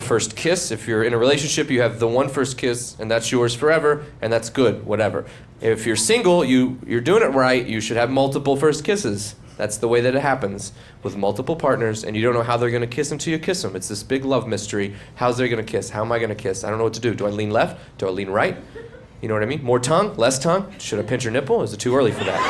first kiss. If you're in a relationship, you have the one first kiss, and that's yours forever, and that's good, whatever. If you're single, you're doing it right. You should have multiple first kisses. That's the way that it happens with multiple partners, and you don't know how they're going to kiss until you kiss them. It's this big love mystery. How's they going to kiss? How am I going to kiss? I don't know what to do. Do I lean left? Do I lean right? You know what I mean? More tongue? Less tongue? Should I pinch her nipple? Is it too early for that?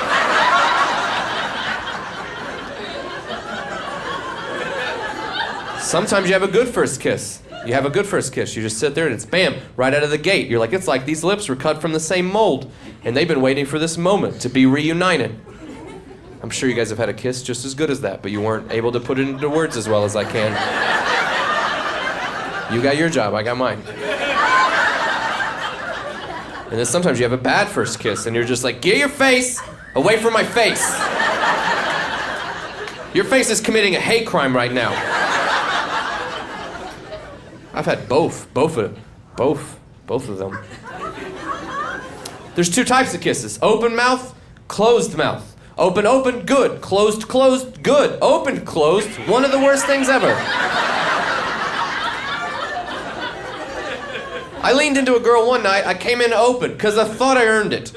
Sometimes you have a good first kiss. You have a good first kiss. You just sit there and it's bam, right out of the gate. You're like, it's like these lips were cut from the same mold, and they've been waiting for this moment to be reunited. I'm sure you guys have had a kiss just as good as that, but you weren't able to put it into words as well as I can. You got your job, I got mine. And then sometimes you have a bad first kiss, and you're just like, get your face away from my face. Your face is committing a hate crime right now. I've had both of them. There's two types of kisses: open mouth, closed mouth. Open, open, good. Closed, closed, good. Open, closed, one of the worst things ever. I leaned into a girl one night. I came in open because I thought I earned it.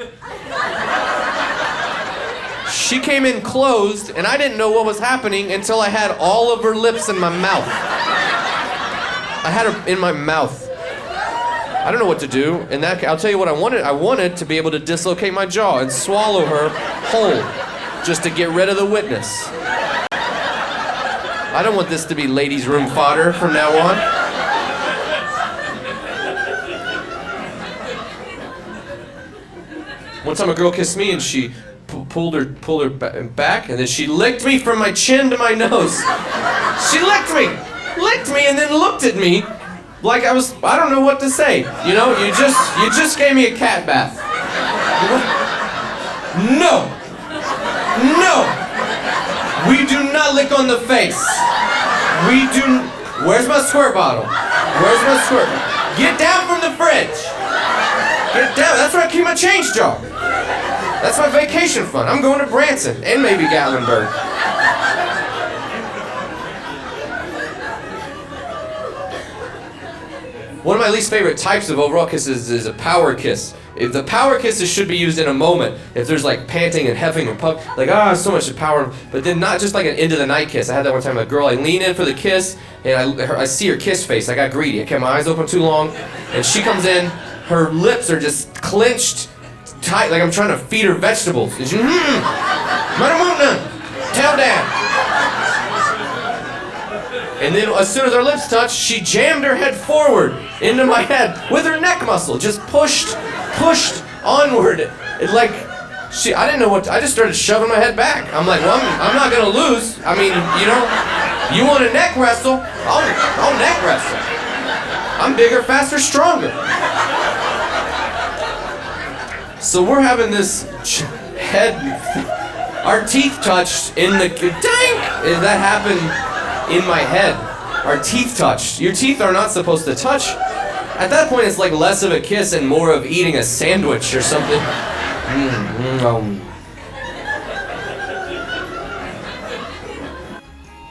She came in closed, and I didn't know what was happening until I had all of her lips in my mouth. I had her in my mouth. I don't know what to do. And I'll tell you what I wanted. I wanted to be able to dislocate my jaw and swallow her whole, just to get rid of the witness. I don't want this to be ladies' room fodder from now on. One time a girl kissed me and she pulled her back, and then she licked me from my chin to my nose. She licked me and then looked at me like I don't know what to say. You know, you just gave me a cat bath. No, we do not lick on the face. Where's my squirt bottle? Where's my squirt? Get down from the fridge. Get down, that's where I keep my change jar. That's my vacation fund. I'm going to Branson and maybe Gatlinburg. One of my least favorite types of overall kisses is a power kiss. If the power kisses should be used in a moment, if there's like panting and huffing and puff, like, so much power, but then not just like an end of the night kiss. I had that one time with a girl. I lean in for the kiss, and I see her kiss face. I got greedy. I kept my eyes open too long, and she comes in. Her lips are just clenched tight, like I'm trying to feed her vegetables. And she, I don't want none. Tell Dad. And then as soon as our lips touched, she jammed her head forward into my head with her neck muscle, just pushed onward. I didn't know what, I just started shoving my head back. I'm like, well, I'm not gonna lose. I mean, you want a neck wrestle? I'll neck wrestle. I'm bigger, faster, stronger. So we're having this head, our teeth touched in the, dang! That happened in my head. Our teeth touched. Your teeth are not supposed to touch. At that point, it's like less of a kiss and more of eating a sandwich or something.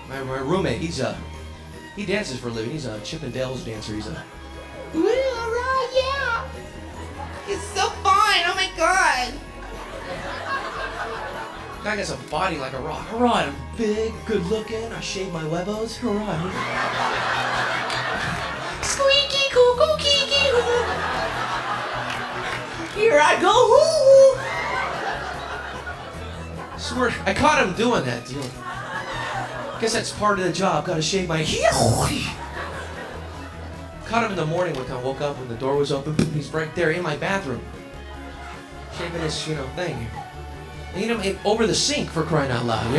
My roommate, he dances for a living. He's a Chippendales dancer. He's a... Yeah! It's so fun! Oh my god! Guy has a body like a rock. Alright, I'm big, good looking. I shave my huevos. Alright. Squeaky cuckoo kiki hoo! Here I go. Woo! Swear, I caught him doing that. Guess that's part of the job. Gotta shave my. Caught him in the morning one time. Woke up when the door was open. He's right there in my bathroom, shaving his, thing. And, over the sink, for crying out loud,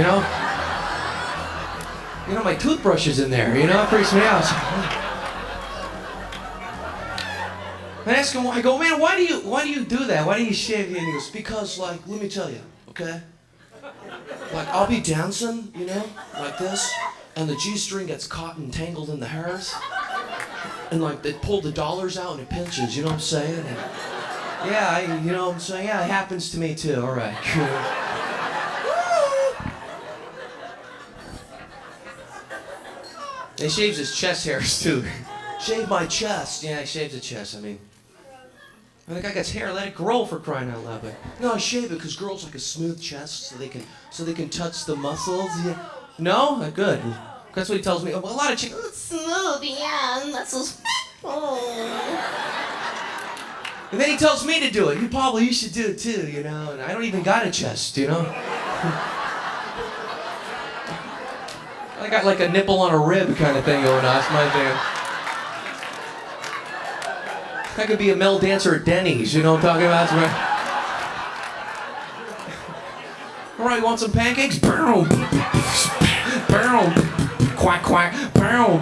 my toothbrush is in there, it freaks me out. I ask him, I go, man, why do you do that? Why do you shave here? And he goes, because, let me tell you, okay? I'll be dancing, like this, and the G-string gets caught and tangled in the hairs, and they pull the dollars out and it pinches, you know what I'm saying? And, yeah, you know what I'm saying? Yeah, it happens to me too, all right. He shaves his chest hairs too. Shave my chest. Yeah, I shaved the chest. I mean, the guy gets hair. Let it grow for crying out loud. But no, I shave it because girls like a smooth chest, so they can touch the muscles. Yeah. No, good. That's what he tells me. A lot of chicks. It's smooth, yeah, and that's so. And then he tells me to do it. You should do it too, you know. And I don't even got a chest, you know. I got like a nipple on a rib kind of thing going on. That's my thing. I could be a male dancer at Denny's, you know what I'm talking about? That's right. All right, you want some pancakes? Boom. Boom. Quack, quack. Boom.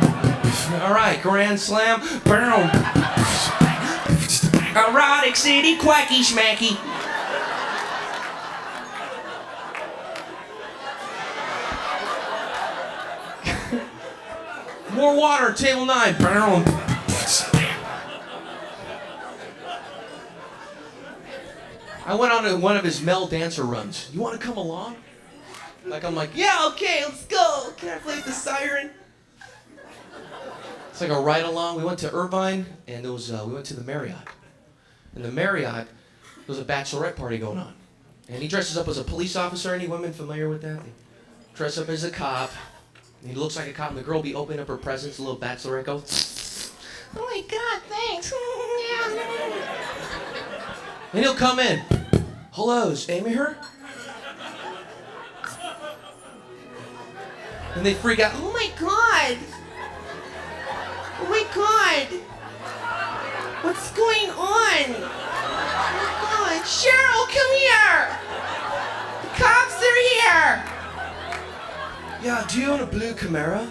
All right, grand slam. Boom. Erotic city, quacky schmacky. More water, table 9. Boom. I went on one of his male dancer runs. You want to come along? I'm like, yeah, okay, let's go. Can I play with the siren? It's like a ride along. We went to Irvine, and we went to the Marriott. In the Marriott, there was a bachelorette party going on. And he dresses up as a police officer. Any women familiar with that? He dresses up as a cop. And he looks like a cop, and the girl will be opening up her presents. A little bachelorette goes, Oh my God, thanks. and he'll come in. Hello, is Amy here? And they freak out. Oh my God. Oh my God. What's going on? Oh my God. Cheryl, come here. The cops are here. Yeah, do you own a blue Camaro?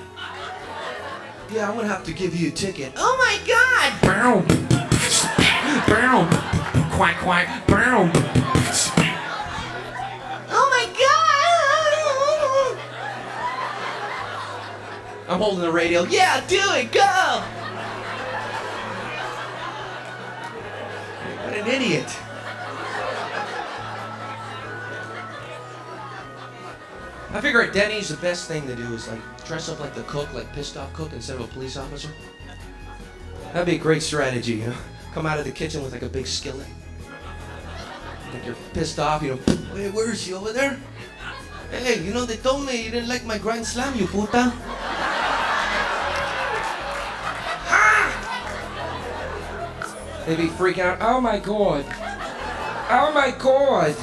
Yeah, I'm gonna have to give you a ticket. Oh my God. Boom. Boom. Quack, quack. Boom. Oh my God. I'm holding the radio. Yeah, do it. Go. What an idiot. I figure at Denny's the best thing to do is dress up like the cook, like pissed off cook instead of a police officer. That'd be a great strategy, you know? Come out of the kitchen with like a big skillet. Like you're pissed off, you know. Hey, where is she over there? Hey, you know, they told me you didn't like my grand slam, you puta. They'd be freaking out. Oh my God. Oh my God.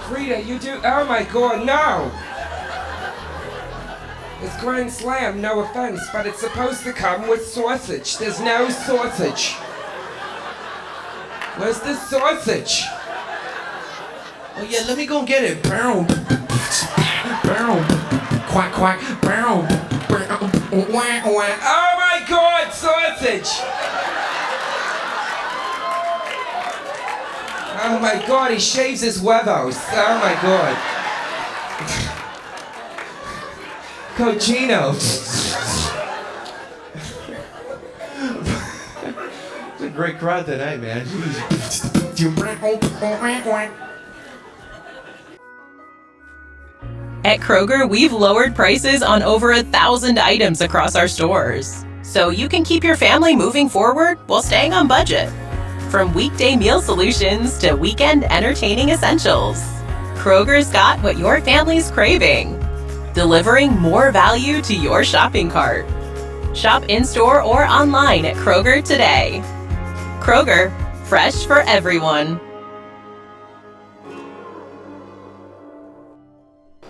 Frida, you do. Oh my God, no. It's grand slam, no offense, but it's supposed to come with sausage. There's no sausage. Where's the sausage? Oh yeah, let me go and get it. Boom. Boom. Quack, quack. Boom. Whack, whack. Oh my God, sausage. Oh my God, he shaves his huevos. Oh my God. Cochino. It's a great crowd tonight, man. At Kroger, we've lowered prices on over 1,000 items across our stores, so you can keep your family moving forward while staying on budget. From weekday meal solutions to weekend entertaining essentials, Kroger's got what your family's craving, delivering more value to your shopping cart. Shop in-store or online at Kroger today. Kroger, fresh for everyone.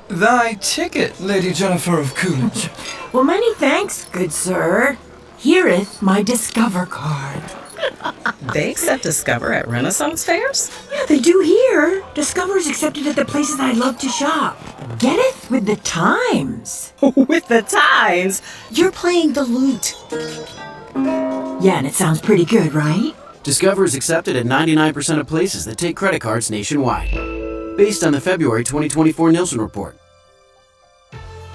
Thy ticket, Lady Jennifer of Coolidge. Well, many thanks, good sir. Hereth my Discover card. They accept Discover at Renaissance fairs? Yeah, they do here. Discover's accepted at the places I love to shop. Getteth with the times. With the times? You're playing the lute. Yeah, and it sounds pretty good, right? Discover is accepted at 99% of places that take credit cards nationwide, based on the February 2024 Nielsen report.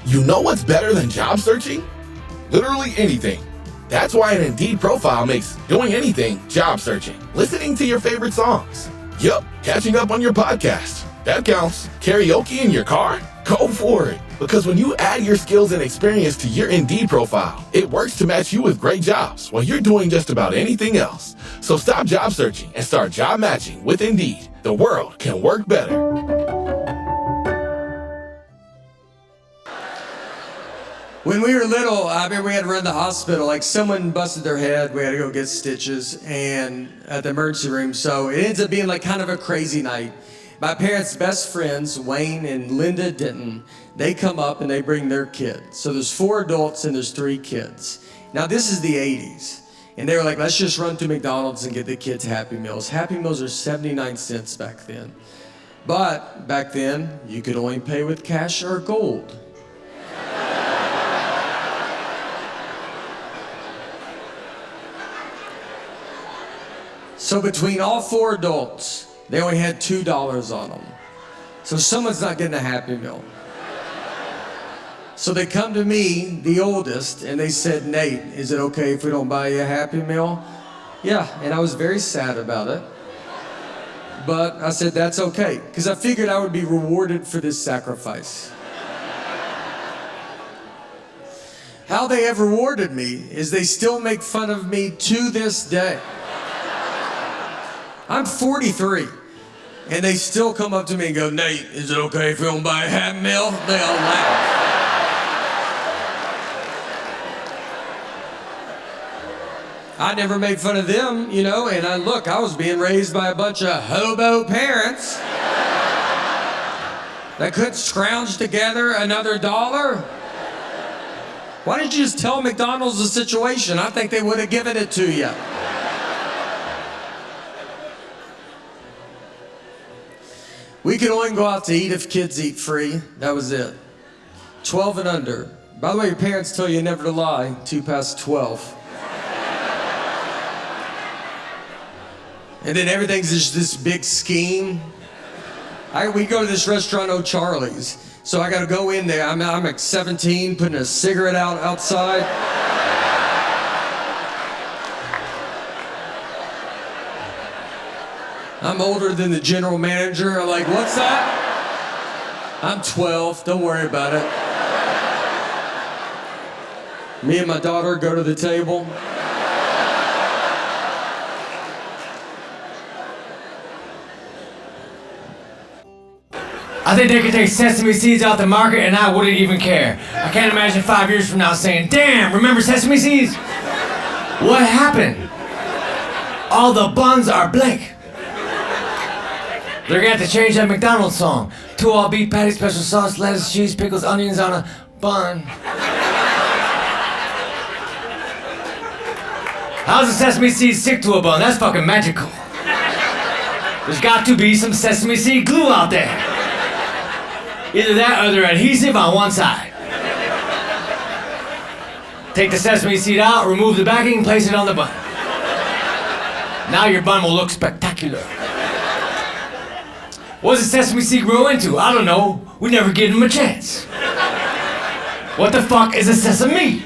You know what's better than job searching? Literally anything. That's why an Indeed profile makes doing anything job searching. Listening to your favorite songs. Yup, catching up on your podcast. That counts. Karaoke in your car? Go for it. Because when you add your skills and experience to your Indeed profile, it works to match you with great jobs while you're doing just about anything else. So stop job searching and start job matching with Indeed. The world can work better. When we were little, I remember we had to run to the hospital. Like someone busted their head, we had to go get stitches and at the emergency room. So it ends up being like kind of a crazy night. My parents' best friends, Wayne and Linda Denton, they come up and they bring their kids. So there's 4 adults and there's 3 kids. Now this is the 80s. And they were like, let's just run to McDonald's and get the kids Happy Meals. Happy Meals are 79 cents back then. But back then, you could only pay with cash or gold. So between all 4 adults, they only had $2 on them. So someone's not getting a Happy Meal. So they come to me, the oldest, and they said, Nate, is it okay if we don't buy you a Happy Meal? Yeah, and I was very sad about it. But I said, that's okay, because I figured I would be rewarded for this sacrifice. How they have rewarded me is they still make fun of me to this day. I'm 43, and they still come up to me and go, Nate, is it okay if we don't buy a Happy Meal? They all laugh. I never made fun of them, you know, and I was being raised by a bunch of hobo parents that couldn't scrounge together another dollar. Why didn't you just tell McDonald's the situation? I think they would have given it to you. We could only go out to eat if kids eat free. That was it. 12 and under. By the way, your parents tell you never to lie. 2 past 12. And then everything's just this big scheme. We go to this restaurant, O'Charlie's. So I gotta go in there. I'm like 17, putting a cigarette out outside. I'm older than the general manager. I'm like, what's that? I'm 12, don't worry about it. Me and my daughter go to the table. I think they could take sesame seeds out the market and I wouldn't even care. I can't imagine 5 years from now saying, damn, remember sesame seeds? What happened? All the buns are blank. They're gonna have to change that McDonald's song. 2 all beef patties, special sauce, lettuce, cheese, pickles, onions on a bun. How does a sesame seed stick to a bun? That's fucking magical. There's got to be some sesame seed glue out there. Either that or they're adhesive on one side. Take the sesame seed out, remove the backing, and place it on the bun. Now your bun will look spectacular. What does a sesame seed grow into? I don't know. We never give them a chance. What the fuck is a sesame?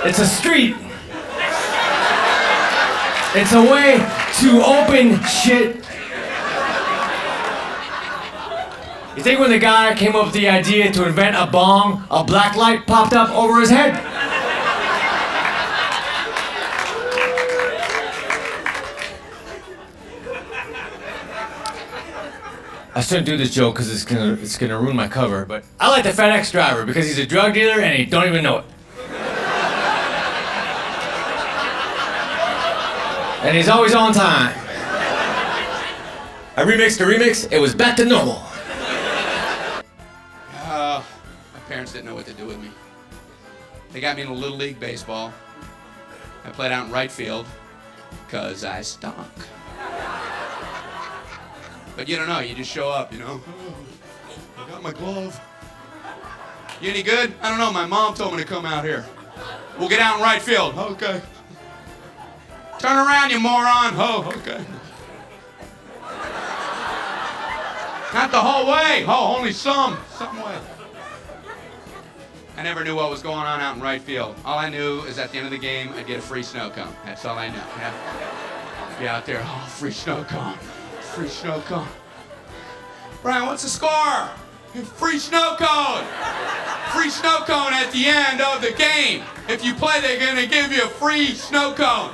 It's a street. It's a way to open shit. You think when the guy came up with the idea to invent a bong, a black light popped up over his head? I shouldn't do this joke because it's gonna ruin my cover, but I like the FedEx driver because he's a drug dealer and he don't even know it. And he's always on time. I remixed the remix, it was back to normal. My parents didn't know what to do with me. They got me into Little League Baseball. I played out in right field because I stunk. But you don't know, you just show up, you know. Oh, I got my glove. You any good? I don't know, my mom told me to come out here. We'll get out in right field. Okay. Turn around, you moron. Oh, okay. Not the whole way. Oh, only some way. I never knew what was going on out in right field. All I knew is at the end of the game, I'd get a free snow cone. That's all I knew. Yeah. Be out there, oh, free snow cone. Free snow cone. Brian, what's the score? Free snow cone. Free snow cone at the end of the game. If you play, they're gonna give you a free snow cone.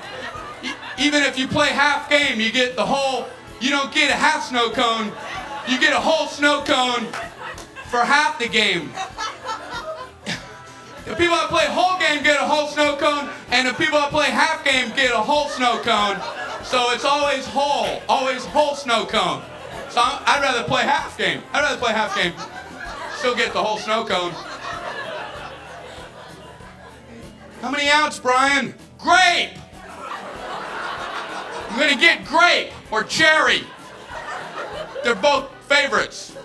Even if you play half game, you get the whole, you don't get a half snow cone, you get a whole snow cone for half the game. The people that play whole game get a whole snow cone, and the people that play half game get a whole snow cone. So it's always whole snow cone. So I'd rather play half game. Still get the whole snow cone. How many outs, Brian? Grape! I'm gonna get grape or cherry. They're both favorites.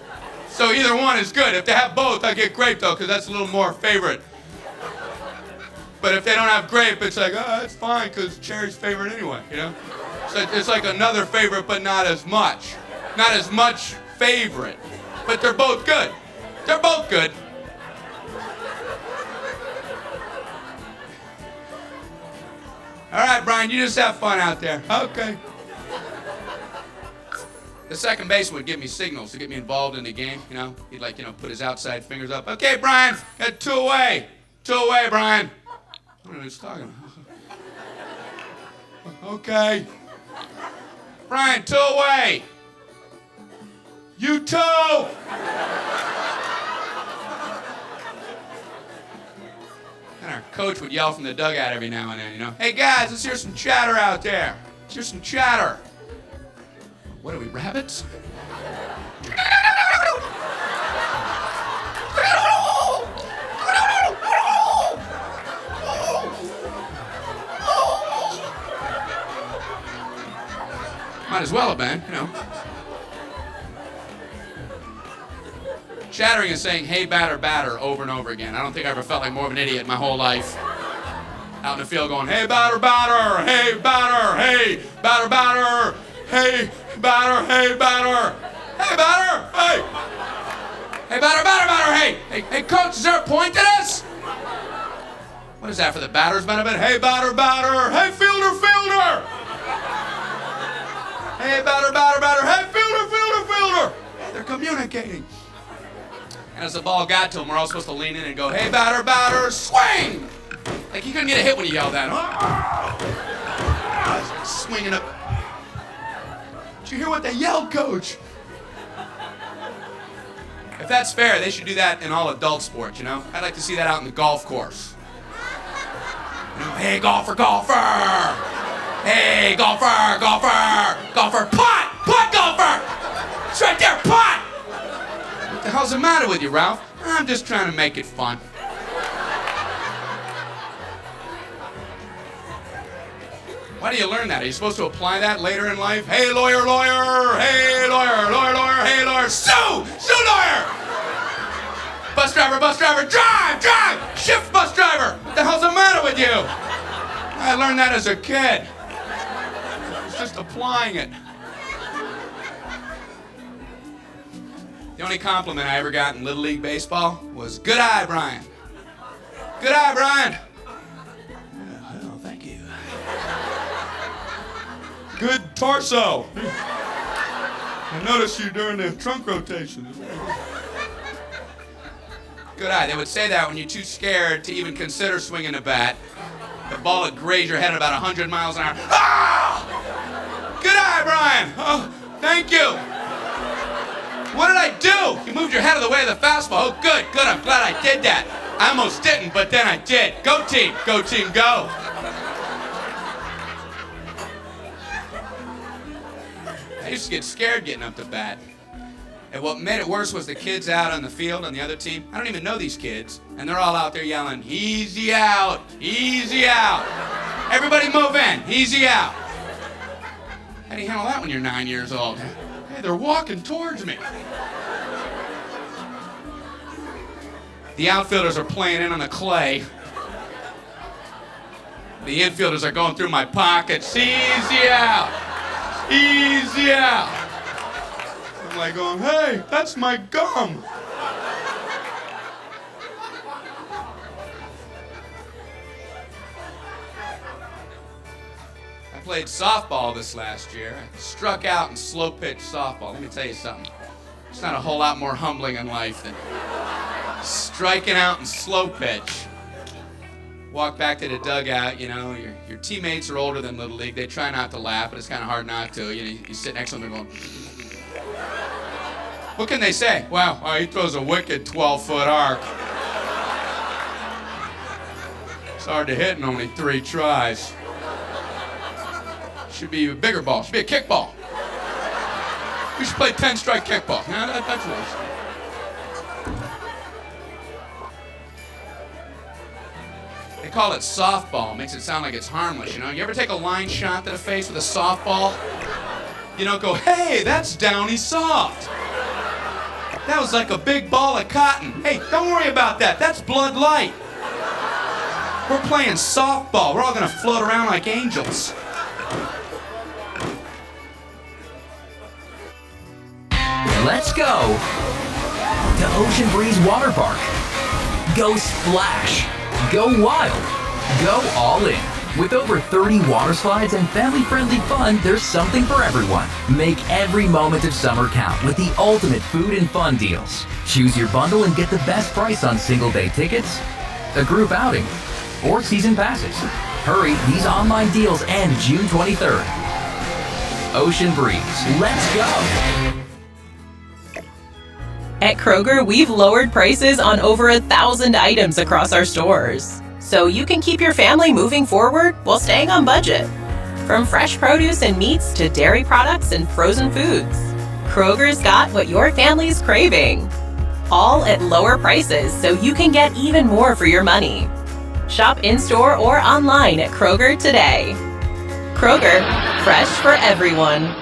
So either one is good. If they have both, I get grape though, because that's a little more favorite. But if they don't have grape, it's like, oh, that's fine, because cherry's favorite anyway, you know? So it's like another favorite, but not as much. Not as much favorite. But they're both good. They're both good. All right, Brian, you just have fun out there. Okay. The second baseman would give me signals to get me involved in the game, you know? He'd like, you know, put his outside fingers up. Okay, Brian, got 2 away. 2 away, Brian. I don't know what he's talking about. Okay. Brian, 2 away. You too. And our coach would yell from the dugout every now and then, you know. Hey guys, let's hear some chatter out there. Let's hear some chatter. What are we, rabbits? Might as well have been, you know. Chattering is saying, hey, batter, batter, over and over again. I don't think I ever felt like more of an idiot my whole life. Out in the field going, hey, batter, batter, hey, batter, hey, batter, batter, hey, batter, hey, batter, hey, batter, hey. Hey, batter, batter, batter, hey. Hey, coach, is there a point to this? What is that for the batter's benefit? Hey, batter, batter, hey, fielder, fielder. Hey, batter, batter, batter, hey, fielder, fielder, fielder. They're communicating. And as the ball got to him, we're all supposed to lean in and go, hey, batter, batter, swing! Like he couldn't get a hit when he yelled at him. Swinging up. Did you hear what they yelled, coach? If that's fair, they should do that in all adult sports, you know? I'd like to see that out in the golf course. You know, hey, golfer, golfer! Hey, golfer, golfer, golfer, putt! Putt, golfer! It's right there, putt! What the hell's the matter with you, Ralph? I'm just trying to make it fun. Why do you learn that? Are you supposed to apply that later in life? Hey, lawyer, lawyer! Hey, lawyer, lawyer, lawyer, hey, lawyer! Sue! Sue, lawyer! Bus driver, drive, drive! Shift, bus driver! What the hell's the matter with you? I learned that as a kid. I was just applying it. The only compliment I ever got in Little League Baseball was, good eye, Brian. Good eye, Brian. Oh, thank you. Good torso. I noticed you during the trunk rotation. Good eye. They would say that when you're too scared to even consider swinging a bat. The ball would graze your head at about 100 miles an hour. Ah! Good eye, Brian. Oh, thank you. What did I do? You moved your head out of the way of the fastball. Oh, good, good. I'm glad I did that. I almost didn't, but then I did. Go team, go. I used to get scared getting up to bat. And what made it worse was the kids out on the field on the other team. I don't even know these kids. And they're all out there yelling, easy out, easy out. Everybody move in, easy out. How do you handle that when you're 9 years old? Hey, they're walking towards me. The outfielders are playing in on the clay. The infielders are going through my pockets. Easy out. Easy out. I'm like going, hey, that's my gum. I played softball this last year. I struck out in slow pitch softball. Let me tell you something. not a whole lot more humbling in life than striking out in slow pitch. Walk back to the dugout, you know, your teammates are older than Little League. They try not to laugh, but it's kind of hard not to. You know, you sit next to them and go, what can they say? Wow, he throws a wicked 12-foot arc. It's hard to hit in only 3 tries. Should be a bigger ball. Should be a kickball. We should play 10-strike kickball. Yeah, that's what it is. They call it softball. Makes it sound like it's harmless, you know? You ever take a line shot to the face with a softball? You don't go, hey, that's downy soft. That was like a big ball of cotton. Hey, don't worry about that. That's Blood Light. We're playing softball. We're all gonna float around like angels. Let's go to Ocean Breeze Water Park. Go splash. Go wild. Go all in. With over 30 water slides and family-friendly fun, there's something for everyone. Make every moment of summer count with the ultimate food and fun deals. Choose your bundle and get the best price on single-day tickets, a group outing, or season passes. Hurry, these online deals end June 23rd. Ocean Breeze. Let's go! At Kroger, we've lowered prices on over 1,000 items across our stores, so you can keep your family moving forward while staying on budget. From fresh produce and meats to dairy products and frozen foods, Kroger's got what your family's craving. All at lower prices, so you can get even more for your money. Shop in-store or online at Kroger today. Kroger, fresh for everyone.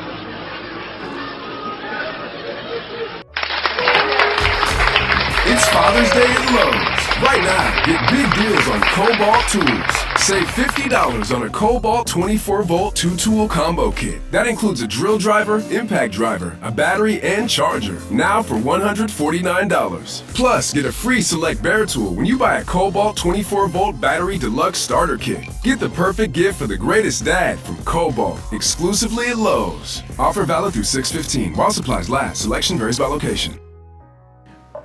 It's Father's Day at Lowe's. Right now, get big deals on Cobalt tools. Save $50 on a Cobalt 24-volt 2-tool combo kit. That includes a drill driver, impact driver, a battery, and charger. Now for $149. Plus, get a free Select Bear tool when you buy a Cobalt 24-volt battery deluxe starter kit. Get the perfect gift for the greatest dad from Cobalt, exclusively at Lowe's. Offer valid through 6/15 while supplies last. Selection varies by location.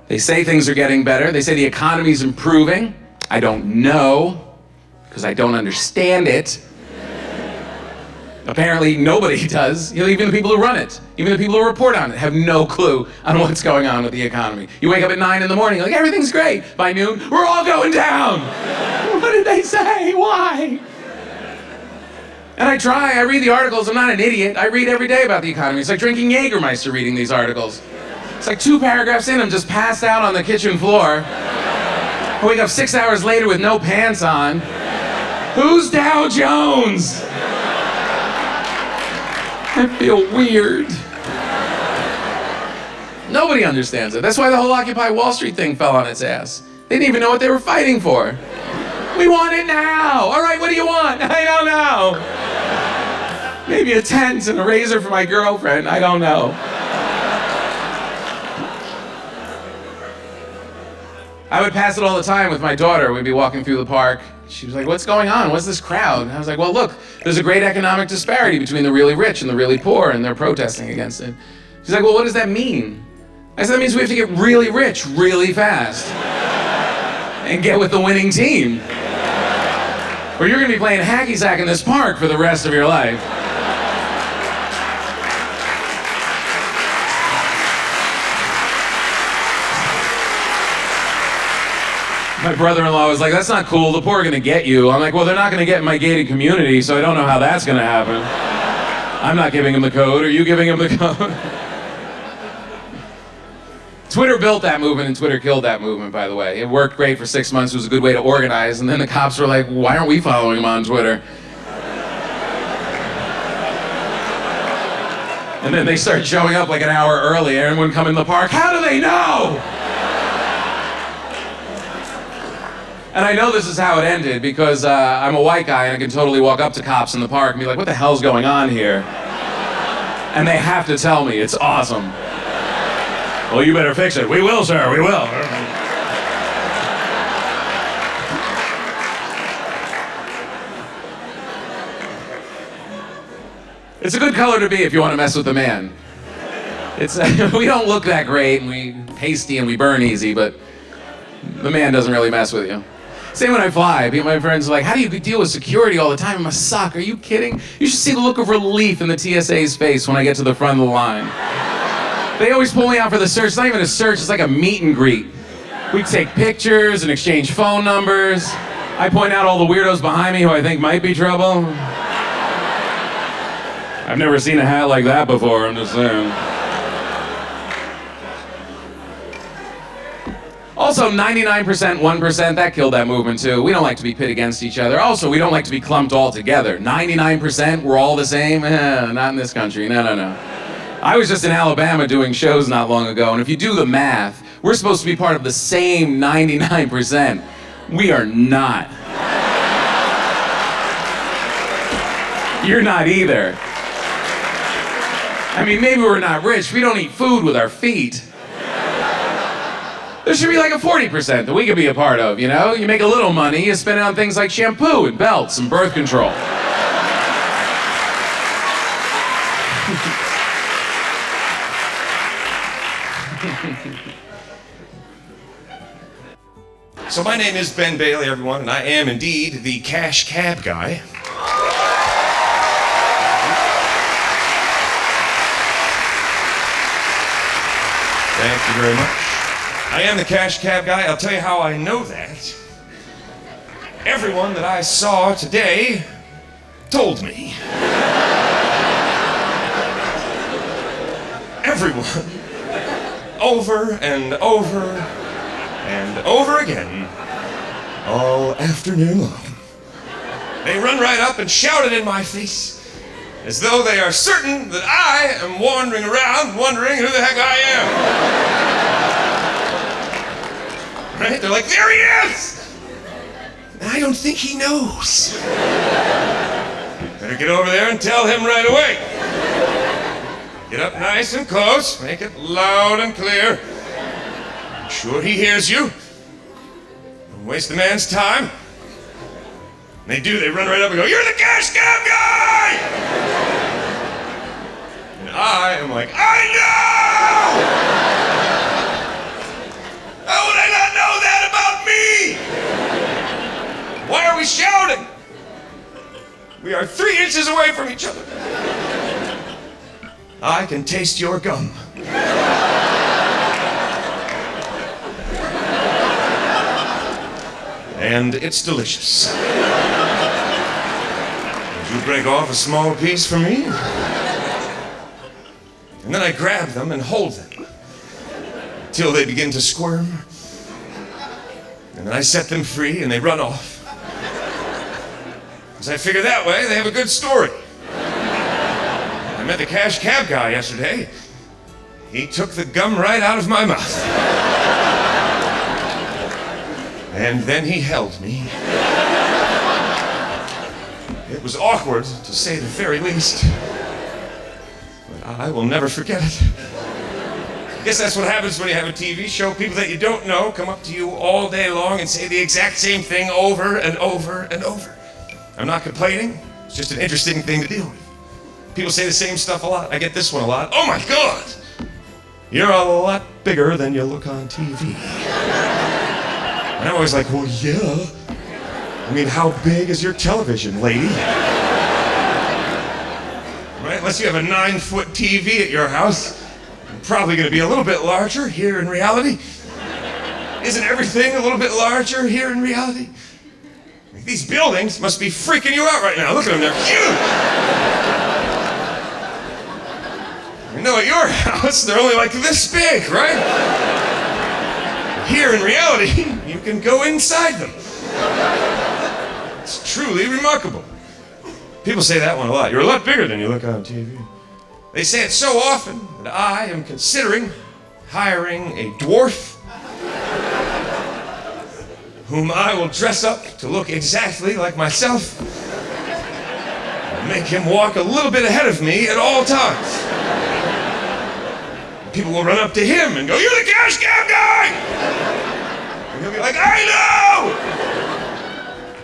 They say things are getting better. They say the economy's improving. I don't know, because I don't understand it. Apparently nobody does. You know, even the people who run it, even the people who report on it have no clue on what's going on with the economy. You wake up at 9 in the morning, like everything's great. By noon, we're all going down. What did they say? Why? And I read the articles. I'm not an idiot. I read every day about the economy. It's like drinking Jägermeister reading these articles. It's like 2 paragraphs in, I'm just passed out on the kitchen floor. I wake up 6 hours later with no pants on. Who's Dow Jones? I feel weird. Nobody understands it. That's why the whole Occupy Wall Street thing fell on its ass. They didn't even know what they were fighting for. We want it now. All right, what do you want? I don't know. Maybe a tent and a razor for my girlfriend. I don't know. I would pass it all the time with my daughter. We'd be walking through the park. She was like, what's going on? What's this crowd? And I was like, well, look, there's a great economic disparity between the really rich and the really poor, and they're protesting against it. She's like, well, what does that mean? I said, that means we have to get really rich really fast and get with the winning team. Or you're going to be playing hacky sack in this park for the rest of your life. My brother-in-law was like, that's not cool, the poor are gonna get you. I'm like, well, they're not gonna get in my gated community, so I don't know how that's gonna happen. I'm not giving them the code, are you giving them the code? Twitter built that movement and Twitter killed that movement, by the way. It worked great for 6 months, it was a good way to organize, and then the cops were like, why aren't we following him on Twitter? And then they started showing up like an hour early, everyone come in the park, how do they know? And I know this is how it ended because I'm a white guy and I can totally walk up to cops in the park and be like, what the hell's going on here? And they have to tell me, it's awesome. Well, you better fix it. We will, sir, we will. It's a good color to be if you want to mess with a man. It's we don't look that great, and we pasty and we burn easy, but the man doesn't really mess with you. Same when I fly. My friends are like, how do you deal with security all the time? I'm a suck. Are you kidding? You should see the look of relief in the TSA's face when I get to the front of the line. They always pull me out for the search. It's not even a search, it's like a meet and greet. We take pictures and exchange phone numbers. I point out all the weirdos behind me who I think might be trouble. I've never seen a hat like that before, I'm just saying. Also, 99%, 1%, that killed that movement too. We don't like to be pit against each other. Also, we don't like to be clumped all together. 99%, we're all the same? Not in this country, no. I was just in Alabama doing shows not long ago, and if you do the math, we're supposed to be part of the same 99%. We are not. You're not either. I mean, maybe we're not rich. We don't eat food with our feet. There should be like a 40% that we could be a part of, you know? You make a little money, you spend it on things like shampoo and belts and birth control. So my name is Ben Bailey, everyone, and I am indeed the cash cab guy. Thank you very much. I am the cash cab guy. I'll tell you how I know that. Everyone that I saw today told me. Everyone. Over and over and over again. All afternoon long. They run right up and shout it in my face as though they are certain that I am wandering around wondering who the heck I am. Right? They're like, there he is! And I don't think he knows. Better get over there and tell him right away. Get up nice and close, make it loud and clear. I'm sure he hears you. Don't waste the man's time. And they do, they run right up and go, you're the cash cab guy! And I am like, I know! How would I not know that about me? Why are we shouting? We are 3 inches away from each other. I can taste your gum. And it's delicious. Would you break off a small piece for me? And then I grab them and hold them till they begin to squirm. And then I set them free and they run off. Because I figure that way they have a good story. I met the cash cab guy yesterday. He took the gum right out of my mouth. And then he held me. It was awkward, to say the very least. But I will never forget it. I guess that's what happens when you have a TV show. People that you don't know come up to you all day long and say the exact same thing over and over and over. I'm not complaining. It's just an interesting thing to deal with. People say the same stuff a lot. I get this one a lot. Oh my God! You're a lot bigger than you look on TV. And I'm always like, well, yeah. I mean, how big is your television, lady? Right? Unless you have a 9-foot TV at your house, I'm probably going to be a little bit larger here in reality. Isn't everything a little bit larger here in reality? These buildings must be freaking you out right now. Look at them, they're huge. You know, at your house, they're only like this big, right? Here in reality, you can go inside them. It's truly remarkable. People say that one a lot. You're a lot bigger than you look on TV. They say it so often that I am considering hiring a dwarf whom I will dress up to look exactly like myself and make him walk a little bit ahead of me at all times. People will run up to him and go, you're the cash cab guy! And he'll be like, I know!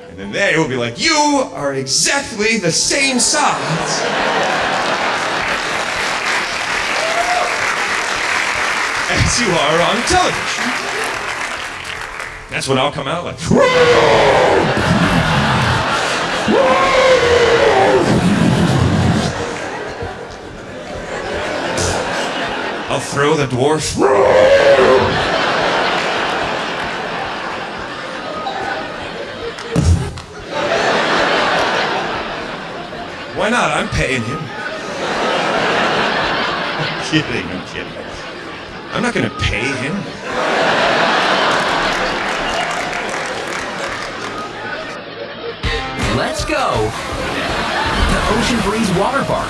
And then they will be like, you are exactly the same size as you are on television. That's when I'll come out like. I'll throw the dwarf. Why not? I'm paying him. I'm kidding. I'm not gonna pay him. Let's go to Ocean Breeze Water Park.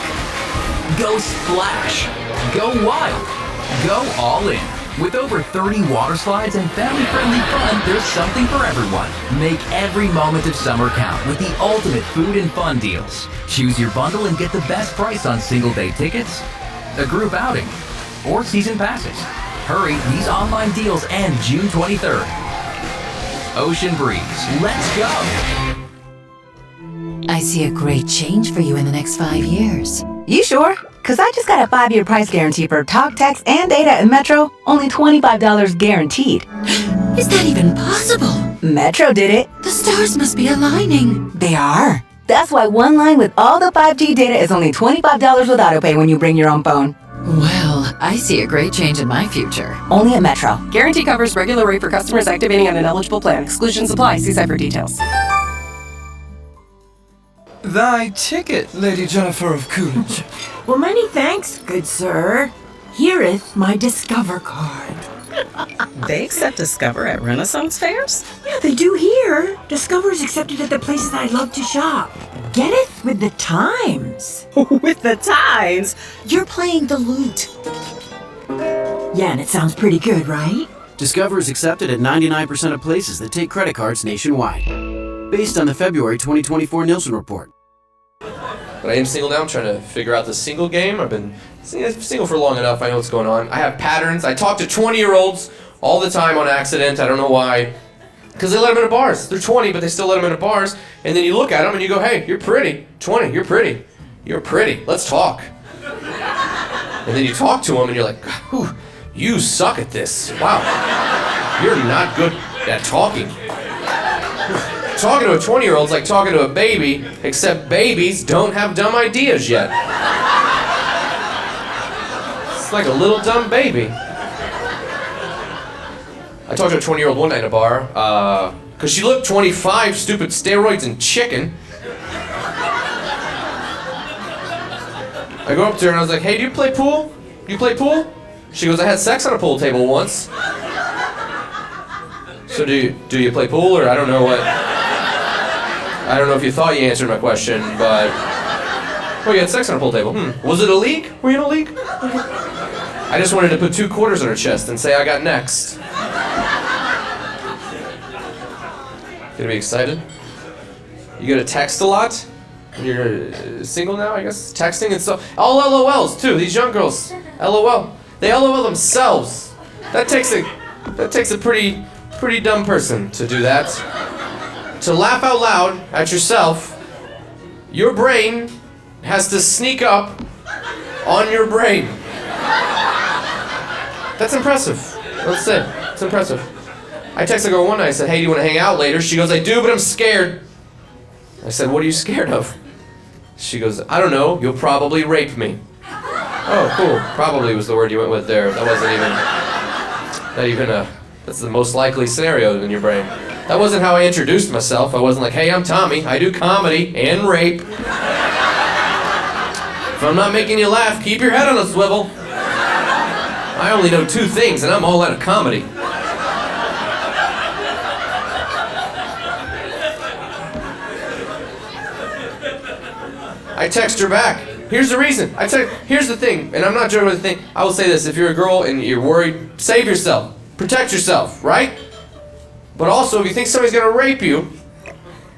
Go splash, go wild, go all in. With over 30 water slides and family-friendly fun, there's something for everyone. Make every moment of summer count with the ultimate food and fun deals. Choose your bundle and get the best price on single-day tickets, a group outing, or season passes. Hurry, these online deals end June 23rd. Ocean Breeze, let's go! I see a great change for you in the next 5 years. You sure? Because I just got a 5-year price guarantee for talk, text, and data in Metro. Only $25 guaranteed. Is that even possible? Metro did it. The stars must be aligning. They are. That's why one line with all the 5G data is only $25 with autopay when you bring your own phone. Well, I see a great change in my future. Only at Metro. Guarantee covers regular rate for customers activating on an eligible plan. Exclusions apply. See site for details. Thy ticket, Lady Jennifer of Coolidge. Well, many thanks, good sir. Hereeth my Discover card. They accept Discover at Renaissance fairs? Yeah, they do here. Discover is accepted at the places I love to shop. Getteth with the times. With the times? You're playing the lute. Yeah, and it sounds pretty good, right? Discover is accepted at 99% of places that take credit cards nationwide. Based on the February 2024 Nielsen report. But I am single now. I'm trying to figure out the single game. I've been single for long enough. I know what's going on. I have patterns. I talk to 20-year-olds all the time on accident. I don't know why. Because they let them into bars. They're 20, but they still let them into bars. And then you look at them and you go, hey, you're pretty. 20, you're pretty. You're pretty. Let's talk. And then you talk to them and you're like, whew, you suck at this. Wow. You're not good at talking. Talking to a 20-year-old is like talking to a baby, except babies don't have dumb ideas yet. It's like a little dumb baby. I talked to a 20-year-old one night at a bar, because she looked 25, stupid steroids and chicken. I go up to her and I was like, hey, do you play pool? You play pool? She goes, I had sex on a pool table once. So do you play pool, or I don't know what... I don't know if you thought you answered my question, but... Oh, you had sex on a pool table. Was it a league? Were you in a league? Okay. I just wanted to put 2 quarters on her chest and say I got next. Gonna be excited? You gonna text a lot? When you're single now, I guess? Texting and stuff. All LOLs, too. These young girls. LOL. They LOL themselves. That takes a pretty dumb person to do that. To laugh out loud at yourself, your brain has to sneak up on your brain. That's impressive. Let's say, it's impressive. I texted a girl one night, I said, hey, do you want to hang out later? She goes, I do, but I'm scared. I said, what are you scared of? She goes, I don't know, you'll probably rape me. Oh, cool. Probably was the word you went with there. That wasn't even that's the most likely scenario in your brain. That wasn't how I introduced myself. I wasn't like, hey, I'm Tommy. I do comedy and rape. If I'm not making you laugh, keep your head on a swivel. I only know 2 things, and I'm all out of comedy. I text her back. Here's the reason. Here's the thing, and I'm not joking with the thing. I will say this, if you're a girl and you're worried, save yourself. Protect yourself, right? But also, if you think somebody's gonna rape you,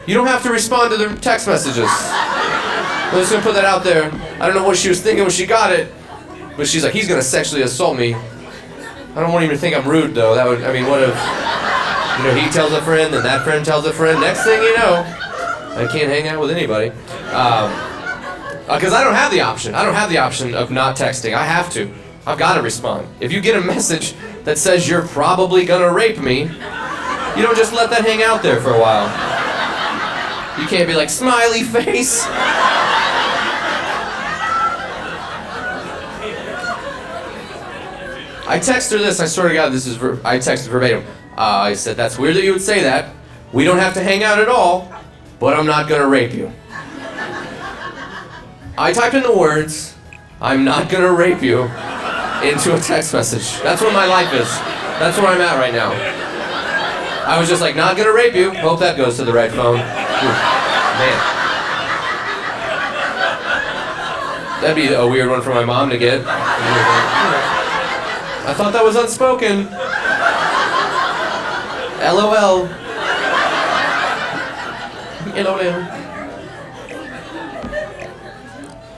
you don't have to respond to their text messages. I'm just gonna put that out there. I don't know what she was thinking when she got it, but she's like, he's gonna sexually assault me. I don't want him to think I'm rude, though. That would, I mean, what if, he tells a friend, and that friend tells a friend. Next thing you know, I can't hang out with anybody. Because I don't have the option. I don't have the option of not texting. I have to. I've got to respond. If you get a message that says you're probably gonna rape me, you don't just let that hang out there for a while. You can't be like, smiley face. I text her this, I swear to God, I texted verbatim. I said, that's weird that you would say that. We don't have to hang out at all, but I'm not gonna rape you. I typed in the words, I'm not gonna rape you, into a text message. That's what my life is. That's where I'm at right now. I was just like, not gonna rape you. Hope that goes to the right phone. Man. That'd be a weird one for my mom to get. I thought that was unspoken. LOL. LOL.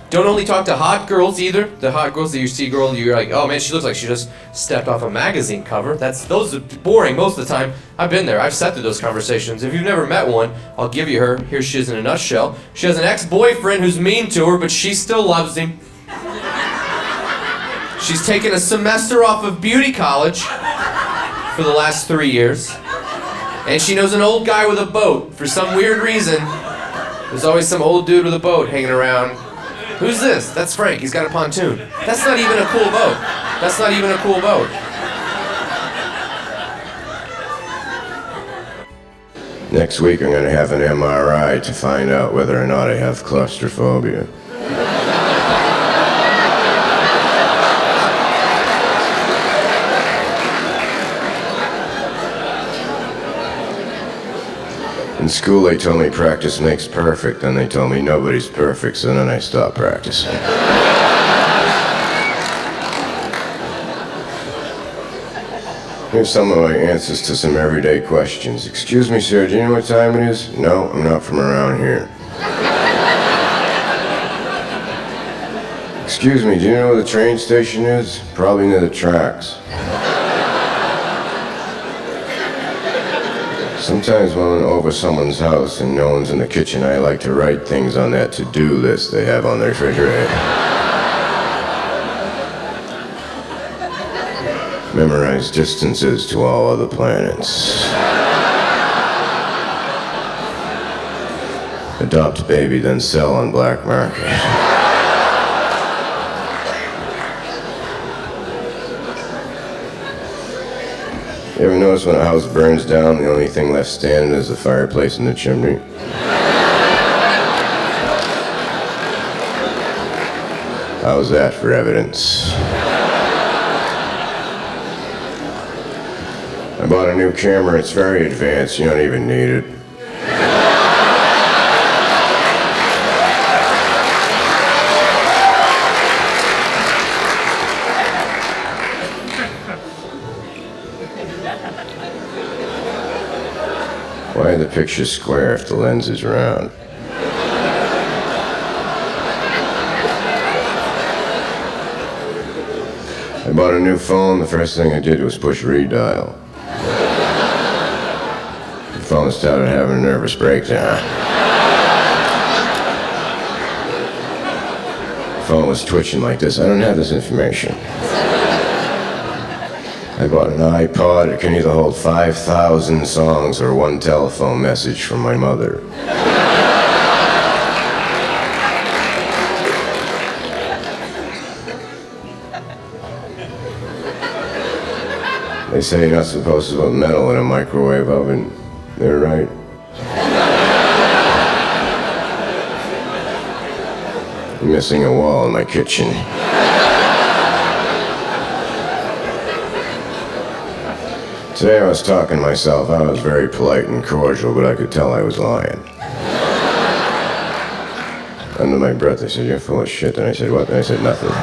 Don't only talk to hot girls either. The hot girls that you see girl, you're like, oh man, she looks like she just stepped off a magazine cover. Those are boring most of the time. I've been there. I've sat through those conversations. If you've never met one, I'll give you her. Here she is in a nutshell. She has an ex-boyfriend who's mean to her, but she still loves him. She's taken a semester off of beauty college for the last 3 years. And she knows an old guy with a boat. For some weird reason, there's always some old dude with a boat hanging around. Who's this? That's Frank. He's got a pontoon. That's not even a cool boat. That's not even a cool boat. Next week I'm going to have an MRI to find out whether or not I have claustrophobia. In school they told me practice makes perfect, and they told me nobody's perfect, so then I stopped practicing. Here's some of my answers to some everyday questions. Excuse me, sir, do you know what time it is? No, I'm not from around here. Excuse me, do you know where the train station is? Probably near the tracks. Sometimes when I'm over someone's house and no one's in the kitchen, I like to write things on that to-do list they have on their refrigerator. Memorize distances to all other planets. Adopt baby, then sell on black market. You ever notice when a house burns down, the only thing left standing is the fireplace in the chimney? How's that for evidence? I bought a new camera. It's very advanced. You don't even need it. Why are the pictures square if the lens is round? I bought a new phone. The first thing I did was push redial. The phone started having a nervous breakdown. The phone was twitching like this. I don't have this information. I bought an iPod. It can either hold 5,000 songs or one telephone message from my mother. They say you're not supposed to put metal in a microwave oven. They're right. I'm missing a wall in my kitchen. Today I was talking to myself. I was very polite and cordial, but I could tell I was lying. Under my breath, I said, "You're full of shit." And I said, "What?" And I said, "Nothing."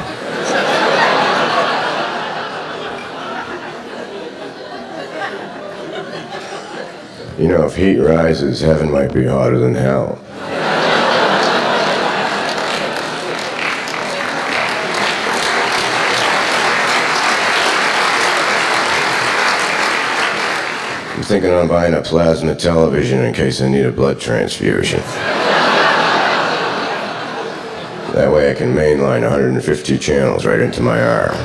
You know, if heat rises, heaven might be hotter than hell. I'm thinking on buying a plasma television in case I need a blood transfusion. That way I can mainline 150 channels right into my arm.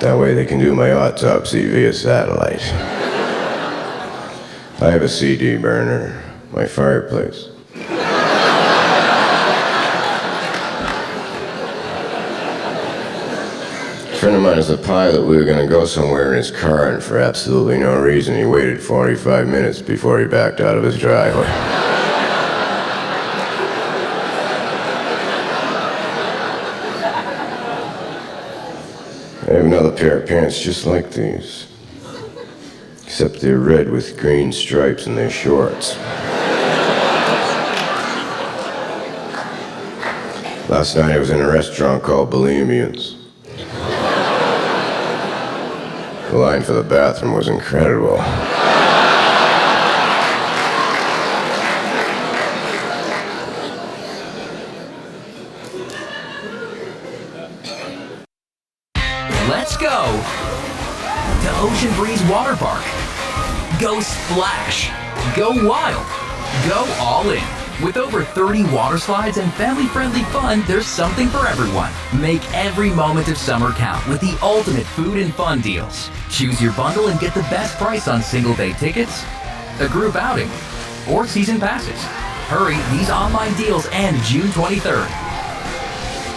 That way they can do my autopsy via satellite. I have a CD burner, my fireplace. A friend of mine is a pilot. We were going to go somewhere in his car, and for absolutely no reason, he waited 45 minutes before he backed out of his driveway. I have another pair of pants just like these, except they're red with green stripes and they're shorts. Last night I was in a restaurant called Bohemians. The line for the bathroom was incredible. Let's go to Ocean Breeze Water Park. Go splash, go wild, go all in. With over 30 water slides and family-friendly fun, there's something for everyone. Make every moment of summer count with the ultimate food and fun deals. Choose your bundle and get the best price on single-day tickets, a group outing, or season passes. Hurry, these online deals end June 23rd.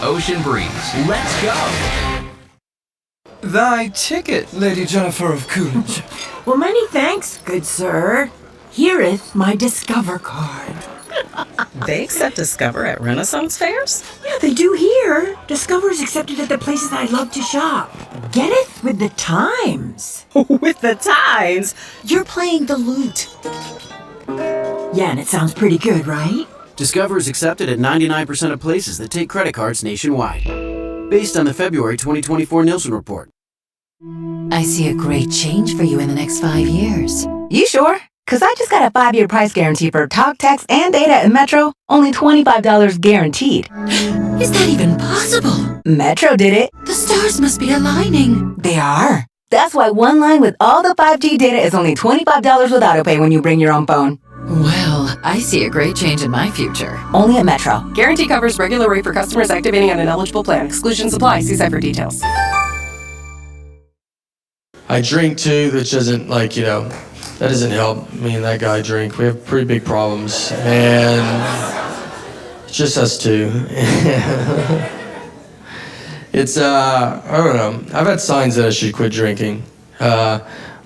Ocean Breeze, let's go! Thy ticket, Lady Jennifer of Coolidge. Well, many thanks, good sir. Here'th my Discover card. They accept Discover at Renaissance fairs? Yeah, they do here. Discover's accepted at the places I love to shop. Getteth with the times. With the times? You're playing the lute. Yeah, and it sounds pretty good, right? Discover is accepted at 99% of places that take credit cards nationwide. Based on the February 2024 Nielsen report. I see a great change for you in the next 5 years. You sure? Because I just got a 5-year price guarantee for talk, text, and data in Metro. Only $25 guaranteed. Is that even possible? Metro did it. The stars must be aligning. They are. That's why one line with all the 5G data is only $25 with autopay when you bring your own phone. Well, I see a great change in my future. Only at Metro. Guarantee covers regular rate for customers activating on an eligible plan. Exclusions apply. See site for details. I drink too, which doesn't, like, that doesn't help me and that guy drink. We have pretty big problems, and it's just us two. It's, I don't know. I've had signs that I should quit drinking.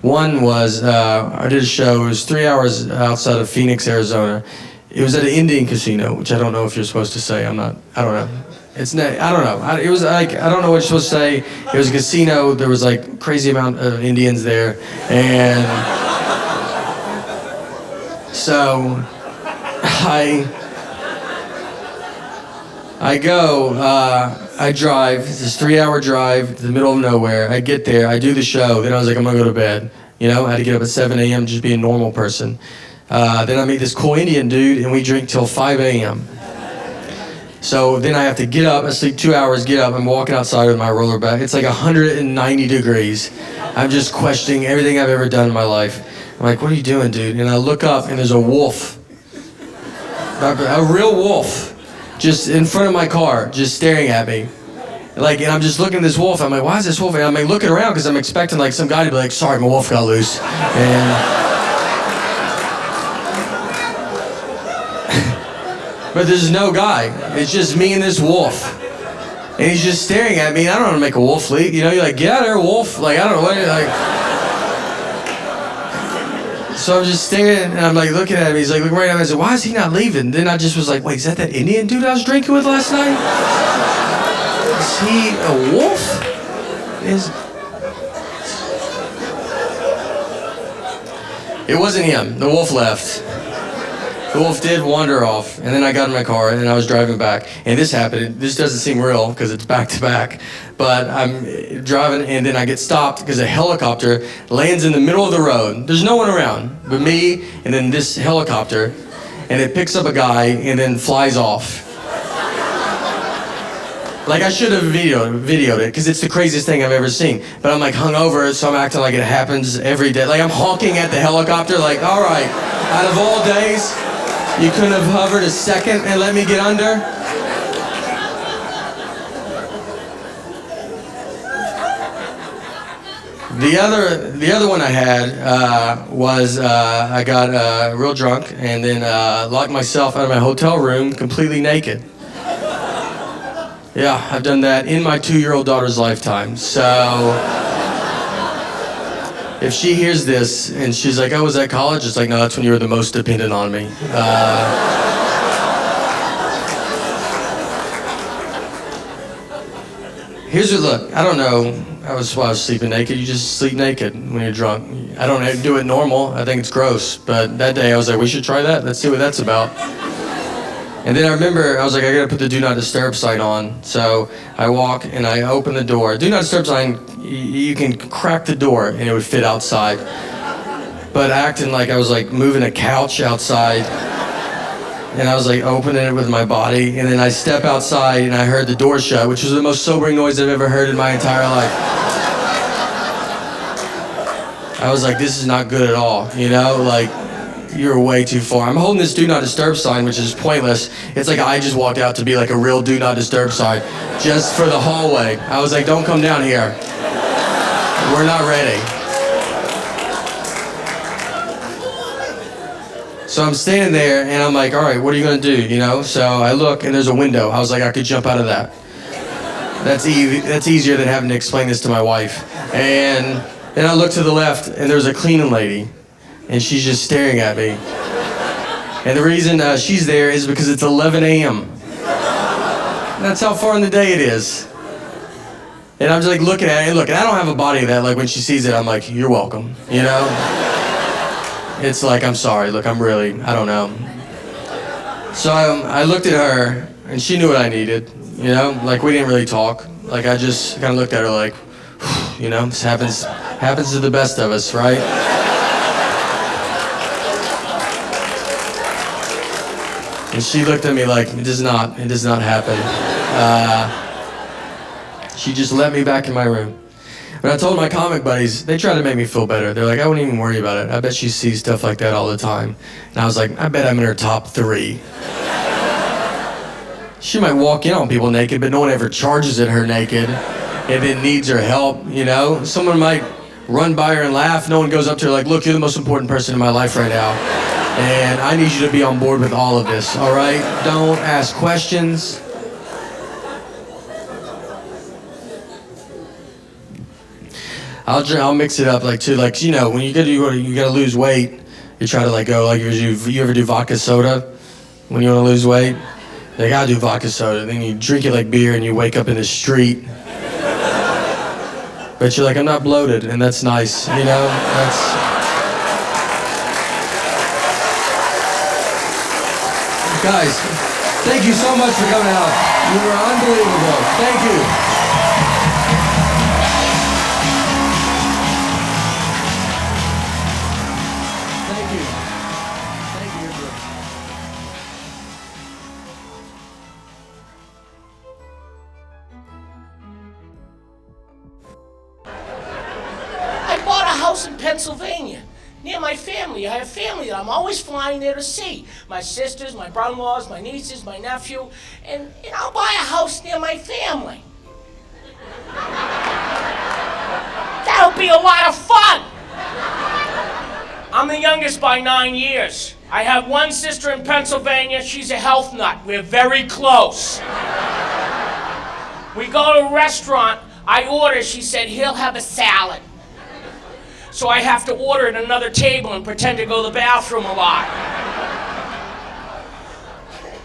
One was, I did a show, it was 3 hours outside of Phoenix, Arizona. It was at an Indian casino, which I don't know if you're supposed to say. I don't know. I don't know. It was like, I don't know what you're supposed to say. It was a casino. There was like crazy amount of Indians there. And so I go, I drive, this 3-hour drive to the middle of nowhere. I get there, I do the show. Then I was like, I'm gonna go to bed. I had to get up at 7 a.m. just be a normal person. Then I meet this cool Indian dude and we drink till 5 a.m. So then I have to get up, I sleep 2 hours, get up, I'm walking outside with my roller back. It's like 190 degrees. I'm just questioning everything I've ever done in my life. I'm like, what are you doing, dude? And I look up and there's a wolf. A real wolf. Just in front of my car, just staring at me. And I'm just looking at this wolf, I'm like, why is this wolf? And I'm like looking around because I'm expecting like some guy to be like, sorry, my wolf got loose. But there's no guy. It's just me and this wolf. And he's just staring at me. I don't know how to make a wolf leave. You're like, get out of there, wolf. I don't know what So I'm just staring and I'm like looking at him. He's like, look right at me. I said, why is he not leaving? Then I just was like, wait, is that Indian dude I was drinking with last night? Is he a wolf? It wasn't him. The wolf left. The wolf did wander off, and then I got in my car, and I was driving back. And this happened. This doesn't seem real, because it's back-to-back. But I'm driving, and then I get stopped, because a helicopter lands in the middle of the road. There's no one around but me, and then this helicopter. And it picks up a guy, and then flies off. I should have videoed it, because it's the craziest thing I've ever seen. But I'm hungover, so I'm acting like it happens every day. I'm honking at the helicopter, all right, out of all days, you couldn't have hovered a second and let me get under? The other one I had was I got real drunk and then locked myself out of my hotel room completely naked. Yeah, I've done that in my 2-year-old daughter's lifetime. So if she hears this and she's like, "Oh, was that college?" It's like, "No, that's when you were the most dependent on me." Here's what, look, I don't know. I was sleeping naked. You just sleep naked when you're drunk. I don't do it normal. I think it's gross. But that day I was like, we should try that. Let's see what that's about. And then I remember, I was like, I gotta put the do not disturb sign on. So I walk and I open the door. Do not disturb sign, you can crack the door and it would fit outside. But acting like I was like moving a couch outside. And I was like opening it with my body, and then I step outside and I heard the door shut, which was the most sobering noise I've ever heard in my entire life. I was like, this is not good at all, you know? Like, you're way too far. I'm holding this do not disturb sign, which is pointless. It's like I just walked out to be like a real do not disturb sign, just for the hallway. I was like, don't come down here. We're not ready. So I'm standing there and I'm like, all right, what are you gonna do, you know? So I look and there's a window. I was like, I could jump out of that. That's easier than having to explain this to my wife. And then I look to the left and there's a cleaning lady and she's just staring at me. And the reason she's there is because it's 11 a.m. That's how far in the day it is. And I'm just like looking at it, and look, and I don't have a body that like when she sees it, I'm like, you're welcome, you know? It's like, I'm sorry, look, I don't know. So I looked at her, and she knew what I needed, you know? Like, we didn't really talk. Like, I just kind of looked at her like, you know, this happens to the best of us, right? And she looked at me like, it does not happen. She just let me back in my room. But I told my comic buddies, they tried to make me feel better. They're like, I wouldn't even worry about it. I bet she sees stuff like that all the time. And I was like, I bet I'm in her top 3. She might walk in on people naked, but no one ever charges at her naked and then needs her help, you know? Someone might run by her and laugh. No one goes up to her like, look, you're the most important person in my life right now. And I need you to be on board with all of this, all right? Don't ask questions. I'll mix it up like too, like, you know, when you gotta lose weight, you try to like go like you ever do vodka soda when you want to lose weight? You gotta do vodka soda. Then you drink it like beer and you wake up in the street. But you're like, I'm not bloated, and that's nice, you know? Guys, thank you so much for coming out. You were unbelievable. Thank you. In Pennsylvania, near my family. I have family that I'm always flying there to see. My sisters, my brother-in-laws, my nieces, my nephew, and I'll buy a house near my family. That'll be a lot of fun. I'm the youngest by 9 years. I have one sister in Pennsylvania. She's a health nut. We're very close. We go to a restaurant. I order. She said, he'll have a salad. So I have to order at another table and pretend to go to the bathroom a lot.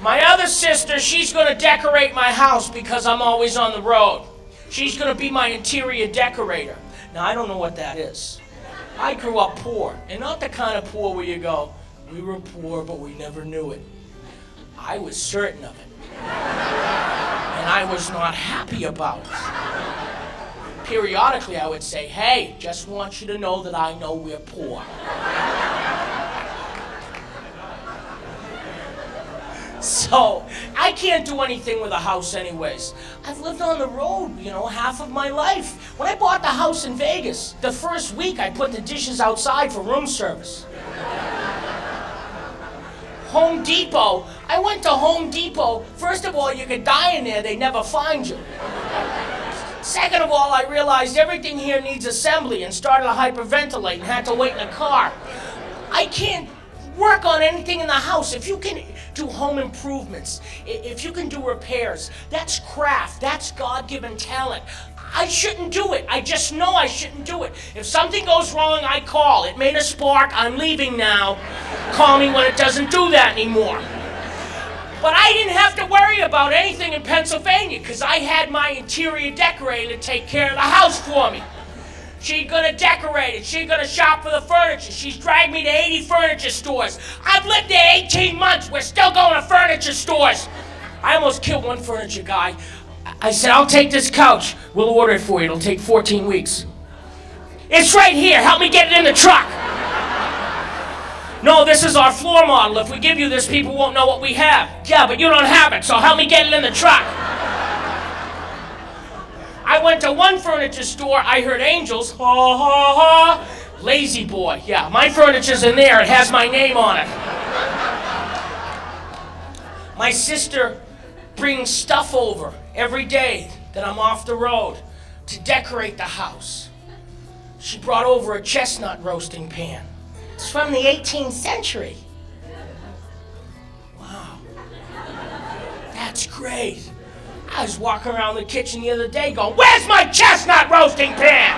My other sister, she's going to decorate my house because I'm always on the road. She's going to be my interior decorator. Now, I don't know what that is. I grew up poor, and not the kind of poor where you go, we were poor, but we never knew it. I was certain of it. And I was not happy about it. Periodically, I would say, hey, just want you to know that I know we're poor. So, I can't do anything with a house anyways. I've lived on the road, you know, half of my life. When I bought the house in Vegas, the first week I put the dishes outside for room service. Home Depot, I went to Home Depot. First of all, you could die in there, they'd never find you. Second of all, I realized everything here needs assembly and started to hyperventilate and had to wait in the car. I can't work on anything in the house. If you can do home improvements, if you can do repairs, that's craft, that's God-given talent. I shouldn't do it. I just know I shouldn't do it. If something goes wrong, I call. It made a spark. I'm leaving now. Call me when it doesn't do that anymore. But I didn't have to worry about anything in Pennsylvania because I had my interior decorator take care of the house for me. She's gonna decorate it. She's gonna shop for the furniture. She's dragged me to 80 furniture stores. I've lived there 18 months. We're still going to furniture stores. I almost killed one furniture guy. I said, I'll take this couch. We'll order it for you. It'll take 14 weeks. It's right here. Help me get it in the truck. No, this is our floor model. If we give you this, people won't know what we have. Yeah, but you don't have it, so help me get it in the truck. I went to one furniture store. I heard angels. Ha, ha, ha. Lazy boy. Yeah, my furniture's in there. It has my name on it. My sister brings stuff over every day that I'm off the road to decorate the house. She brought over a chestnut roasting pan. It's from the 18th century. Wow. That's great. I was walking around the kitchen the other day going, where's my chestnut roasting pan?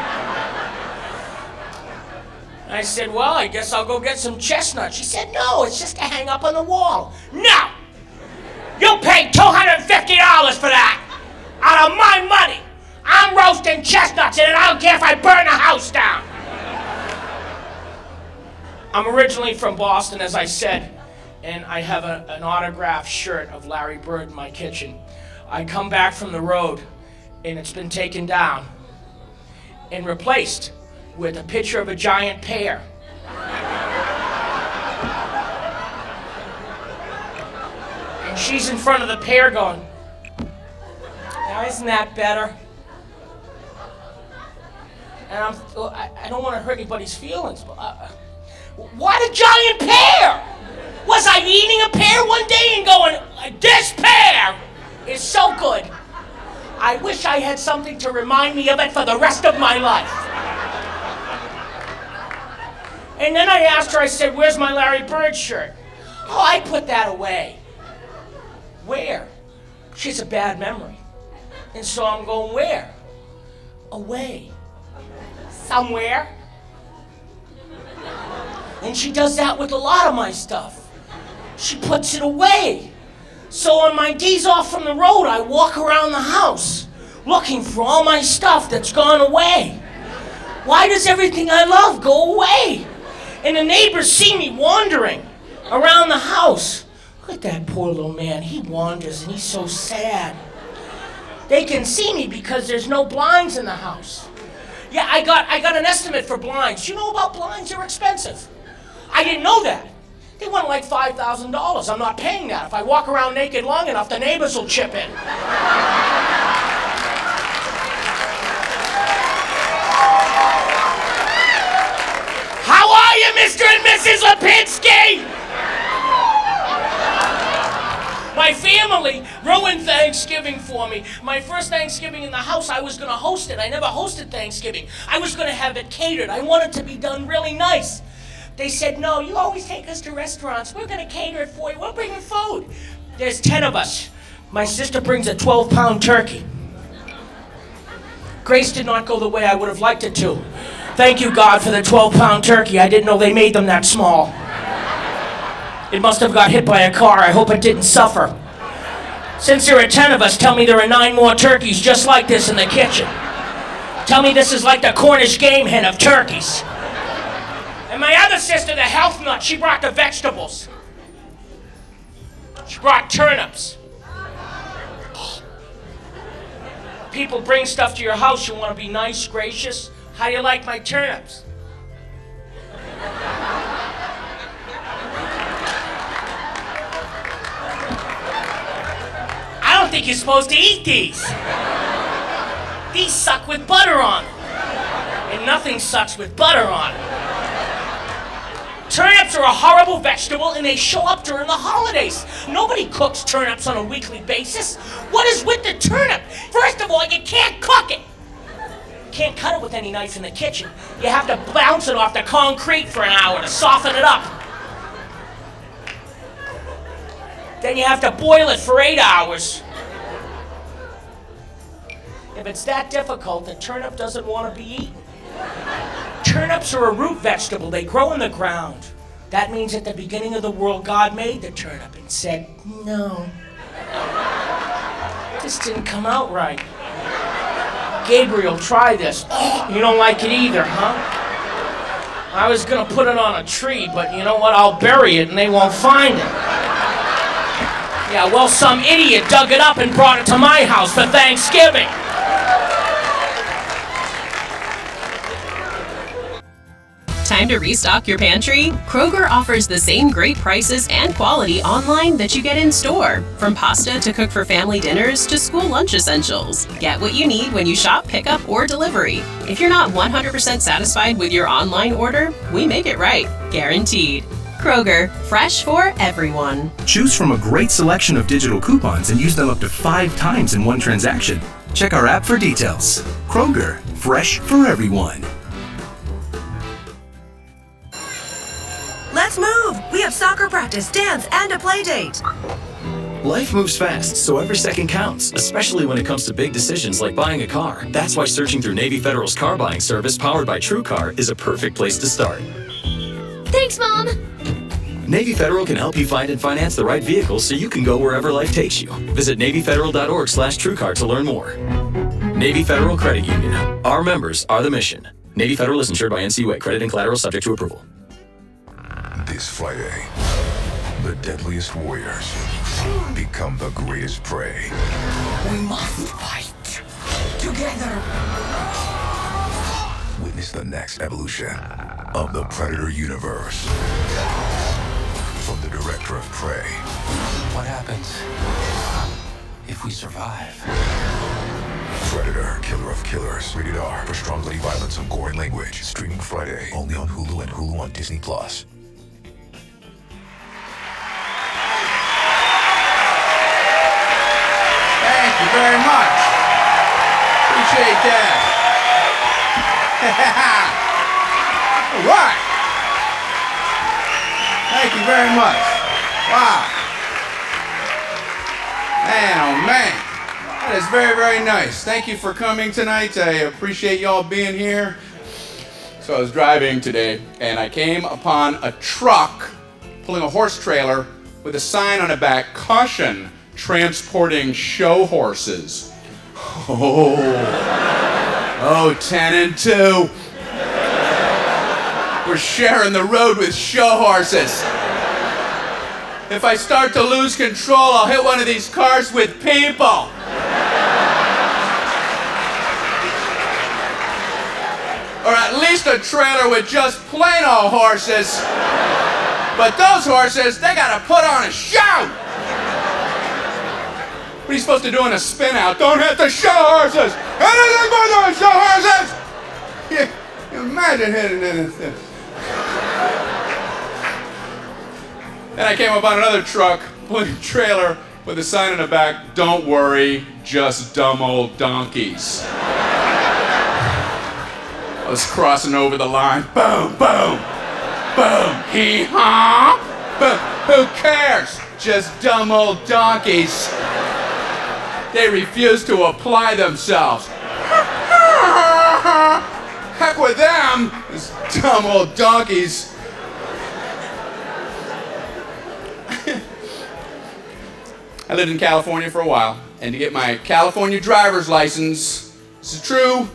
I said, well, I guess I'll go get some chestnuts. She said, no, it's just to hang up on the wall. No! You paid $250 for that! Out of my money! I'm roasting chestnuts and I don't care if I burn the house down! I'm originally from Boston, as I said, and I have an autographed shirt of Larry Bird in my kitchen. I come back from the road, and it's been taken down and replaced with a picture of a giant pear. And she's in front of the pear going, now isn't that better? And I don't want to hurt anybody's feelings, but what a giant pear! Was I eating a pear one day and going, this pear is so good. I wish I had something to remind me of it for the rest of my life. And then I asked her, I said, where's my Larry Bird shirt? Oh, I put that away. Where? She has a bad memory. And so I'm going, where? Away. Somewhere. And she does that with a lot of my stuff. She puts it away. So on my days off from the road, I walk around the house looking for all my stuff that's gone away. Why does everything I love go away? And the neighbors see me wandering around the house. Look at that poor little man. He wanders and he's so sad. They can see me because there's no blinds in the house. Yeah, I got an estimate for blinds. You know about blinds? They're expensive. I didn't know that. They want like $5,000. I'm not paying that. If I walk around naked long enough, the neighbors will chip in. How are you, Mr. and Mrs. Lipinski? My family ruined Thanksgiving for me. My first Thanksgiving in the house, I was going to host it. I never hosted Thanksgiving. I was going to have it catered. I wanted to be done really nice. They said, no, you always take us to restaurants. We're going to cater it for you. We're bringing food. There's 10 of us. My sister brings a 12-pound turkey. Grace did not go the way I would have liked it to. Thank you, God, for the 12-pound turkey. I didn't know they made them that small. It must have got hit by a car. I hope it didn't suffer. Since there are 10 of us, tell me there are 9 more turkeys just like this in the kitchen. Tell me this is like the Cornish game hen of turkeys. And my other sister, the health nut, she brought the vegetables. She brought turnips. People bring stuff to your house, you want to be nice, gracious. How do you like my turnips? I don't think you're supposed to eat these. These suck with butter on them. And nothing sucks with butter on them. Turnips are a horrible vegetable and they show up during the holidays. Nobody cooks turnips on a weekly basis. What is with the turnip? First of all, you can't cook it. can't cut it with any knife in the kitchen. You have to bounce it off the concrete for an hour to soften it up. Then you have to boil it for 8 hours. If it's that difficult, the turnip doesn't want to be eaten. Turnips are a root vegetable. They grow in the ground. That means at the beginning of the world, God made the turnip and said, no. This didn't come out right. Gabriel, try this. Oh, you don't like it either, huh? I was gonna put it on a tree, but you know what? I'll bury it and they won't find it. Yeah, well, some idiot dug it up and brought it to my house for Thanksgiving. Time to restock your pantry? Kroger offers the same great prices and quality online that you get in store. From pasta to cook for family dinners to school lunch essentials. Get what you need when you shop, pickup, or delivery. If you're not 100% satisfied with your online order, we make it right. Guaranteed. Kroger, fresh for everyone. Choose from a great selection of digital coupons and use them up to 5 times in one transaction. Check our app for details. Kroger, fresh for everyone. Let's move! We have soccer practice, dance, and a play date. Life moves fast, so every second counts, especially when it comes to big decisions like buying a car. That's why searching through Navy Federal's car buying service powered by TrueCar is a perfect place to start. Thanks, Mom! Navy Federal can help you find and finance the right vehicle so you can go wherever life takes you. Visit NavyFederal.org/TrueCar to learn more. Navy Federal Credit Union. Our members are the mission. Navy Federal is insured by NCUA. Credit and collateral subject to approval. This Friday, the deadliest warriors become the greatest prey. We must fight together. Witness the next evolution of the Predator universe. From the director of Prey. What happens if we survive? Predator, Killer of Killers. Rated R for strong bloody violence and gore and language. Streaming Friday only on Hulu and Hulu on Disney+. Thank you very much. Appreciate that. All right. Thank you very much. Wow. Man, oh man. That is very, very nice. Thank you for coming tonight. I appreciate y'all being here. So I was driving today and I came upon a truck pulling a horse trailer with a sign on the back, caution, transporting show horses. Oh, 10 and 2. We're sharing the road with show horses. If I start to lose control, I'll hit one of these cars with people. Or at least a trailer with just plain old horses. But those horses, they gotta put on a show. What are you supposed to do in a spin out? Don't hit the show horses! Anything but those show horses! You imagine hitting anything. Then I came upon another truck pulling a trailer with a sign in the back, don't worry, just dumb old donkeys. I was crossing over the line, boom, boom, boom, hee-haw, boom. Who cares? Just dumb old donkeys. They refuse to apply themselves. Heck with them, these dumb old donkeys. I lived in California for a while, and to get my California driver's license, this is true,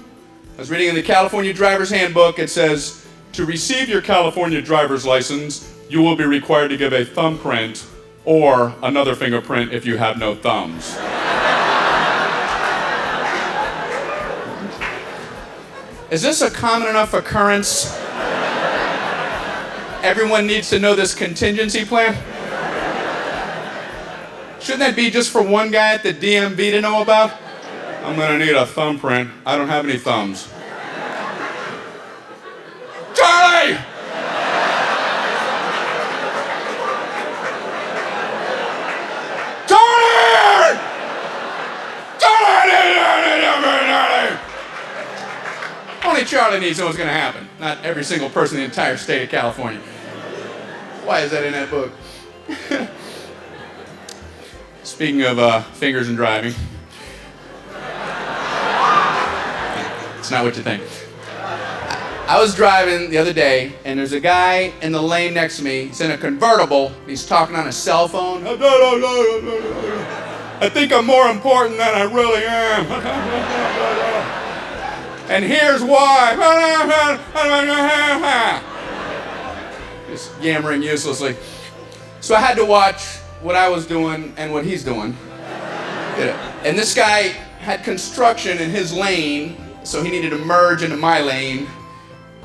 I was reading in the California Driver's Handbook, it says, to receive your California driver's license, you will be required to give a thumbprint or another fingerprint if you have no thumbs. Is this a common enough occurrence? Everyone needs to know this contingency plan? Shouldn't that be just for one guy at the DMV to know about? I'm gonna need a thumbprint. I don't have any thumbs. Charlie! Charlie! Charlie! Charlie needs to know what's gonna happen. Not every single person in the entire state of California. Why is that in that book? Speaking of fingers and driving. It's not what you think. I was driving the other day, and there's a guy in the lane next to me. He's in a convertible. He's talking on a cell phone. I think I'm more important than I really am. And here's why. Just yammering uselessly. So I had to watch what I was doing and what he's doing. And this guy had construction in his lane, so he needed to merge into my lane.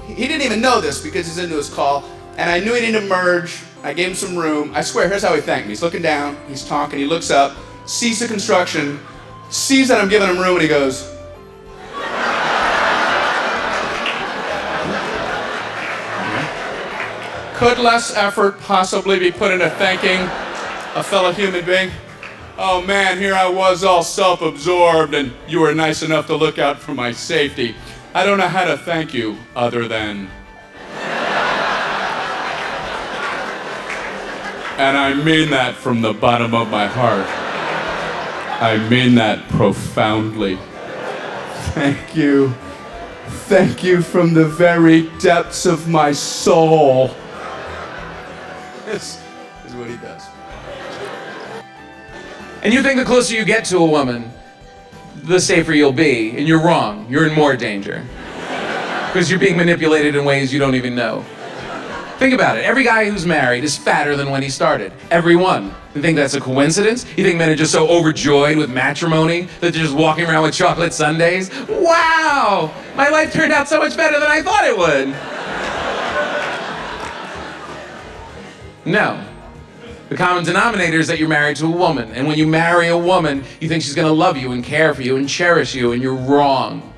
He didn't even know this because he's into his call, and I knew he needed to merge. I gave him some room. I swear, here's how he thanked me. He's looking down, he's talking, he looks up, sees the construction, sees that I'm giving him room, and he goes, could less effort possibly be put into thanking a fellow human being? Oh man, here I was all self-absorbed, and you were nice enough to look out for my safety. I don't know how to thank you other than... And I mean that from the bottom of my heart. I mean that profoundly. Thank you. Thank you from the very depths of my soul. This is what he does. And you think the closer you get to a woman, the safer you'll be, and you're wrong. You're in more danger. Because you're being manipulated in ways you don't even know. Think about it. Every guy who's married is fatter than when he started. Every one. You think that's a coincidence? You think men are just so overjoyed with matrimony that they're just walking around with chocolate sundaes? Wow! My life turned out so much better than I thought it would. No. The common denominator is that you're married to a woman, and when you marry a woman, you think she's gonna love you and care for you and cherish you, and you're wrong.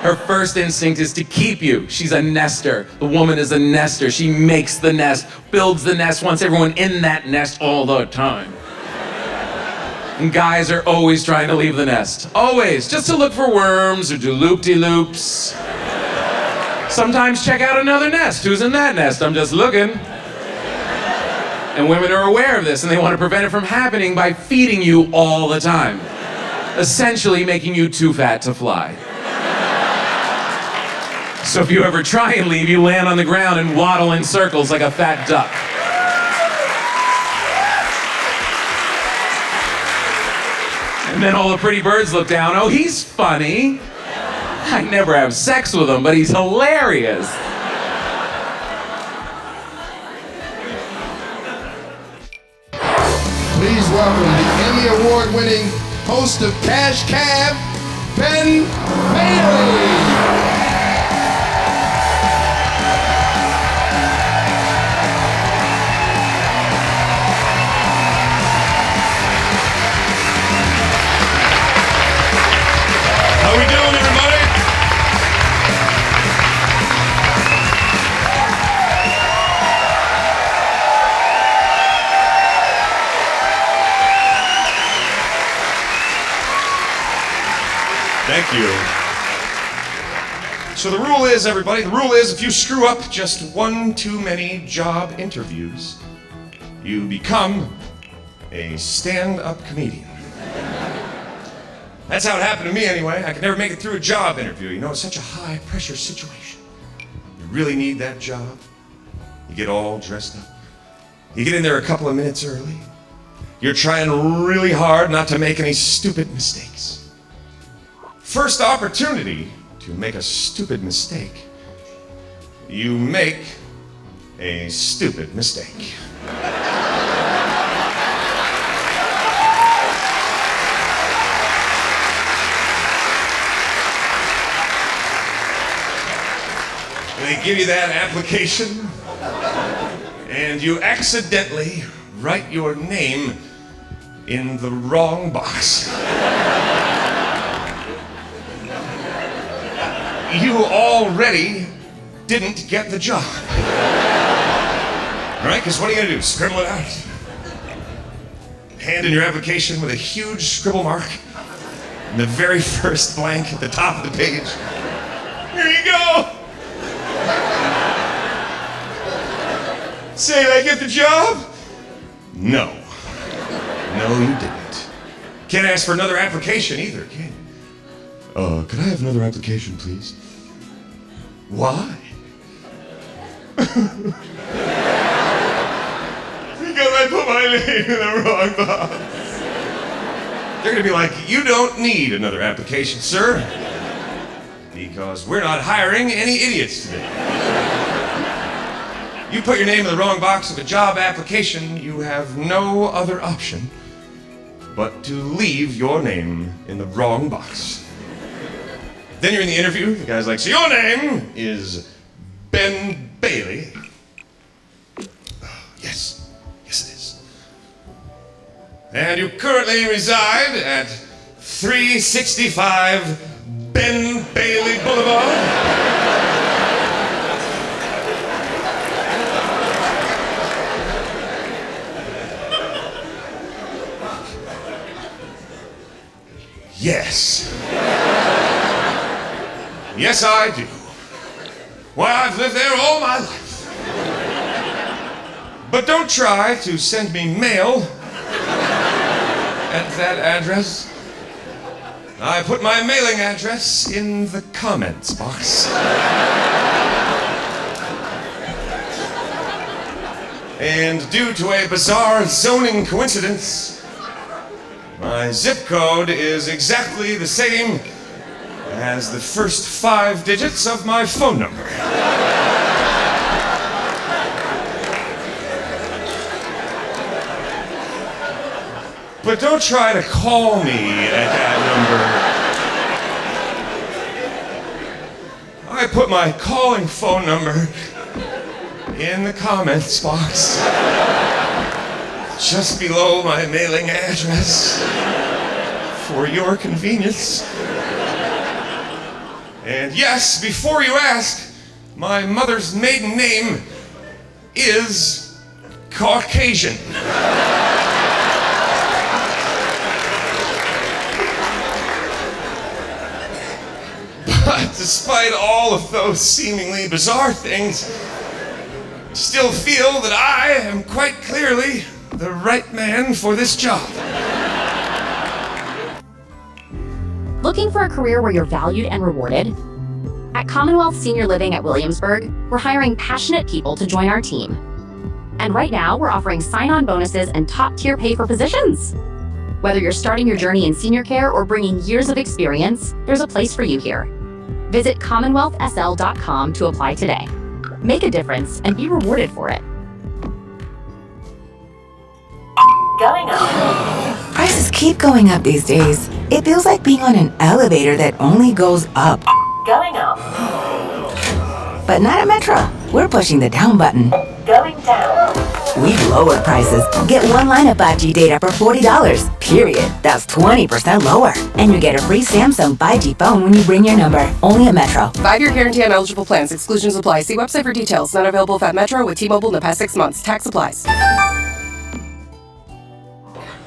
Her first instinct is to keep you. She's a nester. The woman is a nester. She makes the nest, builds the nest, wants everyone in that nest all the time. And guys are always trying to leave the nest. Always, just to look for worms or do loop-de-loops. Sometimes check out another nest. Who's in that nest? I'm just looking. And women are aware of this, and they want to prevent it from happening by feeding you all the time. Essentially making you too fat to fly. So if you ever try and leave, you land on the ground and waddle in circles like a fat duck. And then all the pretty birds look down. Oh, he's funny. I never have sex with him, but he's hilarious. Please welcome the Emmy Award-winning host of Cash Cab, Ben Bailey. How we doing, everybody? Thank you. So the rule is, everybody, the rule is if you screw up just one too many job interviews, you become a stand-up comedian. That's how it happened to me anyway. I could never make it through a job interview. You know, it's such a high-pressure situation. You really need that job. You get all dressed up. You get in there a couple of minutes early. You're trying really hard not to make any stupid mistakes. First opportunity to make a stupid mistake, you make a stupid mistake. They give you that application, and you accidentally write your name in the wrong box. You already didn't get the job. All right, because what are you gonna do? Scribble it out? Hand in your application with a huge scribble mark in the very first blank at the top of the page. Here you go! Say I get the job? No. No, you didn't. Can't ask for another application either, can you? Could I have another application, please? Why? Because I put my name in the wrong box. They're gonna be like, you don't need another application, sir. Because we're not hiring any idiots today. You put your name in the wrong box of a job application, you have no other option but to leave your name in the wrong box. Then you're in the interview, the guy's like, so your name is Ben Bailey. Yes, yes it is. And you currently reside at 365 Ben Bailey Boulevard. Yes. Yes, I do. Why, I've lived there all my life. But don't try to send me mail at that address. I put my mailing address in the comments box. And due to a bizarre zoning coincidence, my zip code is exactly the same as the first 5 digits of my phone number. But don't try to call me at that number. I put my calling phone number in the comments box, just below my mailing address, for your convenience. And yes, before you ask, my mother's maiden name is Caucasian. But despite all of those seemingly bizarre things, I still feel that I am quite clearly the right man for this job. Looking for a career where you're valued and rewarded? At Commonwealth Senior Living at Williamsburg, we're hiring passionate people to join our team. And right now, we're offering sign-on bonuses and top-tier pay for positions. Whether you're starting your journey in senior care or bringing years of experience, there's a place for you here. Visit CommonwealthSL.com to apply today. Make a difference and be rewarded for it. Going up. Prices keep going up these days. It feels like being on an elevator that only goes up. Going up. But not at Metro. We're pushing the down button. Going down. We've lowered prices. Get one line of 5G data for $40. Period. That's 20% lower. And you get a free Samsung 5G phone when you bring your number. Only at Metro. 5-year guarantee on eligible plans. Exclusions apply. See website for details. Not available at Metro with T-Mobile in the past 6 months. Tax applies.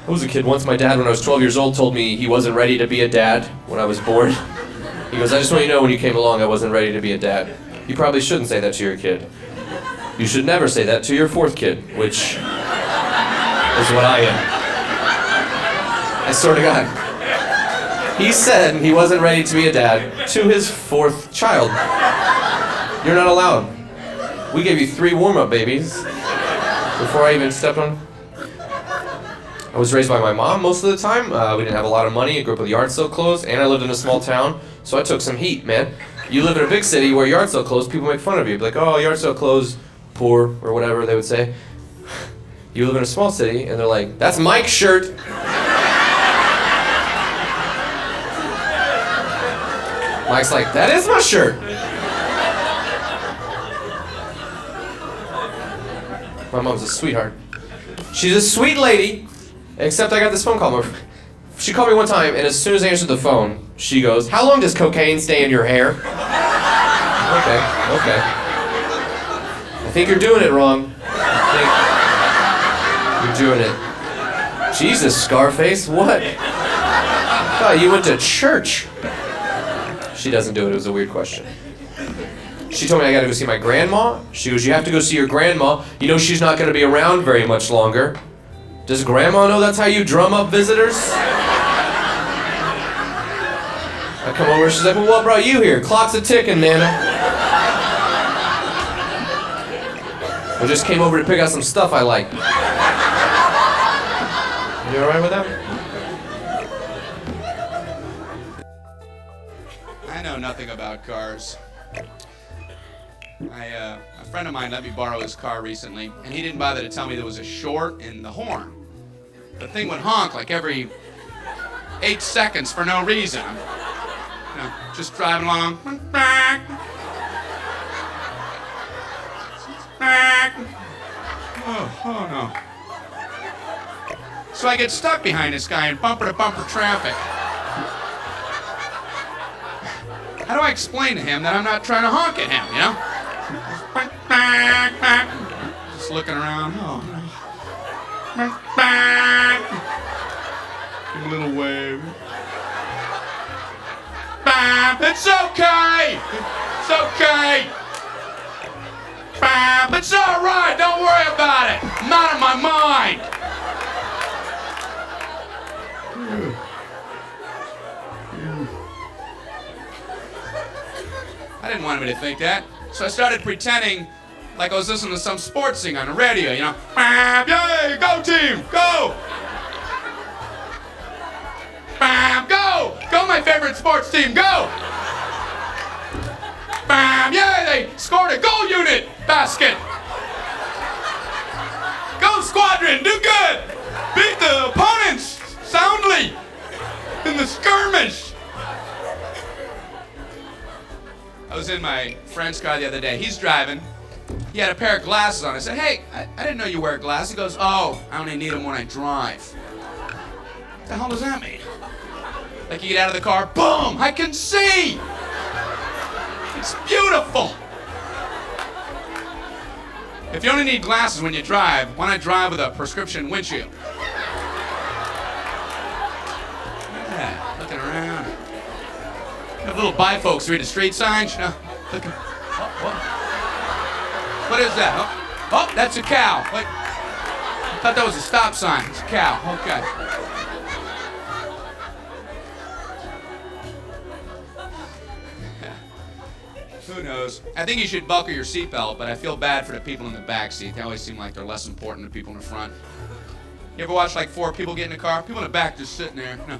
I was a kid once. My dad, when I was 12 years old, told me he wasn't ready to be a dad when I was born. He goes, I just want you to know when you came along, I wasn't ready to be a dad. You probably shouldn't say that to your kid. You should never say that to your 4th kid, which is what I am. I swear to God. He said he wasn't ready to be a dad to his 4th child. You're not allowed. We gave you 3 warm-up babies before I even stepped on. I was raised by my mom most of the time. We didn't have a lot of money. I grew up with yard sale clothes, and I lived in a small town, so I took some heat, man. You live in a big city where yard sale clothes, people make fun of you. Be like, oh, yard sale clothes, poor, or whatever they would say. You live in a small city, and they're like, that's Mike's shirt. Mike's like, that is my shirt. My mom's a sweetheart. She's a sweet lady, except I got this phone call. She called me one time, and as soon as I answered the phone, she goes, how long does cocaine stay in your hair? Okay. I think you're doing it wrong. I think you're doing it. Jesus, Scarface, what? I thought you went to church. She doesn't do it. It was a weird question. She told me I gotta go see my grandma. She goes, you have to go see your grandma. You know she's not gonna be around very much longer. Does grandma know that's how you drum up visitors? I come over, she's like, well, what brought you here? Clock's a ticking, Nana. I just came over to pick out some stuff I like. You alright with that? I know nothing about cars. A friend of mine let me borrow his car recently, and he didn't bother to tell me there was a short in the horn. The thing would honk like every 8 seconds for no reason. You know, just driving along. Oh no. So I get stuck behind this guy in bumper-to-bumper traffic. How do I explain to him that I'm not trying to honk at him, you know? Just looking around. Oh, no. Give a little wave. It's okay! It's okay! It's all right, don't worry about it. I'm not in my mind. I didn't want him to think that, so I started pretending like I was listening to some sports thing on the radio, you know. Yay, go team, go! Go! Go my favorite sports team, go! Yay, they scored a goal unit basket! Go squadron, do good! Beat the opponents soundly in the skirmish! I was in my friend's car the other day. He's driving. He had a pair of glasses on. I said, hey, I didn't know you wear glasses. He goes, oh, I only need them when I drive. What the hell does that mean? Like you get out of the car, boom, I can see! It's beautiful! If you only need glasses when you drive, why not drive with a prescription windshield? Yeah, looking around. Have little bifocals read the street signs, you know? Looking. What is that? Oh, that's a cow. Wait. I thought that was a stop sign. It's a cow. Okay. Who knows? I think you should buckle your seatbelt, but I feel bad for the people in the back seat. They always seem like they're less important than people in the front. You ever watch like 4 people get in a car? People in the back just sitting there. You know,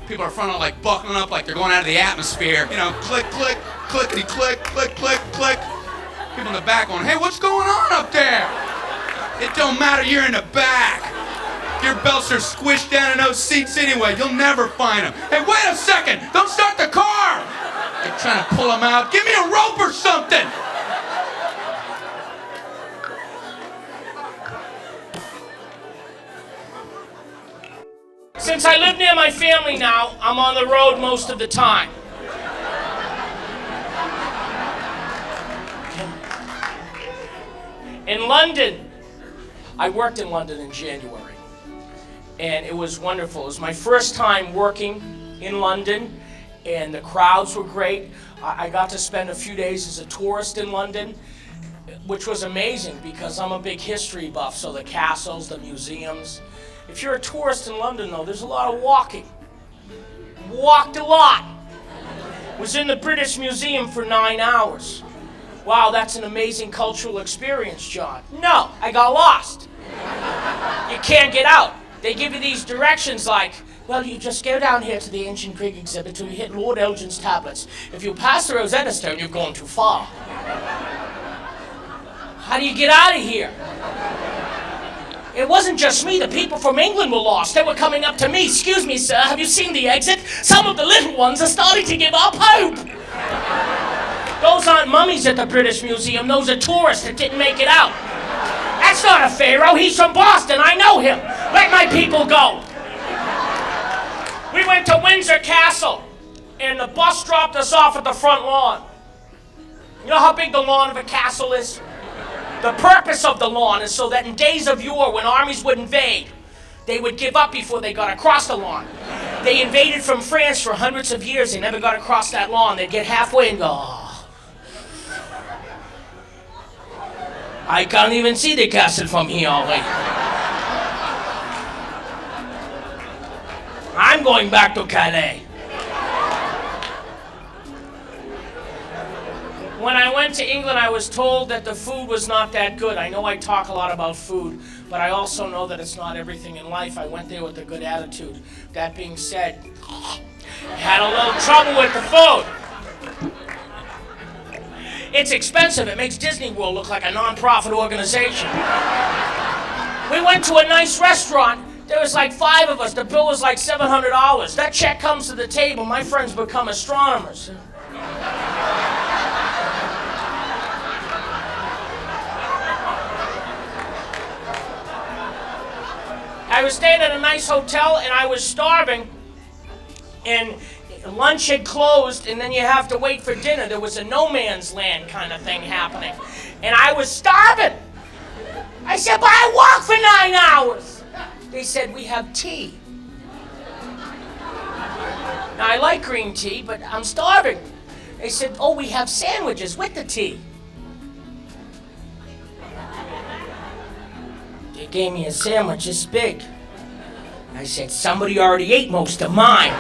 people in front are like buckling up like they're going out of the atmosphere. You know, click, click, clickety, click, click, click, click. People in the back going, hey, what's going on up there? It don't matter, you're in the back. Your belts are squished down in those seats anyway. You'll never find them. Hey, wait a second! Don't start the car! They're trying to pull them out. Give me a rope or something! Since I live near my family now, I'm on the road most of the time. In London, I worked in London in January, and it was wonderful. It was my first time working in London, and the crowds were great. I got to spend a few days as a tourist in London, which was amazing because I'm a big history buff, so the castles, the museums. If you're a tourist in London, though, there's a lot of walking. Walked a lot. Was in the British Museum for 9 hours. Wow, that's an amazing cultural experience, John. No, I got lost. You can't get out. They give you these directions like, well, you just go down here to the ancient Greek exhibit till you hit Lord Elgin's tablets. If you pass the Rosetta Stone, you've gone too far. How do you get out of here? It wasn't just me. The people from England were lost. They were coming up to me. Excuse me, sir, have you seen the exit? Some of the little ones are starting to give up hope. Those aren't mummies at the British Museum. Those are tourists that didn't make it out. That's not a pharaoh. He's from Boston. I know him. Let my people go. We went to Windsor Castle, and the bus dropped us off at the front lawn. You know how big the lawn of a castle is? The purpose of the lawn is so that in days of yore, when armies would invade, they would give up before they got across the lawn. They invaded from France for hundreds of years. They never got across that lawn. They'd get halfway and go, oh. I can't even see the castle from here already. I'm going back to Calais. When I went to England, I was told that the food was not that good. I know I talk a lot about food, but I also know that it's not everything in life. I went there with a good attitude. That being said, had a little trouble with the food. It's expensive. It makes Disney World look like a non-profit organization. We went to a nice restaurant. There was like 5 of us. The bill was like $700. That check comes to the table. My friends become astronomers. I was staying at a nice hotel and I was starving, and lunch had closed, and then you have to wait for dinner. There was a no man's land kind of thing happening, and I was starving. I said, but I walked for 9 hours. They said, we have tea. Now I like green tea, but I'm starving. They said, oh, we have sandwiches with the tea. They gave me a sandwich this big. I said, somebody already ate most of mine.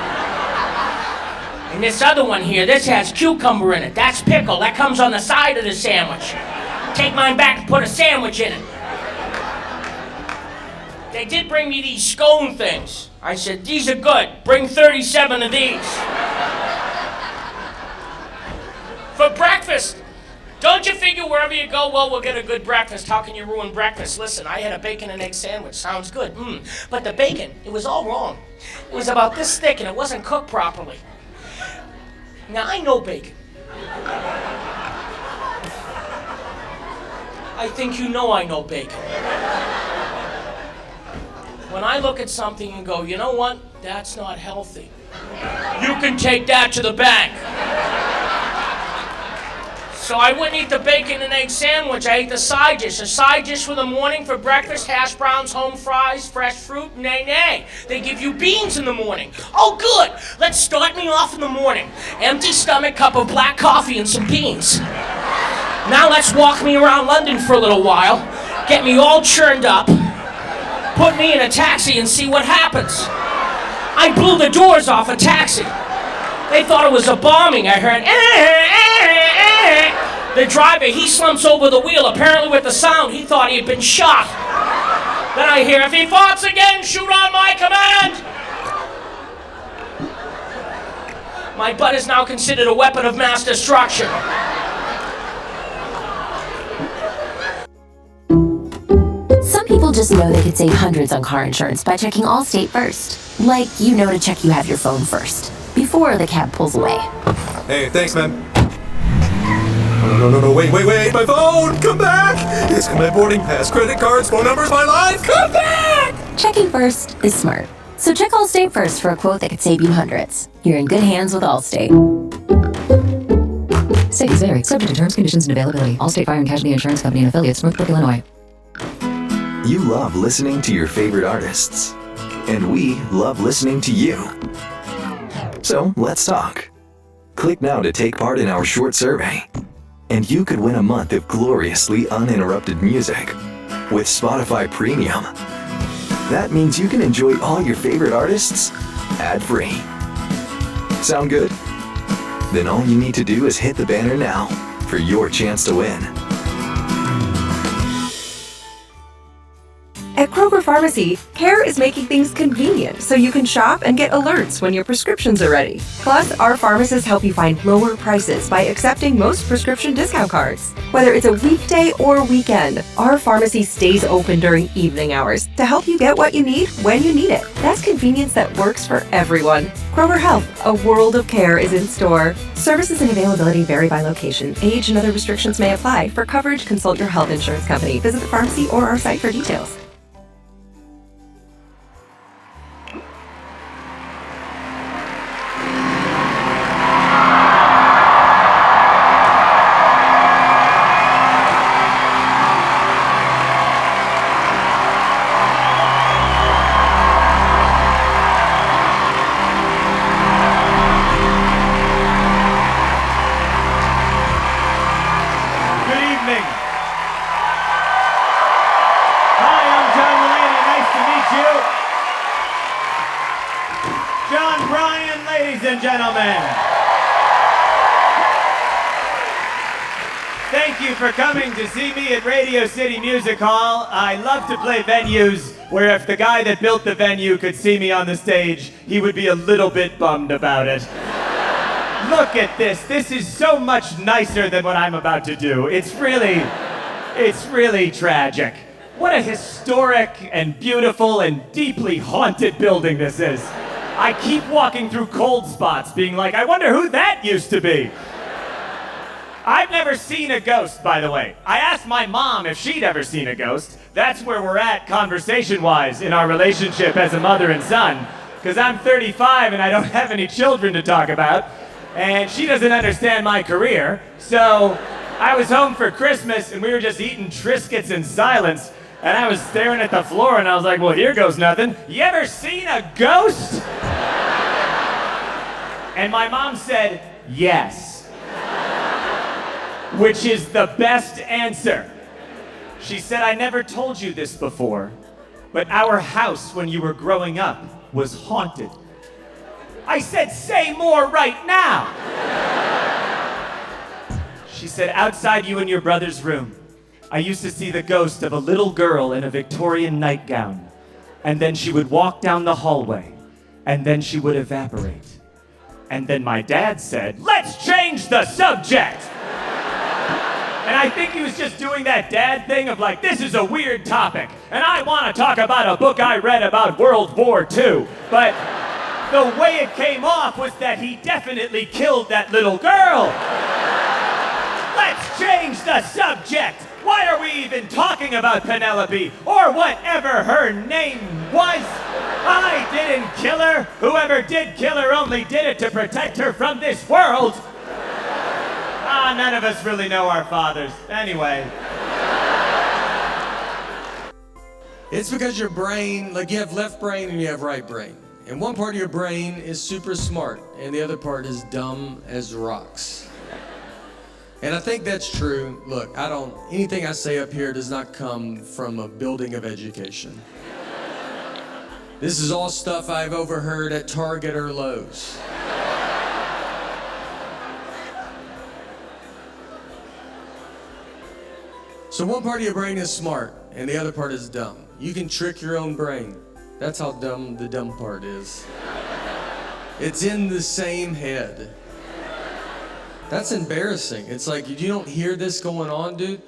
And this other one here, this has cucumber in it. That's pickle. That comes on the side of the sandwich. Take mine back and put a sandwich in it. They did bring me these scone things. I said, these are good. Bring 37 of these. For breakfast. Don't you figure wherever you go, well, we'll get a good breakfast. How can you ruin breakfast? Listen, I had a bacon and egg sandwich. Sounds good. But the bacon, it was all wrong. It was about this thick and it wasn't cooked properly. Now, I know bacon. I think you know I know bacon. When I look at something and go, you know what? That's not healthy. You can take that to the bank. So I wouldn't eat the bacon and egg sandwich. I ate the side dish. A side dish for the morning for breakfast, hash browns, home fries, fresh fruit, nay. They give you beans in the morning. Oh, good. Let's start me off in the morning. Empty stomach, cup of black coffee and some beans. Now let's walk me around London for a little while. Get me all churned up. Put me in a taxi and see what happens. I blew the doors off a taxi. They thought it was a bombing. I heard, The driver, he slumps over the wheel. Apparently with the sound, he thought he had been shot. Then I hear, if he farts again, shoot on my command. My butt is now considered a weapon of mass destruction. Some people just know they could save hundreds on car insurance by checking Allstate first. Like, you know to check you have your phone first, before the cab pulls away. Hey, thanks, man. No, wait, my phone, come back! It's my boarding pass, credit cards, phone numbers, my life, come back! Checking first is smart. So check Allstate first for a quote that could save you hundreds. You're in good hands with Allstate. Savings vary, subject to terms, conditions, and availability. Allstate Fire and Casualty Insurance Company and Affiliates, Northbrook, Illinois. You love listening to your favorite artists. And we love listening to you. So, let's talk. Click now to take part in our short survey. And you could win a month of gloriously uninterrupted music with Spotify Premium. That means you can enjoy all your favorite artists ad-free. Sound good? Then all you need to do is hit the banner now for your chance to win. At Kroger Pharmacy, Care is making things convenient so you can shop and get alerts when your prescriptions are ready. Plus, our pharmacists help you find lower prices by accepting most prescription discount cards. Whether it's a weekday or weekend, our pharmacy stays open during evening hours to help you get what you need when you need it. That's convenience that works for everyone. Kroger Health, a world of care is in store. Services and availability vary by location. Age and other restrictions may apply. For coverage, consult your health insurance company. Visit the pharmacy or our site for details. John Bryan, ladies and gentlemen. Thank you for coming to see me at Radio City Music Hall. I love to play venues where if the guy that built the venue could see me on the stage, he would be a little bit bummed about it. Look at this. This is so much nicer than what I'm about to do. It's really tragic. What a historic and beautiful and deeply haunted building this is. I keep walking through cold spots being like, I wonder who that used to be. I've never seen a ghost, by the way. I asked my mom if she'd ever seen a ghost. That's where we're at conversation-wise in our relationship as a mother and son. Because I'm 35 and I don't have any children to talk about. And she doesn't understand my career. So I was home for Christmas and we were just eating Triscuits in silence. And I was staring at the floor and I was like, well, here goes nothing. You ever seen a ghost? And my mom said, yes. Which is the best answer. She said, I never told you this before, but our house when you were growing up was haunted. I said, say more right now. She said, outside you and your brother's room, I used to see the ghost of a little girl in a Victorian nightgown, and then she would walk down the hallway, and then she would evaporate. And then my dad said, let's change the subject. And I think he was just doing that dad thing of like, this is a weird topic, and I want to talk about a book I read about World War II. But the way it came off was that he definitely killed that little girl. Let's change the subject. Why are we even talking about Penelope or whatever her name was? I didn't kill her. Whoever did kill her only did it to protect her from this world. None of us really know our fathers. Anyway. It's because your brain, like you have left brain and you have right brain. And one part of your brain is super smart and the other part is dumb as rocks. And I think that's true. Look, anything I say up here does not come from a building of education. This is all stuff I've overheard at Target or Lowe's. So one part of your brain is smart, and the other part is dumb. You can trick your own brain. That's how dumb the dumb part is. It's in the same head. That's embarrassing. It's like, you don't hear this going on, dude?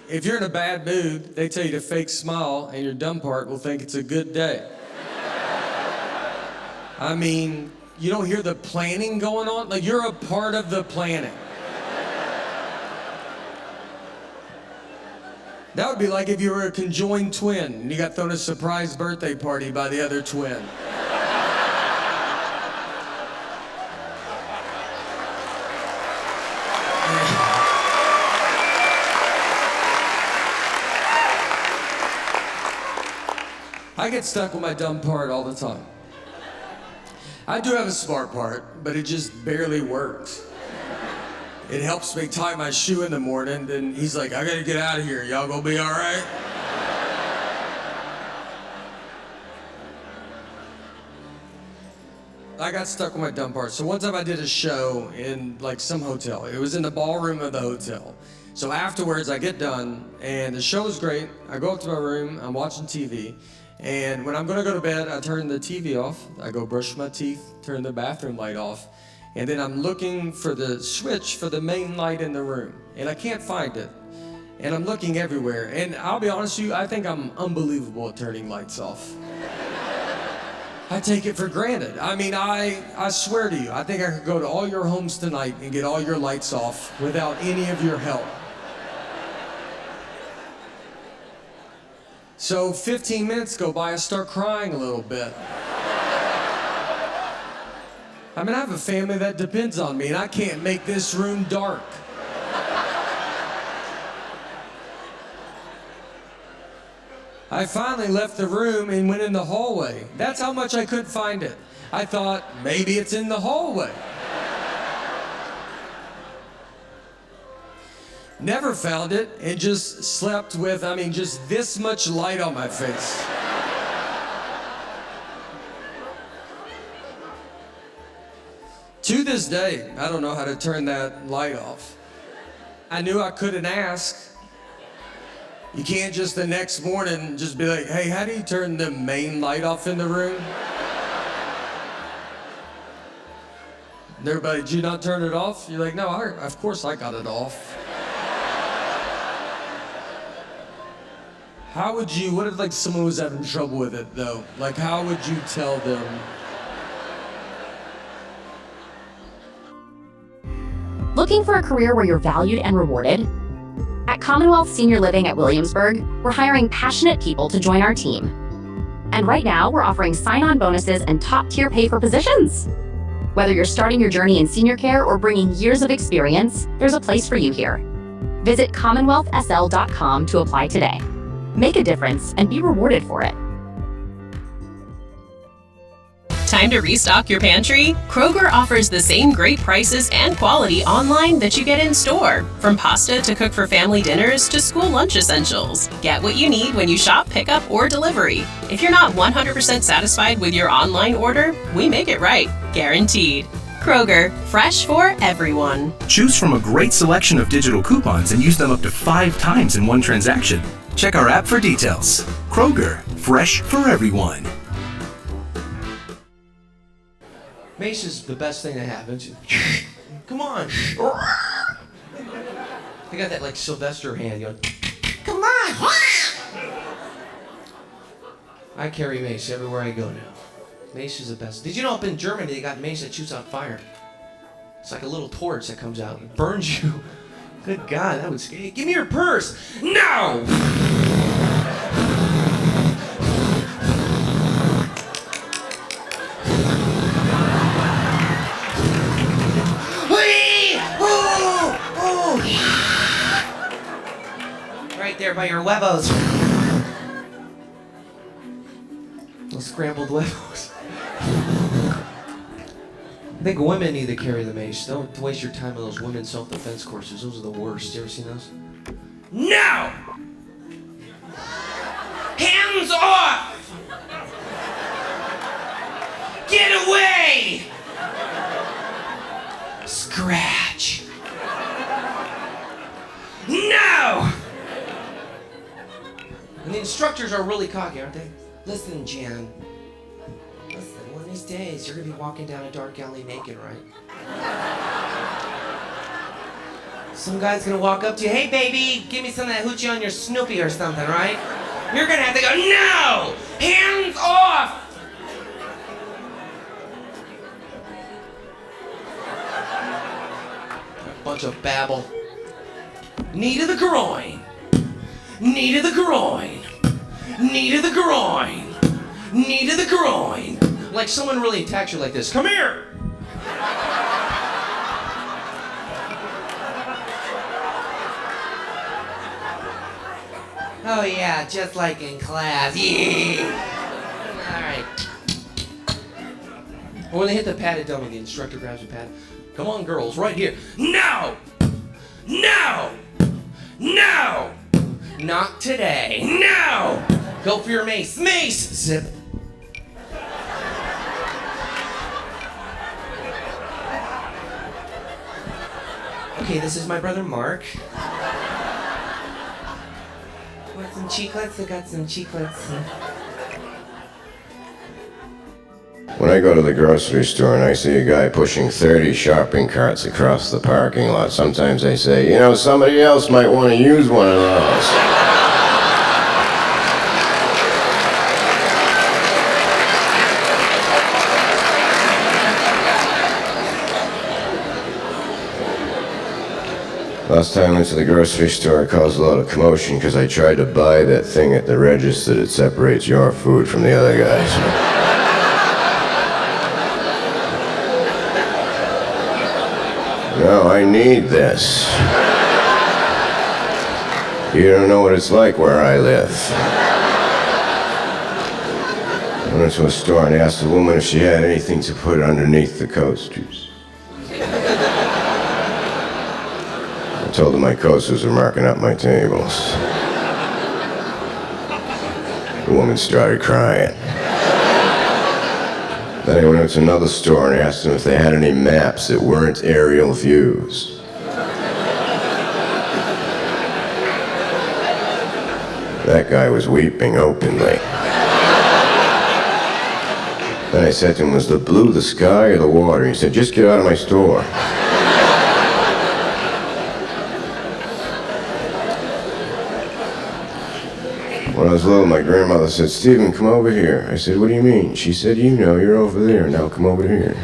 If you're in a bad mood, they tell you to fake smile, and your dumb part will think it's a good day. I mean, you don't hear the planning going on? Like, you're a part of the planning. That would be like if you were a conjoined twin and you got thrown a surprise birthday party by the other twin. I get stuck with my dumb part all the time. I do have a smart part, but it just barely works. It helps me tie my shoe in the morning, then he's like, I gotta get out of here. Y'all gonna be all right? I got stuck with my dumb part. So one time I did a show in like some hotel. It was in the ballroom of the hotel. So afterwards I get done and the show was great. I go up to my room, I'm watching TV. And when I'm gonna go to bed, I turn the TV off. I go brush my teeth, turn the bathroom light off. And then I'm looking for the switch for the main light in the room. And I can't find it. And I'm looking everywhere. And I'll be honest with you, I think I'm unbelievable at turning lights off. I take it for granted. I mean, I swear to you, I think I could go to all your homes tonight and get all your lights off without any of your help. So 15 minutes go by, I start crying a little bit. I mean, I have a family that depends on me, and I can't make this room dark. I finally left the room and went in the hallway. That's how much I couldn't find it. I thought, maybe it's in the hallway. Never found it, and just slept with, just this much light on my face. To this day, I don't know how to turn that light off. I knew I couldn't ask. You can't just the next morning just be like, hey, how do you turn the main light off in the room? And everybody, did you not turn it off? You're like, no, of course I got it off. How would you, what if like someone was having trouble with it though? Like how would you tell them? Looking for a career where you're valued and rewarded? At Commonwealth Senior Living at Williamsburg, we're hiring passionate people to join our team. And right now, we're offering sign-on bonuses and top-tier pay for positions. Whether you're starting your journey in senior care or bringing years of experience, there's a place for you here. Visit CommonwealthSL.com to apply today. Make a difference and be rewarded for it. Time to restock your pantry? Kroger offers the same great prices and quality online that you get in store. From pasta to cook for family dinners to school lunch essentials. Get what you need when you shop, pickup, or delivery. If you're not 100% satisfied with your online order, we make it right. Guaranteed. Kroger, fresh for everyone. Choose from a great selection of digital coupons and use them up to 5 times in one transaction. Check our app for details. Kroger, fresh for everyone. Mace is the best thing that happens. Come on. They got that like Sylvester hand, you know. Come on. I carry mace everywhere I go now. Mace is the best. Did you know up in Germany they got mace that shoots out fire? It's like a little torch that comes out and burns you. Good God, that would scare you. Give me your purse. No! Right there by your huevos. Those scrambled huevos. I think women need to carry the mace. Don't waste your time on those women's self-defense courses. Those are the worst. You ever seen those? No! Hands off! Get away! Scratch. No! And the instructors are really cocky, aren't they? Listen, Jan. Listen, one of these days, you're gonna be walking down a dark alley naked, right? Some guy's gonna walk up to you, hey baby, give me some of that hoochie on your Snoopy or something, right? You're gonna have to go, no! Hands off! A bunch of babble. Knee to the groin. Knee to the groin. Knee to the groin. Knee to the groin. Like someone really attacks you like this. Come here! Oh yeah, just like in class. Yeah! Alright. When they hit the padded dummy, the instructor grabs the pad. Come on, girls, right here. No! No! No! Not today. No! Go for your mace. Mace! Zip. Okay, this is my brother Mark. Want some chiclets? I got some chiclets. When I go to the grocery store and I see a guy pushing 30 shopping carts across the parking lot, sometimes I say, you know, somebody else might want to use one of those. Last time I went to the grocery store, it caused a lot of commotion because I tried to buy that thing at the register that separates your food from the other guy's. No, I need this. You don't know what it's like where I live. I went to a store and asked the woman if she had anything to put underneath the coasters. I told her my coasters were marking up my tables. The woman started crying. Then I went out to another store and asked them if they had any maps that weren't aerial views. That guy was weeping openly. Then I said to him, was the blue the sky or the water? He said, just get out of my store. When I was little, my grandmother said, Stephen, come over here. I said, what do you mean? She said, you know, you're over there. Now come over here.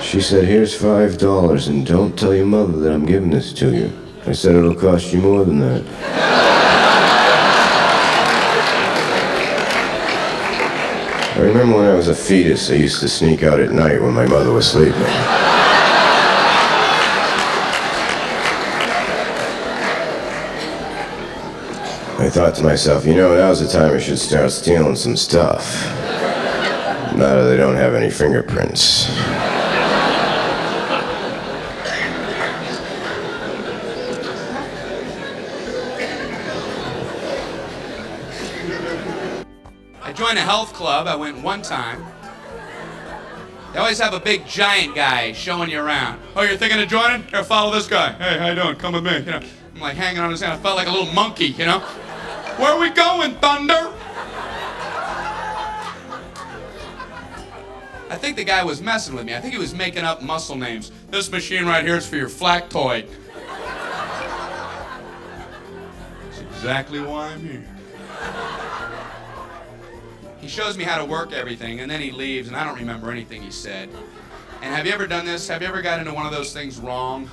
She said, here's $5 and don't tell your mother that I'm giving this to you. I said, it'll cost you more than that. I remember when I was a fetus, I used to sneak out at night when my mother was sleeping. I thought to myself, you know, now's the time I should start stealing some stuff. Now that they don't have any fingerprints. I joined a health club. I went one time. They always have a big giant guy showing you around. Oh, you're thinking of joining? Here, follow this guy. Hey, how you doing? Come with me. You know, I'm like hanging on his hand. I felt like a little monkey, you know? Where are we going, Thunder? I think the guy was messing with me. I think he was making up muscle names. This machine right here is for your flactoid. That's exactly why I'm here. He shows me how to work everything, and then he leaves, and I don't remember anything he said. And have you ever done this? Have you ever got into one of those things wrong,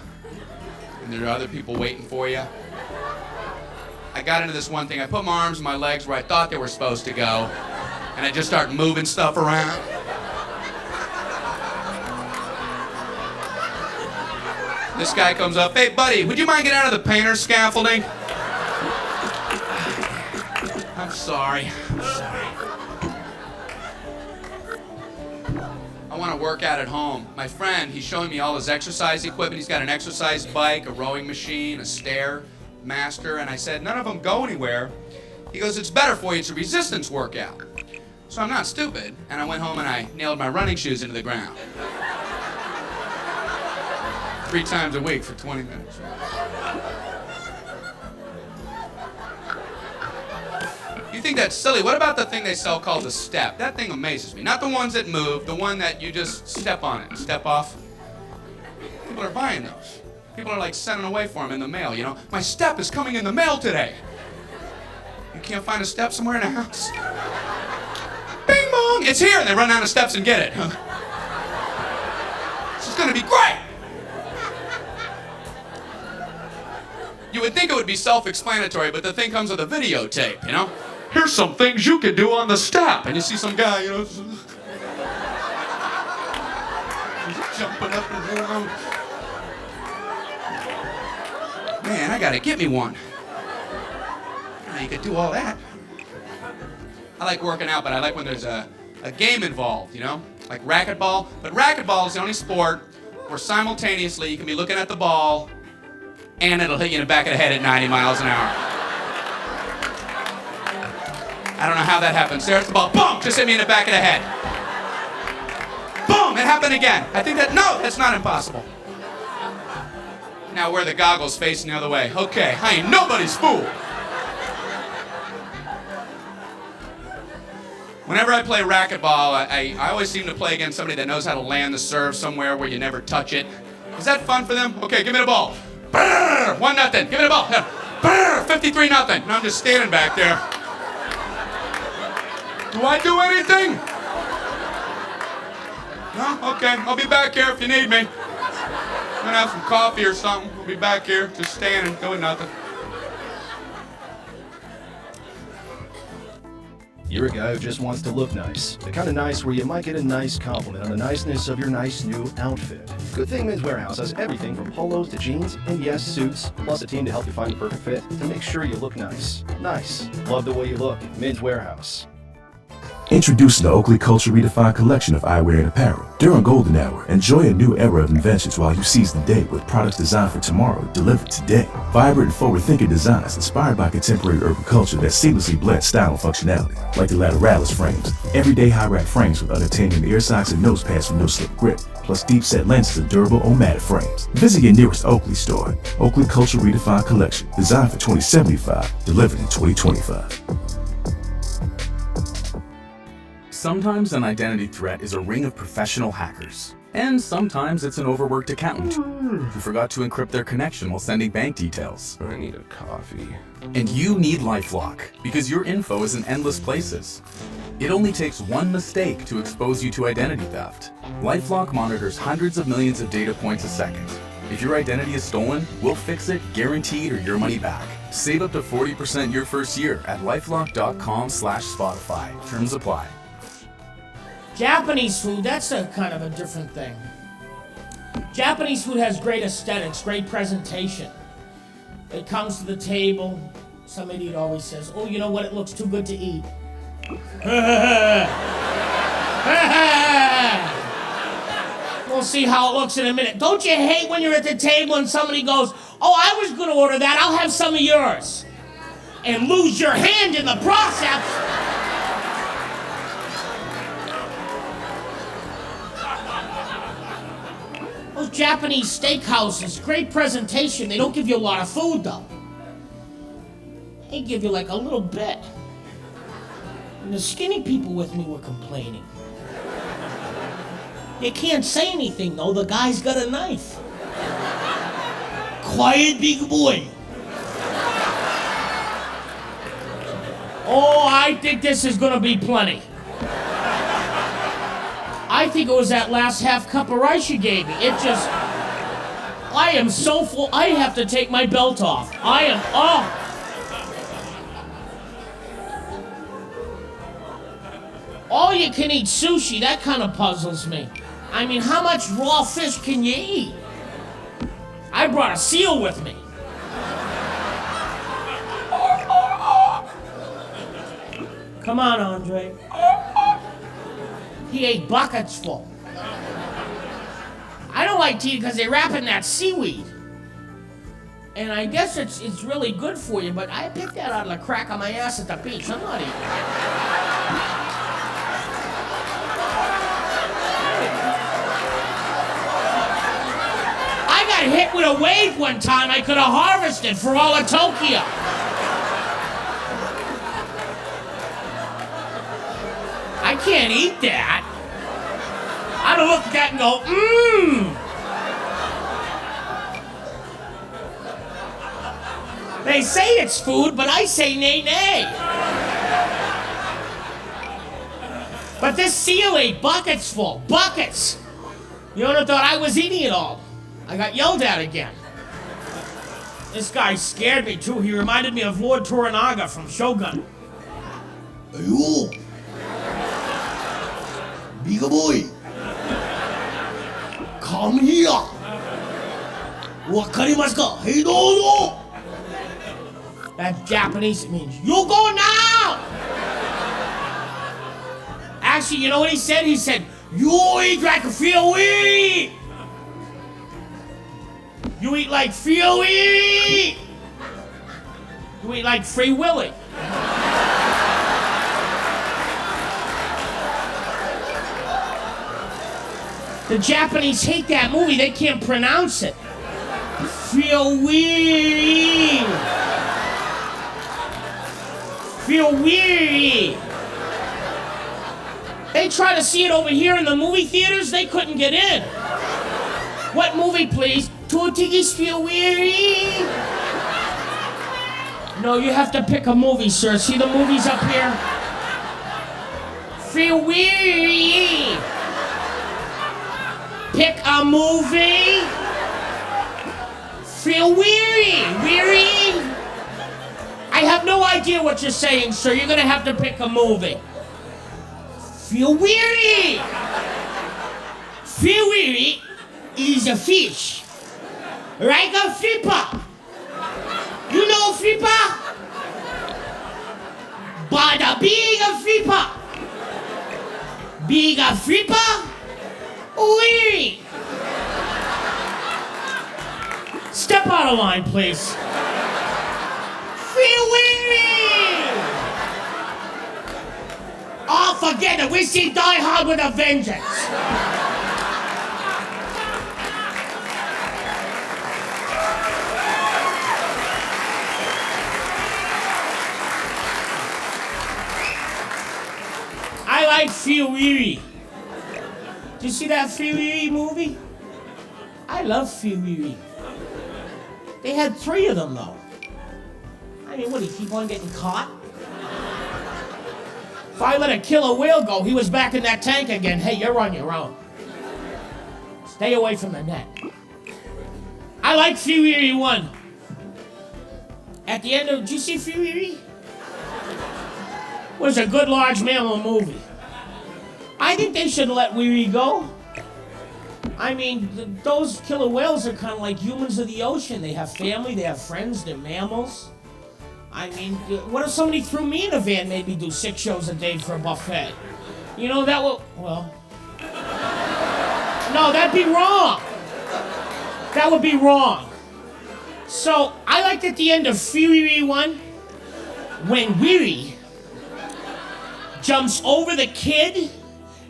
and there are other people waiting for you? I got into this one thing. I put my arms and my legs where I thought they were supposed to go, and I just started moving stuff around. This guy comes up, hey buddy, would you mind getting out of the painter's scaffolding? I'm sorry. I want to work out at home. My friend, he's showing me all his exercise equipment. He's got an exercise bike, a rowing machine, a Stairmaster, and I said, none of them go anywhere. He goes, it's better for you, it's a resistance workout. So I'm not stupid, and I went home and I nailed my running shoes into the ground. 3 times a week for 20 minutes. You think that's silly? What about the thing they sell called the step? That thing amazes me. Not the ones that move, the one that you just step on it, step off. People are buying those. People are like sending away for them in the mail, you know? My step is coming in the mail today. You can't find a step somewhere in the house? Bing bong, it's here! And they run down the steps and get it. This is gonna be great! You would think it would be self-explanatory, but the thing comes with a videotape, you know? Here's some things you can do on the step. And you see some guy, you know, he's jumping up and down. Man, I gotta get me one. You could do all that. I like working out, but I like when there's a game involved, you know? Like racquetball. But racquetball is the only sport where simultaneously you can be looking at the ball and it'll hit you in the back of the head at 90 miles an hour. I don't know how that happens. There's the ball, boom, just hit me in the back of the head. Boom, it happened again. I think that's not impossible. Now wear the goggles facing the other way. Okay, I ain't nobody's fool. Whenever I play racquetball, I always seem to play against somebody that knows how to land the serve somewhere where you never touch it. Is that fun for them? Okay, give me the ball. Brrr, 1-0. Give me the ball. Brrr, 53-0. And I'm just standing back there. Do I do anything? No? Okay, I'll be back here if you need me. I'm gonna have some coffee or something. We'll be back here, just standing, doing nothing. You're a guy who just wants to look nice. The kind of nice where you might get a nice compliment on the niceness of your nice new outfit. Good thing Men's Warehouse has everything from polos to jeans and yes, suits, plus a team to help you find the perfect fit to make sure you look nice. Nice. Love the way you look. Men's Warehouse. Introducing the Oakley Culture Redefined collection of eyewear and apparel. During Golden Hour, enjoy a new era of inventions while you seize the day with products designed for tomorrow delivered today. Vibrant and forward-thinking designs inspired by contemporary urban culture that seamlessly blend style and functionality, like the Lateralis frames, everyday high-rack frames with unobtainium ear socks and nose pads for no-slip grip, plus deep-set lenses and durable O-matic frames. Visit your nearest Oakley store. Oakley Culture Redefined collection, designed for 2075, delivered in 2025. Sometimes an identity threat is a ring of professional hackers. And sometimes it's an overworked accountant who forgot to encrypt their connection while sending bank details. I need a coffee. And you need LifeLock, because your info is in endless places. It only takes one mistake to expose you to identity theft. LifeLock monitors hundreds of millions of data points a second. If your identity is stolen, we'll fix it, guaranteed, or your money back. Save up to 40% your first year at lifelock.com/Spotify. Terms apply. Japanese food, that's a kind of a different thing. Japanese food has great aesthetics, great presentation. It comes to the table, some idiot always says, oh, you know what, it looks too good to eat. We'll see how it looks in a minute. Don't you hate when you're at the table and somebody goes, oh, I was gonna order that, I'll have some of yours. And lose your hand in the process. Those Japanese steakhouses, great presentation. They don't give you a lot of food, though. They give you like a little bit. And the skinny people with me were complaining. You can't say anything, though. The guy's got a knife. Quiet, big boy. Oh, I think this is gonna be plenty. I think it was that last half cup of rice you gave me. It just... I am so full, I have to take my belt off. I am... Oh! All you can eat sushi, that kind of puzzles me. I mean, how much raw fish can you eat? I brought a seal with me. Come on, Andre. He ate buckets full. I don't like to eat because they wrap in that seaweed. And I guess it's really good for you, but I picked that out of the crack of my ass at the beach. I'm not eating it. I got hit with a wave one time I could have harvested for all of Tokyo. I can't eat that. I'd have looked at that and go, They say it's food, but I say nay, nay. But this seal ate buckets full, buckets. You would have thought I was eating it all. I got yelled at again. This guy scared me too. He reminded me of Lord Toranaga from Shogun. Ayo. Big boy. Come here. Wakarimasu ka? Hey, dozo. That's Japanese. It means, you go now. Actually, you know what he said? He said, you eat like a Philly. You eat like Philly. You eat like Free Willy. The Japanese hate that movie. They can't pronounce it. Feel weird. Feel weird. They try to see it over here in the movie theaters. They couldn't get in. What movie, please? Two tickets feel weird. No, you have to pick a movie, sir. See the movies up here? Feel weird. Pick a movie. Feel weary. Weary? I have no idea what you're saying, sir. You're gonna have to pick a movie. Feel weary. Feel weary is a fish. Like a flipper. You know flipper? Bada being a flipper. Biga fripa? Oui! Step out of line, please. Oh, forget it. We see Die Hard with a vengeance. I like Fury. Did you see that Fury movie? I love Fury. They had 3 of them, though. I mean, what, do you keep on getting caught? If I let a killer whale go, he was back in that tank again. Hey, you're on your own. Stay away from the net. I like Fury 1. At the end of, did you see Fury? Was a good large mammal movie. I think they should let Weary go. I mean, those killer whales are kind of like humans of the ocean. They have family, they have friends, they're mammals. I mean, what if somebody threw me in a van and made me do 6 shows a day for a buffet? You know, that would, well... No, that'd be wrong. That would be wrong. So, I liked at the end of Fury 1, when Weary jumps over the kid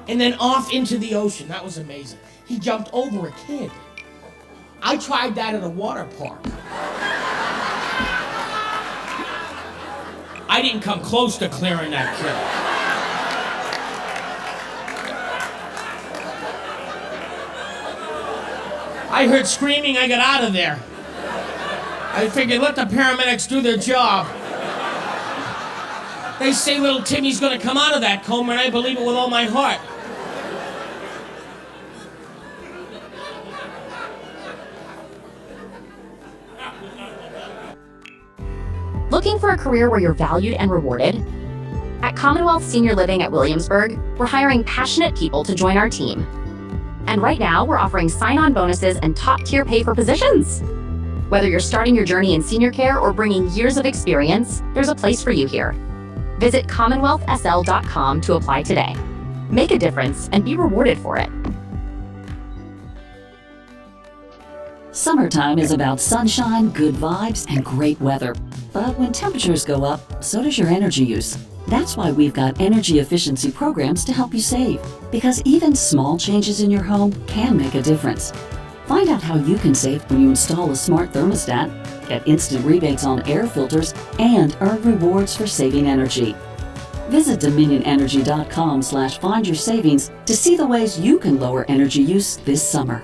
and then off into the ocean. That was amazing. He jumped over a kid. I tried that at a water park. I didn't come close to clearing that kid. I heard screaming, I got out of there. I figured let the paramedics do their job. They say little Timmy's gonna come out of that coma, and I believe it with all my heart. Looking for a career where you're valued and rewarded? At Commonwealth Senior Living at Williamsburg, we're hiring passionate people to join our team. And right now, we're offering sign-on bonuses and top-tier pay for positions. Whether you're starting your journey in senior care or bringing years of experience, there's a place for you here. Visit CommonwealthSL.com to apply today. Make a difference and be rewarded for it. Summertime is about sunshine, good vibes, and great weather. But when temperatures go up, so does your energy use. That's why we've got energy efficiency programs to help you save. Because even small changes in your home can make a difference. Find out how you can save when you install a smart thermostat, get instant rebates on air filters, and earn rewards for saving energy. Visit DominionEnergy.com/findyoursavings to see the ways you can lower energy use this summer.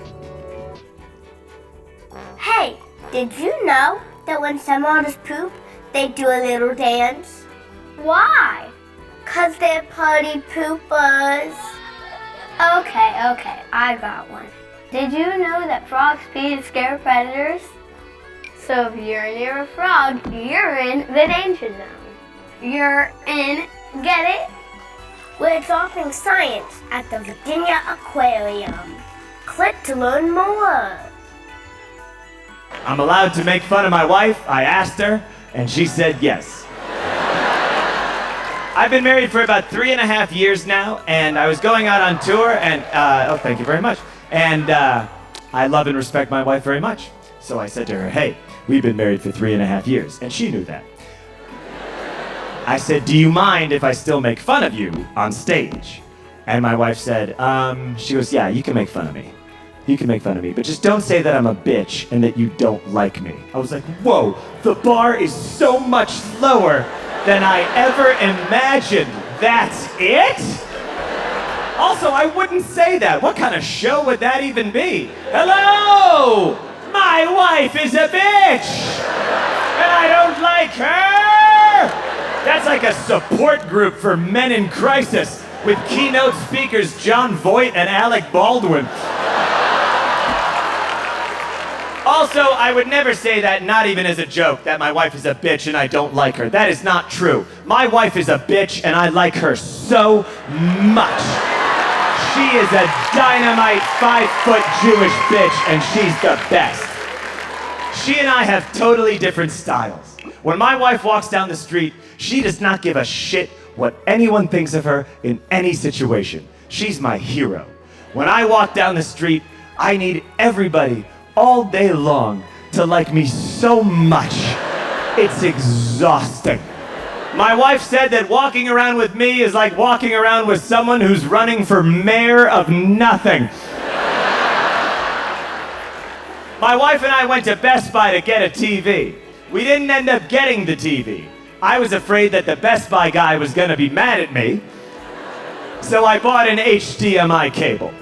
Hey, did you know that when someone is poop, they do a little dance? Why? 'Cause they're party poopers. Okay, I got one. Did you know that frogs pee to scare predators? So if you're near a frog, you're in the danger zone. You're in, get it? We're talking science at the Virginia Aquarium. Click to learn more. I'm allowed to make fun of my wife. I asked her, and she said yes. I've been married for about 3.5 years now, and I was going out on tour, and, oh, thank you very much. And I love and respect my wife very much. So I said to her, hey, we've been married for 3.5 years, and she knew that. I said, do you mind if I still make fun of you on stage? And my wife said, she goes, yeah, you can make fun of me. You can make fun of me, but just don't say that I'm a bitch and that you don't like me. I was like, whoa, the bar is so much lower than I ever imagined. That's it? Also, I wouldn't say that. What kind of show would that even be? Hello! My wife is a bitch! And I don't like her! That's like a support group for men in crisis with keynote speakers John Voight and Alec Baldwin. Also, I would never say that, not even as a joke, that my wife is a bitch and I don't like her. That is not true. My wife is a bitch and I like her so much. She is a dynamite 5-foot Jewish bitch and she's the best. She and I have totally different styles. When my wife walks down the street, she does not give a shit what anyone thinks of her in any situation. She's my hero. When I walk down the street, I need everybody all day long to like me so much. It's exhausting. My wife said that walking around with me is like walking around with someone who's running for mayor of nothing. My wife and I went to Best Buy to get a TV. We didn't end up getting the TV. I was afraid that the Best Buy guy was gonna be mad at me, so I bought an HDMI cable.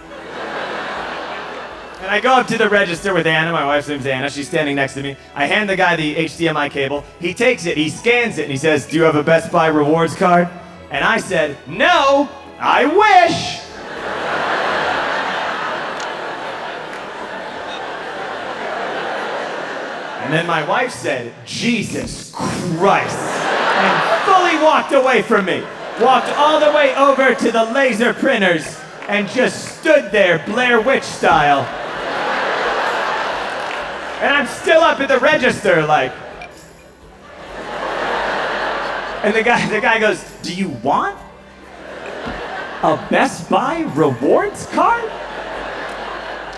And I go up to the register with Anna, my wife's name's Anna, she's standing next to me. I hand the guy the HDMI cable, he takes it, he scans it, and he says, "Do you have a Best Buy rewards card?" And I said, "No, I wish!" And then my wife said, "Jesus Christ," and fully walked away from me. Walked all the way over to the laser printers and just stood there Blair Witch style. And I'm still up at the register like. And the guy goes, "Do you want a Best Buy rewards card?"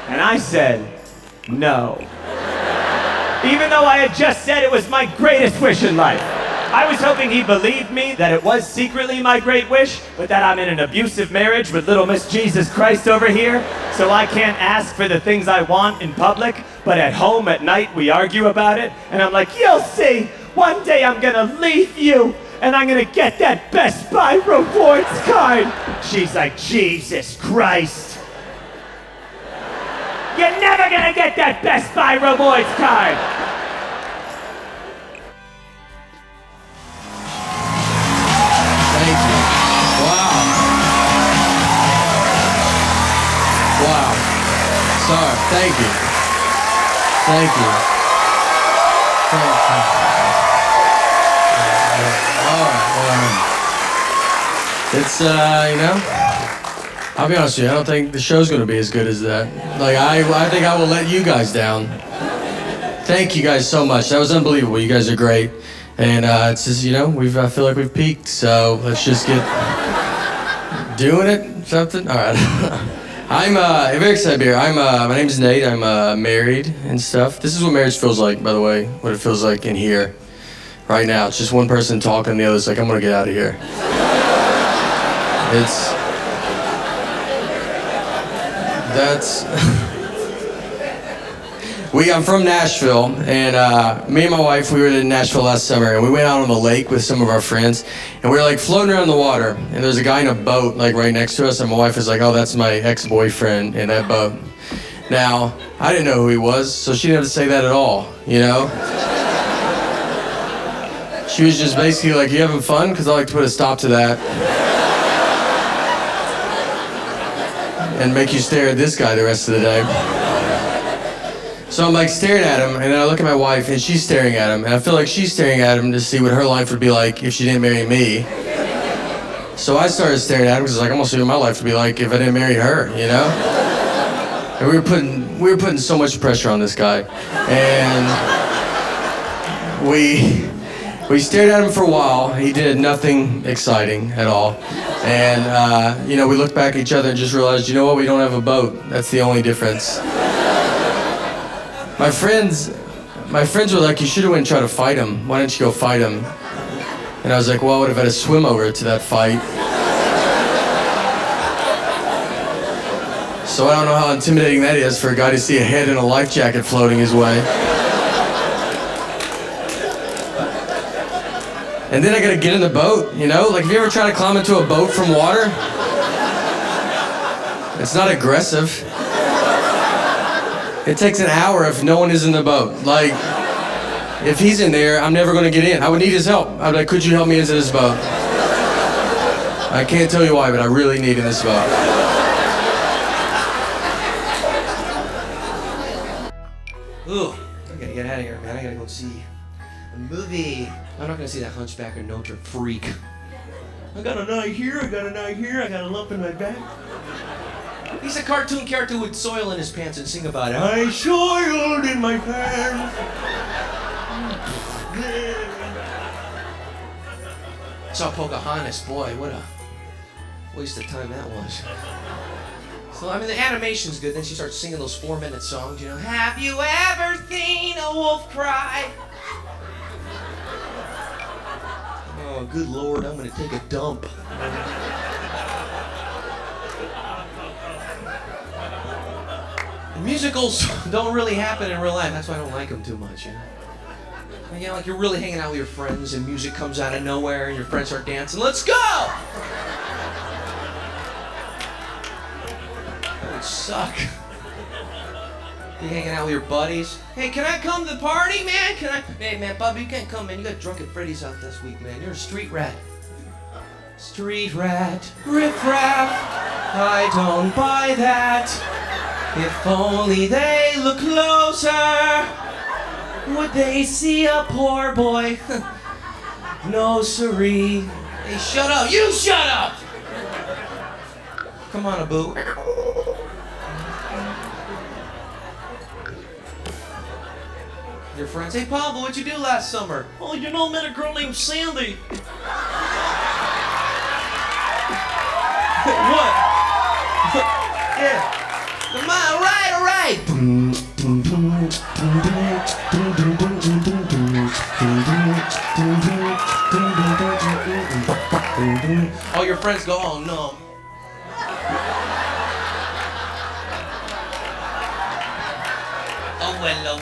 And I said, "No." Even though I had just said it was my greatest wish in life. I was hoping he believed me that it was secretly my great wish, but that I'm in an abusive marriage with little Miss Jesus Christ over here, so I can't ask for the things I want in public, but at home at night we argue about it, and I'm like, "You'll see, one day I'm gonna leave you, and I'm gonna get that Best Buy rewards card." She's like, "Jesus Christ. You're never gonna get that Best Buy rewards card." Thank you. Wow. Sorry. Thank you. Thank you. All right. It's, I'll be honest with you, I don't think the show's gonna be as good as that. Like, I think I will let you guys down. Thank you guys so much. That was unbelievable. You guys are great. And it's just, I feel like we've peaked, so let's just get doing it, something. All right. I'm very excited to be here. My name is Nate. I'm married and stuff. This is what marriage feels like, by the way, what it feels like in here right now. It's just one person talking, the other's like, "I'm gonna get out of here." I'm from Nashville, and me and my wife, we were in Nashville last summer, and we went out on the lake with some of our friends, and we were like floating around the water, and there's a guy in a boat like right next to us, and my wife was like, "Oh, that's my ex-boyfriend in that boat." Now, I didn't know who he was, so she didn't have to say that at all, She was just basically like, "You having fun?" Because I like to put a stop to that. And make you stare at this guy the rest of the day. So I'm like staring at him, and then I look at my wife, and she's staring at him, and I feel like she's staring at him to see what her life would be like if she didn't marry me. So I started staring at him because I'm gonna see what my life would be like if I didn't marry her, And we were putting so much pressure on this guy, and we stared at him for a while. He did nothing exciting at all. And, we looked back at each other and just realized, you know what, we don't have a boat. That's the only difference. My friends were like, "You should have went and tried to fight him. Why didn't you go fight him?" And I was like, "Well, I would have had to swim over to that fight." So I don't know how intimidating that is for a guy to see a head in a life jacket floating his way. And then I gotta get in the boat, Like, have you ever tried to climb into a boat from water? It's not aggressive. It takes an hour if no one is in the boat. Like, if he's in there, I'm never gonna get in. I would need his help. I'd be like, "Could you help me into this boat?" I can't tell you why, but I really need in this boat. Ooh, I gotta get out of here, man. I gotta go see a movie. I'm not gonna see that Hunchback of Notre freak. I got an eye here, I got an eye here, I got a lump in my back. He's a cartoon character with soil in his pants and sing about it. I soiled in my pants. Saw Pocahontas, boy, what a Waste of time that was. So, I mean, the animation's good. Then she starts singing those 4-minute songs, you know. Have you ever seen a wolf cry? Oh, good Lord, I'm gonna take a dump. Musicals don't really happen in real life. That's why I don't like them too much, you know. You know, like you're really hanging out with your friends and music comes out of nowhere and your friends start dancing. Let's go! That would suck. You hanging out with your buddies. Hey, can I come to the party, man? Can I? Hey, man, Bubba, you can't come, man. You got Drunken Freddy's out this week, man. You're a street rat. Street rat, riff-raff. I don't buy that. If only they look closer, would they see a poor boy? No, siree. Hey, shut up. You shut up! Come on, Abu. Your friends, hey, Pablo, what'd you do last summer? Oh, you know, I met a girl named Sandy. What? Yeah. Come on, all right, all right. All your friends go, oh no. Oh, well,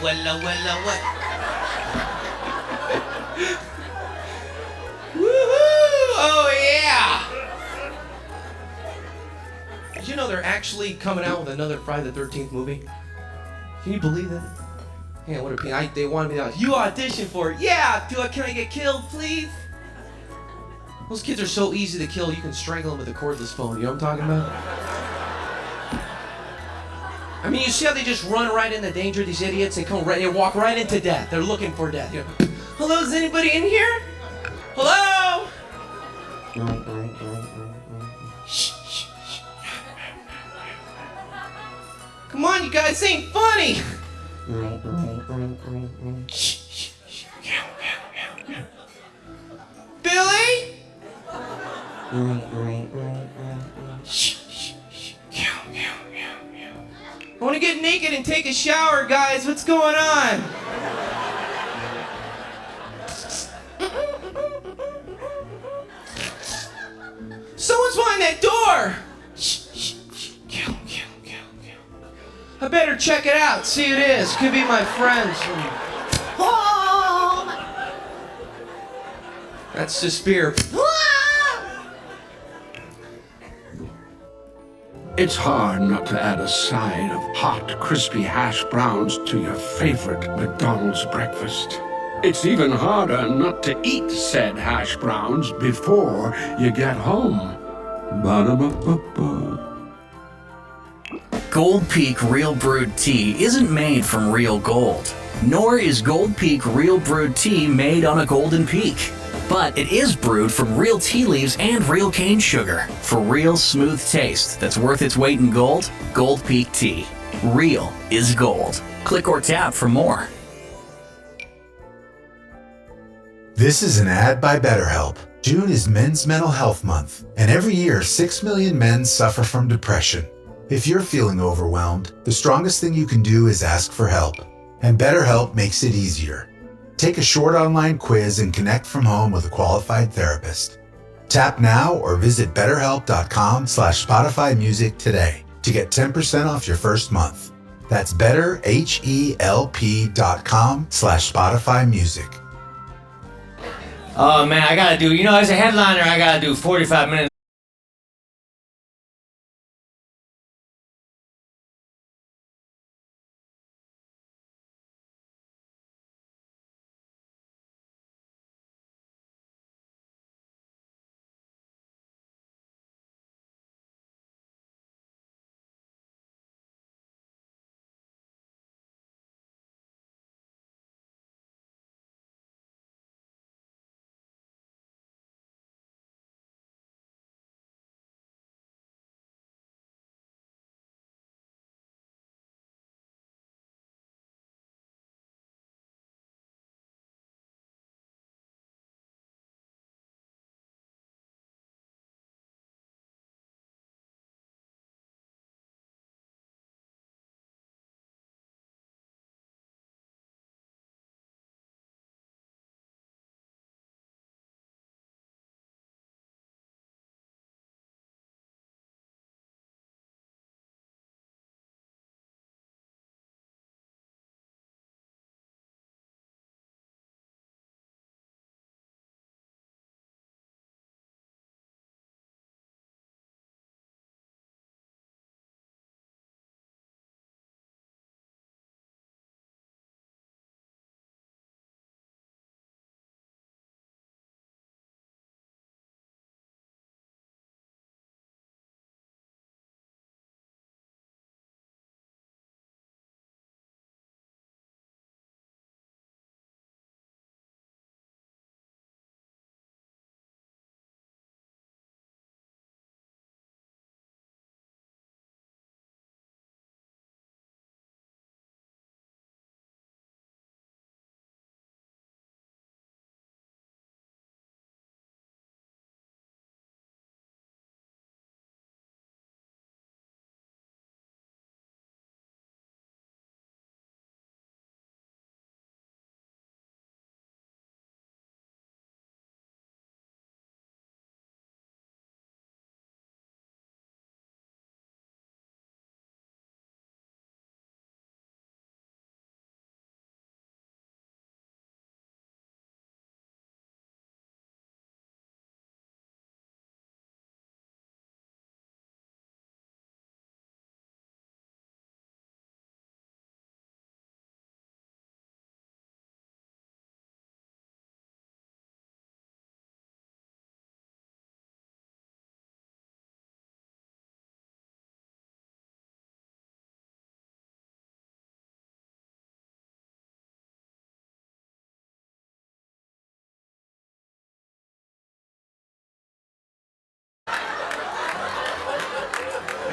what? Woohoo! Oh, yeah! Did you know they're actually coming out with another Friday the 13th movie? Can you believe that? Yeah, what a pain. They wanted me to, you audition for it. Yeah! Can I get killed, please? Those kids are so easy to kill, you can strangle them with a cordless phone. You know what I'm talking about? I mean, you see how they just run right into danger, these idiots? They walk right into death. They're looking for death. You know, hello, is anybody in here? Hello? Shh. Come on, you guys, this ain't funny. Billy? I want to get naked and take a shower, guys. What's going on? Someone's behind that door. I better check it out, see who it is. Could be my friends. That's the spear. It's hard not to add a side of hot, crispy hash browns to your favorite McDonald's breakfast. It's even harder not to eat said hash browns before you get home. Ba-da-ba-ba-ba. Gold Peak Real Brewed Tea isn't made from real gold, nor is Gold Peak Real Brewed Tea made on a golden peak. But it is brewed from real tea leaves and real cane sugar for real smooth taste that's worth its weight in gold. Gold Peak Tea. Real is gold. Click or tap for more. This is an ad by BetterHelp. June is Men's Mental Health Month, and every year 6 million men suffer from depression. If you're feeling overwhelmed, the strongest thing you can do is ask for help. And BetterHelp makes it easier. Take a short online quiz and connect from home with a qualified therapist. Tap now or visit betterhelp.com/Spotify Music today to get 10% off your first month. That's betterhelp.com/Spotify Music. Oh man, I gotta do, as a headliner, I gotta do 45 minutes.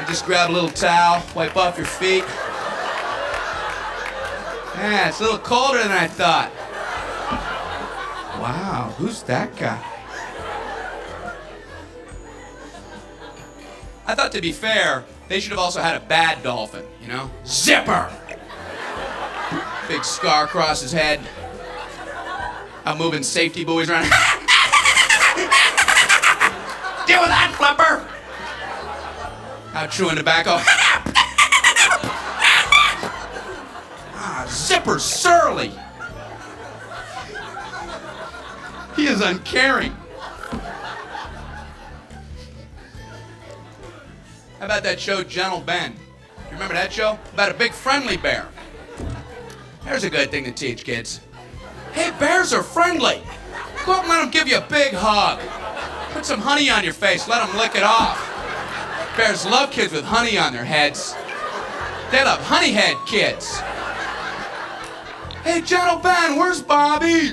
You just grab a little towel, wipe off your feet. Yeah, it's a little colder than I thought. Wow, who's that guy? I thought, to be fair, they should have also had a bad dolphin, you know? Zipper! Big scar across his head. I'm moving safety buoys around. Deal with that, Flipper! Out chewing tobacco. Zipper's surly. He is uncaring. How about that show, Gentle Ben? You remember that show? About a big friendly bear. There's a good thing to teach kids. Hey, bears are friendly. Go up and let them give you a big hug. Put some honey on your face, let them lick it off. Bears love kids with honey on their heads. They love honey head kids. Hey, Gentle Ben, where's Bobby?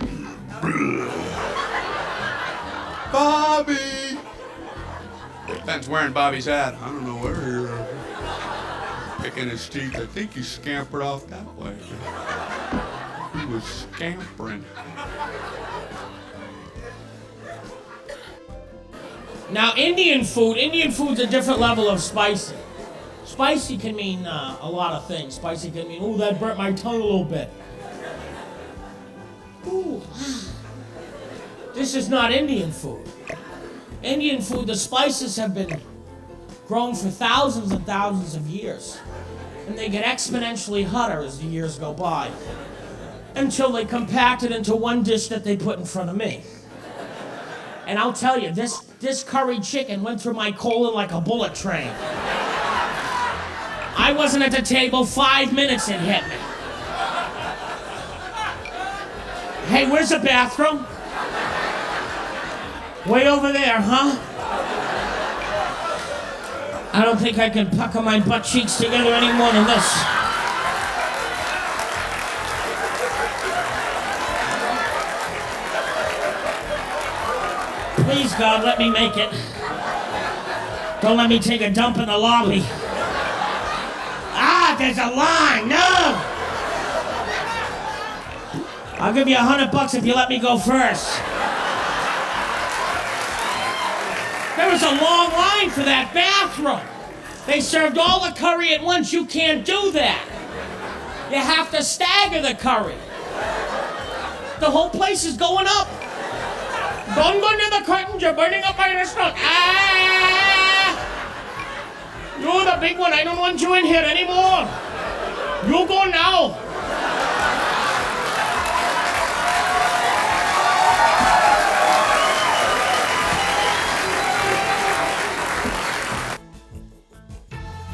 Bobby! Ben's wearing Bobby's hat. I don't know where you're picking his teeth. I think he scampered off that way. He was scampering. Now, Indian food's a different level of spicy. Spicy can mean a lot of things. Spicy can mean, ooh, that burnt my tongue a little bit. Ooh. This is not Indian food. Indian food, the spices have been grown for thousands and thousands of years. And they get exponentially hotter as the years go by. Until they compact it into one dish that they put in front of me. And I'll tell you, this curry chicken went through my colon like a bullet train. I wasn't at the table 5 minutes, it hit me. Hey, where's the bathroom? Way over there, huh? I don't think I can pucker my butt cheeks together any more than this. Please, God, let me make it. Don't let me take a dump in the lobby. Ah, there's a line, no! I'll give you $100 if you let me go first. There was a long line for that bathroom. They served all the curry at once. You can't do that. You have to stagger the curry. The whole place is going up. Don't go near the curtains. You're burning up my restaurant. Ah! You're the big one. I don't want you in here anymore. You go now.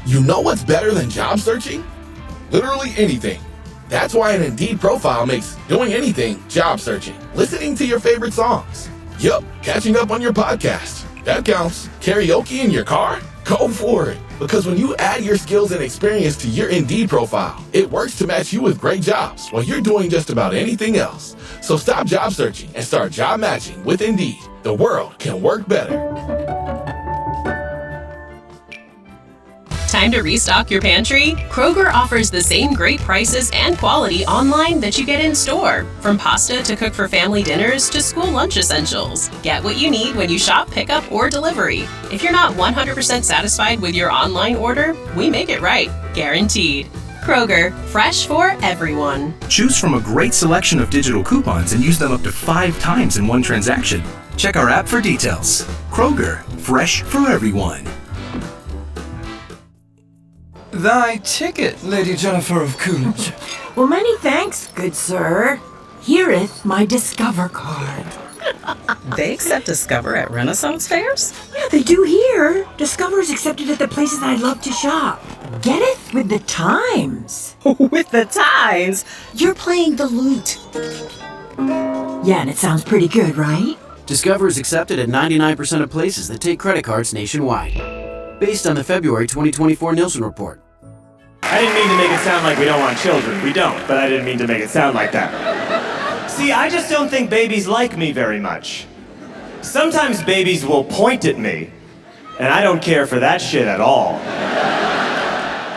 You know what's better than job searching? Literally anything. That's why an Indeed profile makes doing anything job searching. Listening to your favorite songs. Yup, catching up on your podcast. That counts. Karaoke in your car? Go for it. Because when you add your skills and experience to your Indeed profile, it works to match you with great jobs while you're doing just about anything else. So stop job searching and start job matching with Indeed. The world can work better. Time to restock your pantry? Kroger offers the same great prices and quality online that you get in store. From pasta to cook for family dinners to school lunch essentials. Get what you need when you shop, pickup, or delivery. If you're not 100% satisfied with your online order, we make it right. Guaranteed. Kroger, fresh for everyone. Choose from a great selection of digital coupons and use them up to 5 times in one transaction. Check our app for details. Kroger, fresh for everyone. Thy ticket, Lady Jennifer of Coolidge. Well, many thanks, good sir. Hereth my Discover card. They accept Discover at Renaissance fairs? Yeah, they do here. Discover is accepted at the places I love to shop. Getteth with the times. With the times? You're playing the lute. Yeah, and it sounds pretty good, right? Discover is accepted at 99% of places that take credit cards nationwide. Based on the February 2024 Nielsen report. I didn't mean to make it sound like we don't want children. We don't, but I didn't mean to make it sound like that. See, I just don't think babies like me very much. Sometimes babies will point at me, and I don't care for that shit at all.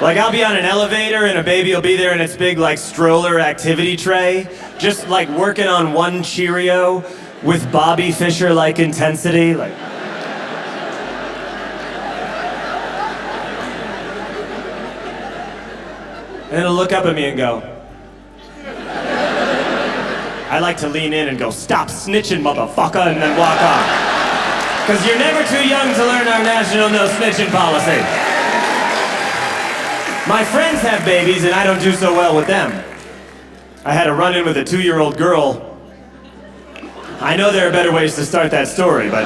Like, I'll be on an elevator and a baby will be there in its big, like, stroller activity tray, just, like, working on one Cheerio with Bobby Fischer-like intensity, like... And it'll look up at me and go... I like to lean in and go, "Stop snitching, motherfucker," and then walk off. Because you're never too young to learn our national no snitching policy. My friends have babies and I don't do so well with them. I had a run-in with a 2-year-old girl. I know there are better ways to start that story, but...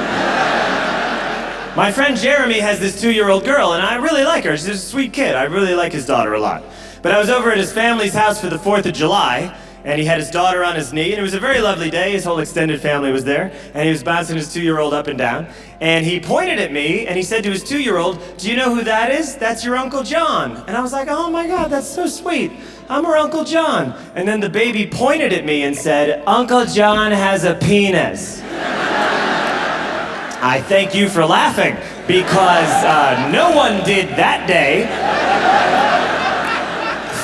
My friend Jeremy has this 2-year-old girl and I really like her. She's a sweet kid. I really like his daughter a lot. But I was over at his family's house for the 4th of July, and he had his daughter on his knee, and it was a very lovely day. His whole extended family was there, and he was bouncing his 2-year-old up and down. And he pointed at me, and he said to his 2-year-old, "Do you know who that is? That's your Uncle John." And I was like, "Oh my God, that's so sweet. I'm her Uncle John." And then the baby pointed at me and said, "Uncle John has a penis." I thank you for laughing, because no one did that day.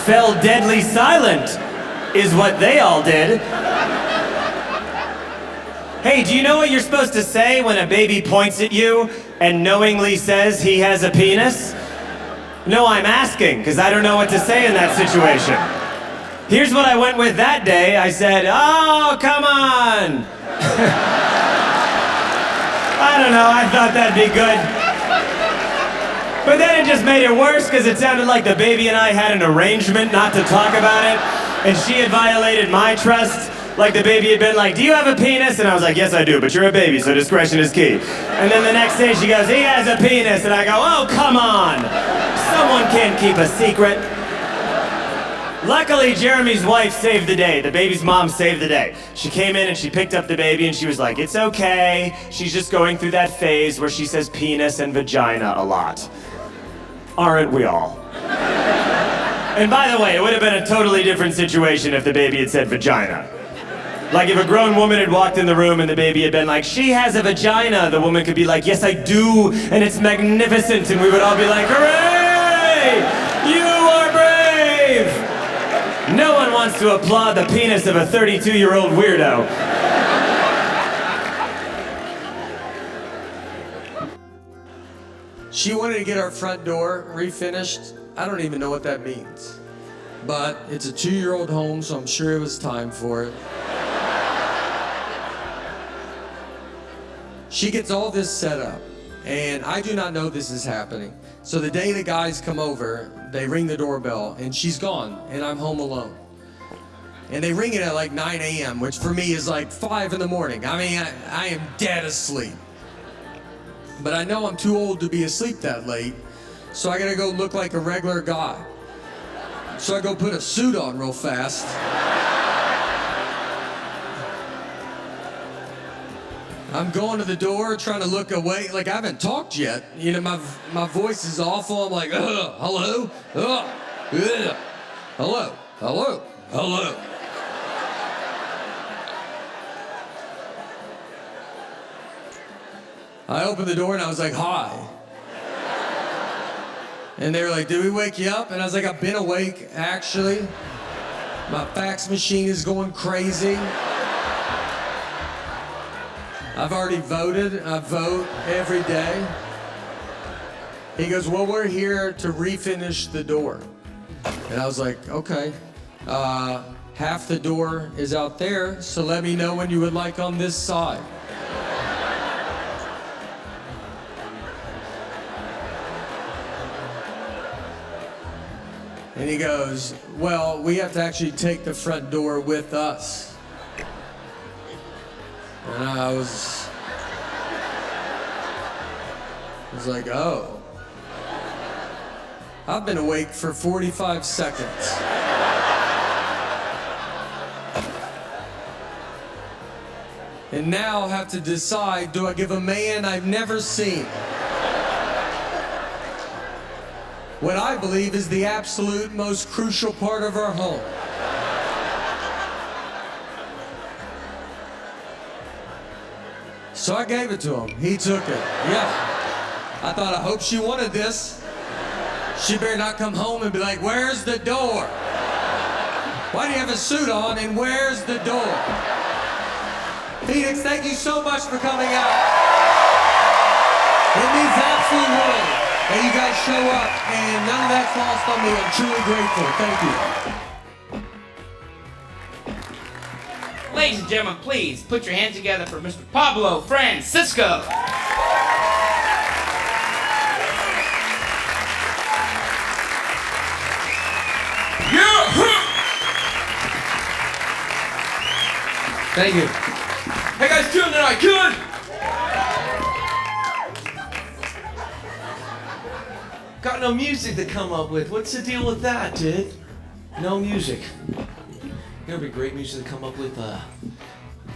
Fell deadly silent is what they all did. Hey, do you know what you're supposed to say when a baby points at you and knowingly says he has a penis? No, I'm asking, because I don't know what to say in that situation. Here's what I went with that day. I said, "Oh, come on." I don't know, I thought that'd be good. But then it just made it worse because it sounded like the baby and I had an arrangement not to talk about it. And she had violated my trust. Like the baby had been like, "Do you have a penis?" And I was like, "Yes, I do, but you're a baby, so discretion is key." And then the next day she goes, "He has a penis." And I go, "Oh, come on. Someone can't keep a secret." Luckily, Jeremy's wife saved the day. The baby's mom saved the day. She came in and she picked up the baby and she was like, "It's okay. She's just going through that phase where she says penis and vagina a lot." Aren't we all? And by the way, it would have been a totally different situation if the baby had said vagina. Like if a grown woman had walked in the room and the baby had been like, "She has a vagina," the woman could be like, "Yes, I do, and it's magnificent," and we would all be like, "Hooray! You are brave!" No one wants to applaud the penis of a 32-year-old weirdo. She wanted to get our front door refinished. I don't even know what that means. But it's a 2-year-old home, so I'm sure it was time for it. She gets all this set up, and I do not know this is happening. So the day the guys come over, they ring the doorbell, and she's gone, and I'm home alone. And they ring it at like 9 a.m., which for me is like 5 in the morning. I mean, I am dead asleep. But I know I'm too old to be asleep that late, so I gotta go look like a regular guy. So I go put a suit on real fast. I'm going to the door, trying to look away, like I haven't talked yet. You know, my voice is awful. I'm like, hello, hello, hello, hello. I opened the door and I was like, "Hi." And they were like, "Did we wake you up?" And I was like, "I've been awake, actually. My fax machine is going crazy. I've already voted. I vote every day." He goes, "Well, we're here to refinish the door." And I was like, "Okay. Half the door is out there, so let me know when you would like on this side." And he goes, "Well, we have to actually take the front door with us." And I was like, "Oh." I've been awake for 45 seconds. And now have to decide, do I give a man I've never seen what I believe is the absolute most crucial part of our home? So I gave it to him. He took it. Yeah. I thought, I hope she wanted this. She better not come home and be like, where's the door? Why do you have a suit on and where's the door? Phoenix, thank you so much for coming out. It means the absolute world that you guys show up, and none of that's lost on me. I'm truly grateful. Thank you. Ladies and gentlemen, please put your hands together for Mr. Pablo Francisco. Thank you. Hey guys, doing tonight? Good. Got no music to come up with. What's the deal with that, dude? No music. You know, it'd be great music to come up with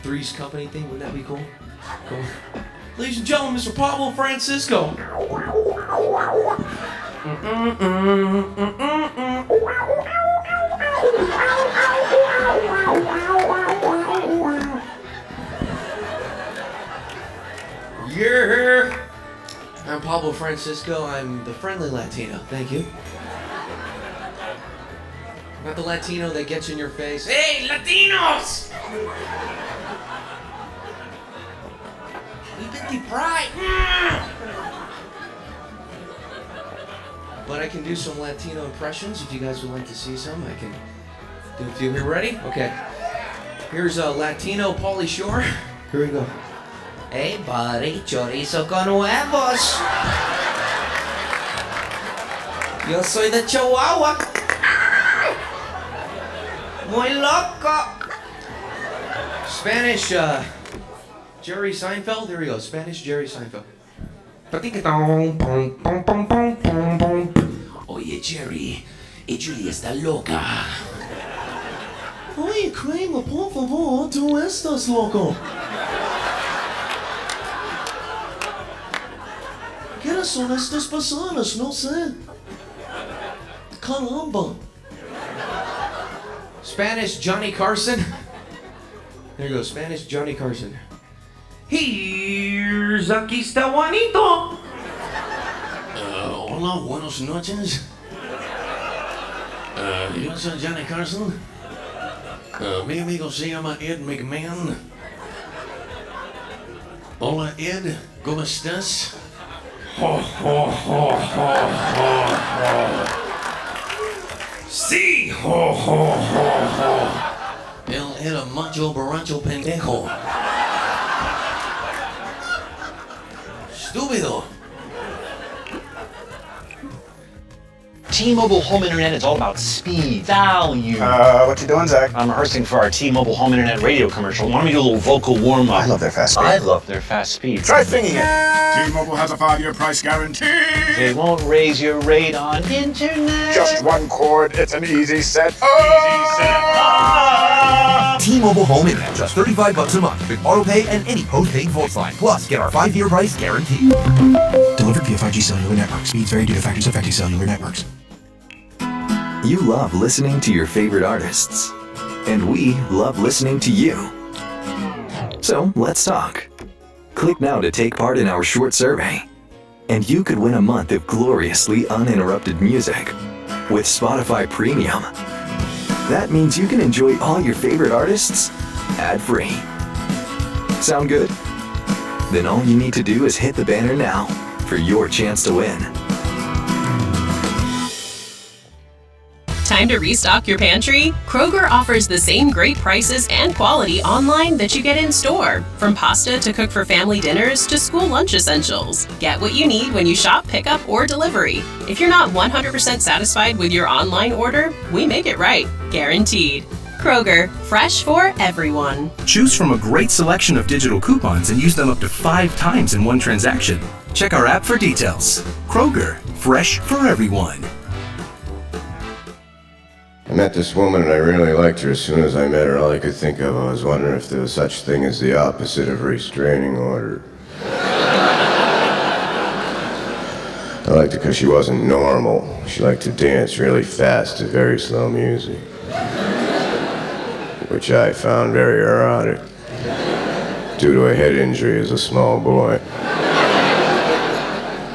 Three's Company thing. Wouldn't that be cool? Cool. Ladies and gentlemen, Mr. Pablo Francisco. Yeah. I'm Pablo Francisco. I'm the friendly Latino. Thank you. Not the Latino that gets in your face. Hey, Latinos! We've been deprived. But I can do some Latino impressions if you guys would like to see some. I can do a few here. Ready? Okay. Here's a Latino Pauly Shore. Here we go. Hey, buddy, chorizo con huevos. Yo soy de Chihuahua. Muy loco. Spanish Jerry Seinfeld. Here we go. Spanish Jerry Seinfeld. Oye, Jerry, Julie está loca. Oye, Kramer, por favor, tú estás loco. ¿Quiénes son estas personas? No sé. Caramba. Spanish Johnny Carson. There you go, Spanish Johnny Carson. Here's aquí está Juanito. Hola, buenas noches. Yo soy Johnny Carson. Mi amigo se llama Ed McMahon. Hola, Ed. ¿Cómo estás? Ho, ho, ho, ho, ho, ho. Sí, ho, ho, ho, ho. Él era macho borracho pendejo. Estúpido. T-Mobile Home Internet is all about speed, value. What you doing, Zach? I'm rehearsing for our T-Mobile Home Internet radio commercial. Why don't we do a little vocal warm-up? I love their fast speed. I love their fast speed. Try singing it. T-Mobile has a 5-year price guarantee. They won't raise your rate on internet. Just one cord. It's an easy set. T-Mobile Home Internet, just $35 a month with autopay and any postpaid voice line. Plus, get our 5-year price guarantee. Delivered via 5G cellular network. Speeds vary due to factors affecting cellular networks. You love listening to your favorite artists, and we love listening to you. So let's talk. Click now to take part in our short survey, and you could win a month of gloriously uninterrupted music with Spotify Premium. That means you can enjoy all your favorite artists ad-free. Sound good? Then all you need to do is hit the banner now for your chance to win. Time to restock your pantry? Kroger offers the same great prices and quality online that you get in store. From pasta to cook for family dinners to school lunch essentials. Get what you need when you shop, pickup, or delivery. If you're not 100% satisfied with your online order, we make it right. Guaranteed. Kroger, fresh for everyone. Choose from a great selection of digital coupons and use them up to 5 times in one transaction. Check our app for details. Kroger, fresh for everyone. I met this woman and I really liked her. As soon as I met her, all I could think of, I was wondering if there was such thing as the opposite of a restraining order. I liked her because she wasn't normal. She liked to dance really fast to very slow music, which I found very erotic, due to a head injury as a small boy.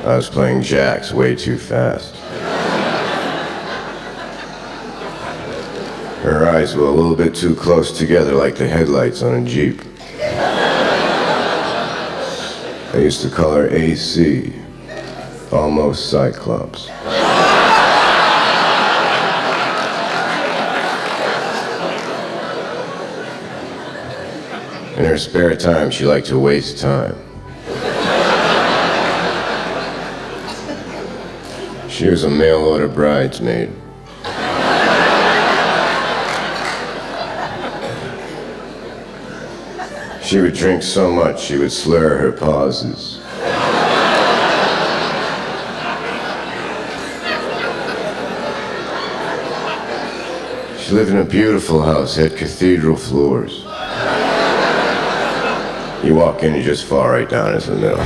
I was playing jacks way too fast. Her eyes were a little bit too close together like the headlights on a Jeep. I used to call her AC, almost Cyclops. In her spare time, she liked to waste time. She was a mail-order bridesmaid. She would drink so much she would slur her pauses. She lived in a beautiful house, had cathedral floors. You walk in, you just fall right down into the middle.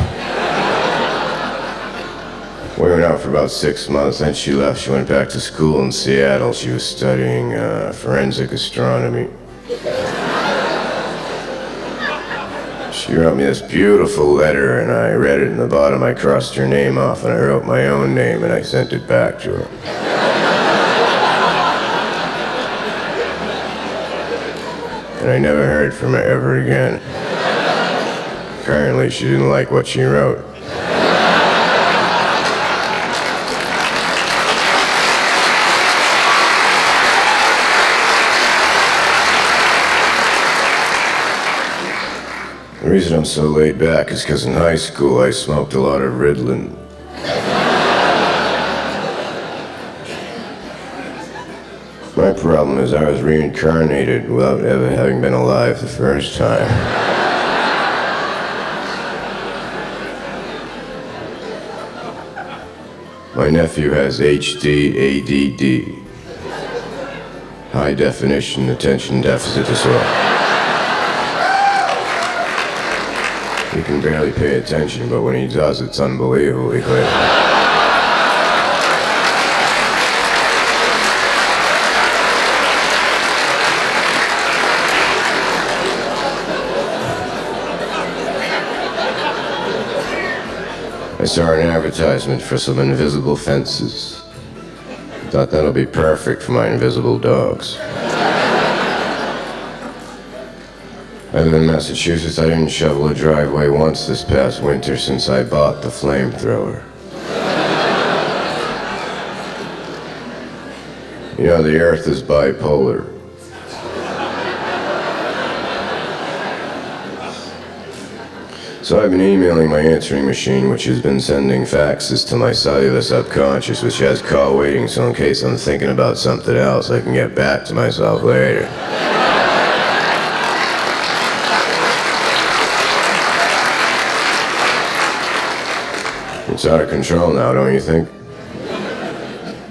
We went out for about 6 months, then she left. She went back to school in Seattle. She was studying forensic astronomy. She wrote me this beautiful letter, and I read it in the bottom. I crossed her name off, and I wrote my own name, and I sent it back to her. And I never heard from her ever again. Apparently, she didn't like what she wrote. The reason I'm so laid back is because in high school I smoked a lot of Ritalin. My problem is I was reincarnated without ever having been alive the first time. My nephew has HD ADD, high definition attention deficit disorder. He can barely pay attention, but when he does, it's unbelievably clear. I saw an advertisement for some invisible fences. Thought that'll be perfect for my invisible dogs. I live in Massachusetts. I didn't shovel a driveway once this past winter since I bought the flamethrower. You know, the Earth is bipolar. So I've been emailing my answering machine, which has been sending faxes to my cellular subconscious, which has call waiting, so in case I'm thinking about something else, I can get back to myself later. It's out of control now, don't you think?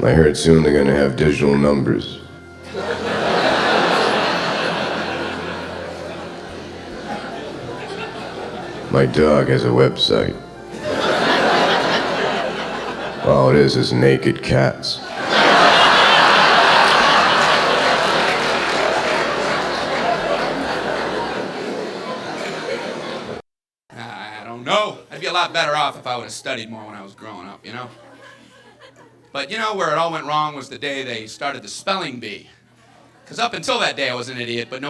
I heard soon they're gonna have digital numbers. My dog has a website. All it is naked cats. I don't know. I'd be a lot better off if I would have studied more when I was growing up, you know? But you know where it all went wrong was the day they started the spelling bee. Because up until that day I was an idiot, but nobody